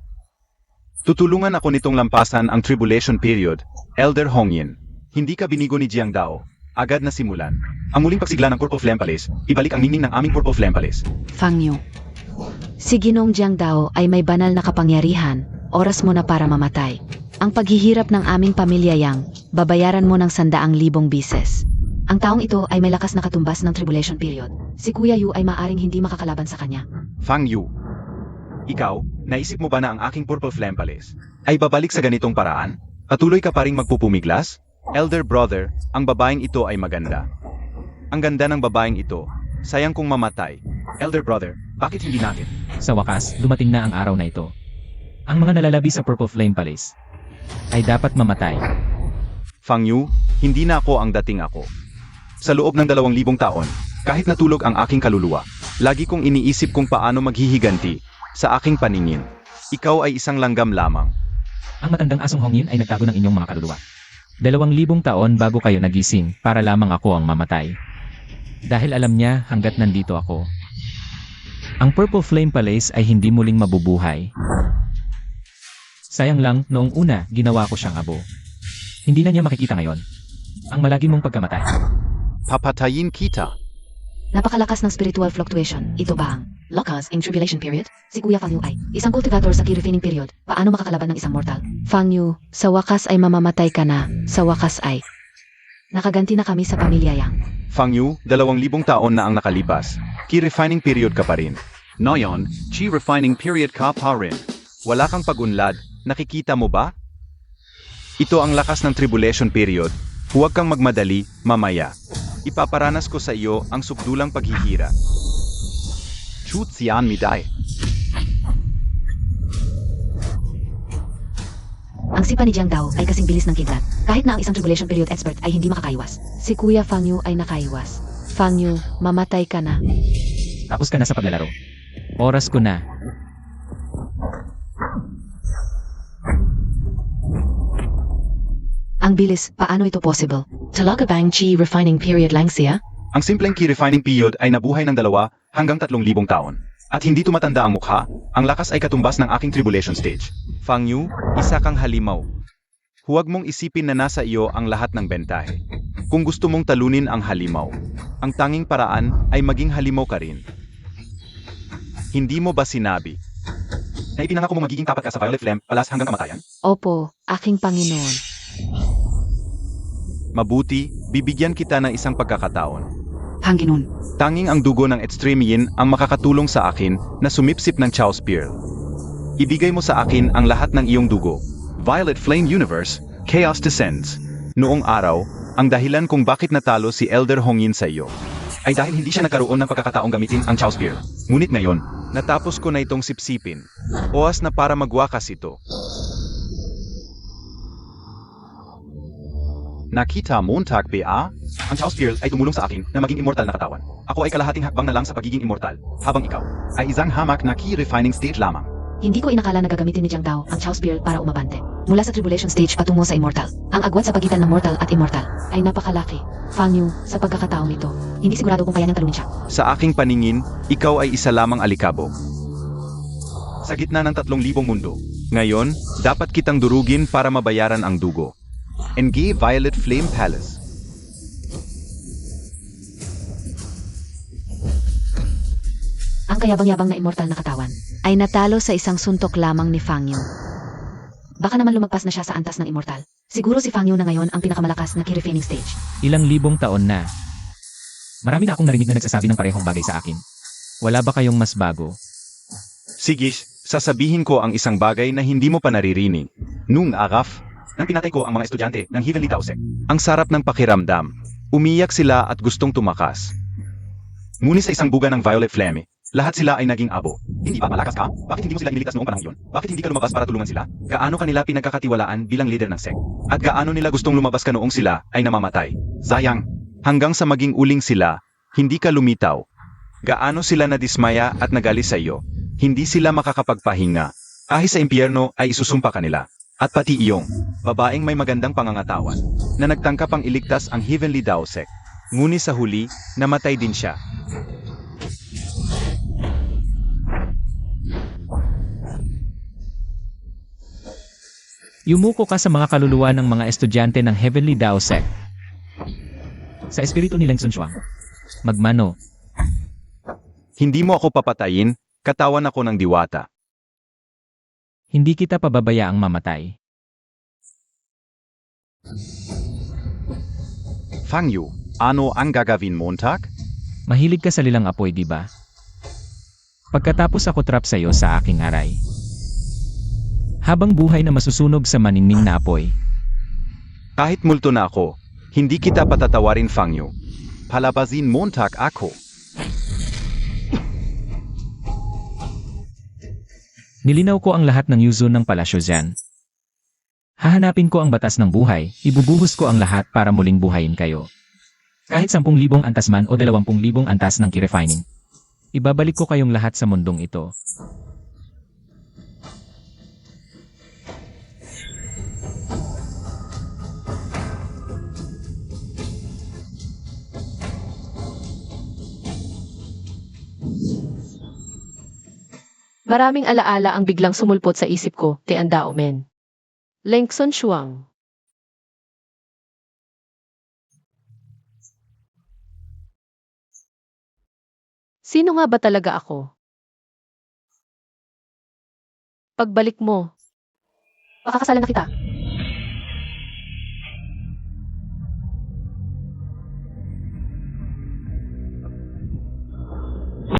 Tutulungan ako nitong lampasan ang tribulation period, Elder Hongyin. Hindi ka binigo ni Jiangdao. Agad na simulan. Ang muling pagsigla ng Purple Flame Palace, ibalik ang ningning ng aming Purple Flame Palace. Fang Yu. Si Ginoong Jiangdao ay may banal na kapangyarihan, oras mo na para mamatay. Ang paghihirap ng aming pamilya Yang, babayaran mo ng 100,000 bises. Ang taong ito ay may lakas na katumbas ng tribulation period. Si Kuya Yu ay maaring hindi makakalaban sa kanya. Fang Yu. Ikaw, naisip mo ba na ang aking Purple Flame Palace ay babalik sa ganitong paraan? Patuloy ka pa ring magpupumiglas? Elder brother, ang babaeng ito ay maganda. Ang ganda ng babaeng ito. Sayang kung mamatay. Elder brother, bakit hindi natin? Sa wakas, dumating na ang araw na ito. Ang mga nalalabi sa Purple Flame Palace ay dapat mamatay. Fang Yu, hindi na ako ang dating ako. Sa loob ng 2,000 taon, kahit natulog ang aking kaluluwa, lagi kong iniisip kung paano maghihiganti sa aking paningin. Ikaw ay isang langgam lamang. Ang matandang asong hongin ay nagtago ng inyong mga kaluluwa. 2,000 taon bago kayo nagising para lamang ako ang mamatay. Dahil alam niya hanggat nandito ako, ang Purple Flame Palace ay hindi muling mabubuhay. Sayang lang, noong una, ginawa ko siyang abo. Hindi na niya makikita ngayon ang malagi mong pagkamatay. Papatayin kita. Napakalakas ng spiritual fluctuation. Ito ba ang lakas in tribulation period? Si Kuya Fang Yu ay isang cultivator sa key refining period. Paano makakalaban ng isang mortal? Fang Yu, sa wakas ay mamamatay ka na. Sa wakas ay Nakaganti na kami sa pamilya Yang. Fang Yu, 2,000 taon na ang nakalipas. Key refining period ka pa rin. Ngayon, Chi refining period ka pa rin. Wala kang pag-unlad, nakikita mo ba? Ito ang lakas ng tribulation period. Huwag kang magmadali, mamaya. Ipaparanas ko sa iyo ang sukdulang paghihira. Chut siyan miday. Ang sipa ni Jiang Dao ay kasing bilis ng kidlat. Kahit na ang isang tribulation period expert ay hindi makakaiwas. si Kuya Fang Yu ay nakaiwas. Fang Yu, mamatay ka na. Tapos ka na sa paglalaro. Oras ko na. Ang bilis, paano ito possible? Talaga bang Chi refining period lang siya? Ang simpleng key refining period ay nabuhay ng 2 hanggang 3,000 taon. At hindi tumatanda ang mukha, ang lakas ay katumbas ng aking tribulation stage. Fang Yu, isa kang halimaw. Huwag mong isipin na nasa iyo ang lahat ng bentahe. Kung gusto mong talunin ang halimaw, ang tanging paraan ay maging halimaw ka rin. Hindi mo ba sinabi na ipinangako mo magiging tapat ka sa Violet Flame Palace hanggang kamatayan? Opo, aking Panginoon. Mabuti, bibigyan kita ng isang pagkakataon. Panginoon, Tanging ang dugo ng Extreme Yin ang makakatulong sa akin na sumipsip ng Chaos Pearl. Ibigay mo sa akin ang lahat ng iyong dugo. Violet Flame Universe, Chaos Descends. Noong araw, ang dahilan kung bakit natalo si Elder Hongyin sa iyo ay dahil hindi siya nagkaroon ng pagkakataong gamitin ang Chaos Pearl. Ngunit ngayon, natapos ko na itong sipsipin. Oras na para magwakas ito. Nakita mo Montag ba? Ang Chaos Pearl ay tumulong sa akin na maging immortal na katawan. Ako ay kalahating hakbang na lang sa pagiging immortal, habang ikaw ay isang hamak na key refining stage lamang. Hindi ko inakala na gagamitin ni Jiang Dao ang Chaos Pearl para umabante. Mula sa tribulation stage patungo sa immortal. Ang agwat sa pagitan ng mortal at immortal Ay napakalaki. Fang Yu, sa pagkakataong ito. hindi sigurado kung kaya niyang talunin siya. Sa aking paningin, ikaw ay isa lamang alikabok. Sa gitna ng 3,000 mundo. Ngayon, dapat kitang durugin para mabayaran ang dugo. Engage Violet Flame Palace. Ang kayabang-yabang na immortal na katawan. Ay natalo sa isang suntok lamang ni Fang Yu. Baka naman lumagpas na siya sa antas ng immortal. Siguro si Fang Yu na ngayon ang pinakamalakas na key refining stage. Ilang libong taon na. Marami na akong narinig na nagsasabi ng parehong bagay sa akin. Wala ba kayong mas bago? Sige, sasabihin ko ang isang bagay na hindi mo pa naririnig. Nung araf, nang pinatay ko ang mga estudyante ng Heavenly Dao Sect. Ang sarap ng pakiramdam. Umiyak sila at gustong tumakas. Ngunit sa isang buga ng Violet Flame, lahat sila ay naging abo. Hindi ba malakas ka? Bakit hindi mo sila iniligtas noong panahon yun? Bakit hindi ka lumabas para tulungan sila? Gaano kanila pinagkakatiwalaan bilang leader ng sect? At gaano nila gustong lumabas ka noong sila ay namamatay? Sayang. Hanggang sa maging uling sila, hindi ka lumitaw. Gaano sila nadismaya at nagali sa iyo? Hindi sila makakapagpahinga. Kahit sa impyerno ay isusumpa kanila. At pati iyong, babaeng may magandang pangangatawan, na nagtangkap ang iligtas ang Heavenly Dao Sect. Ngunit sa huli, namatay din siya. Yumuko ka sa mga kaluluwa ng mga estudyante ng Heavenly Dao Sect. Sa espiritu nilang Sunshuang. Magmano. Hindi mo ako papatayin, katawan ako ng diwata. Hindi kita pababayaang mamatay. Fang Yu, ano ang gagawin Montag? Mahilig ka sa lilang apoy, di ba? Pagkatapos ako trap sa'yo sa aking aray. Habang buhay na masusunog sa maningning na apoy. Kahit multo na ako, hindi kita patatawarin Fang Yu. Palabazin Montag ako. Nilinaw ko ang lahat ng yuzo ng palasyo dyan. Hahanapin ko ang batas ng buhay, ibubuhos ko ang lahat para muling buhayin kayo. Kahit 10,000 antas man o 20,000 antas ng ki-refining. Ibabalik ko kayong lahat sa mundong ito. Maraming alaala ang biglang sumulpot sa isip ko, Tiandao men. Lengson Shuang. Sino nga ba talaga ako? Pagbalik mo, pakakasalan na kita.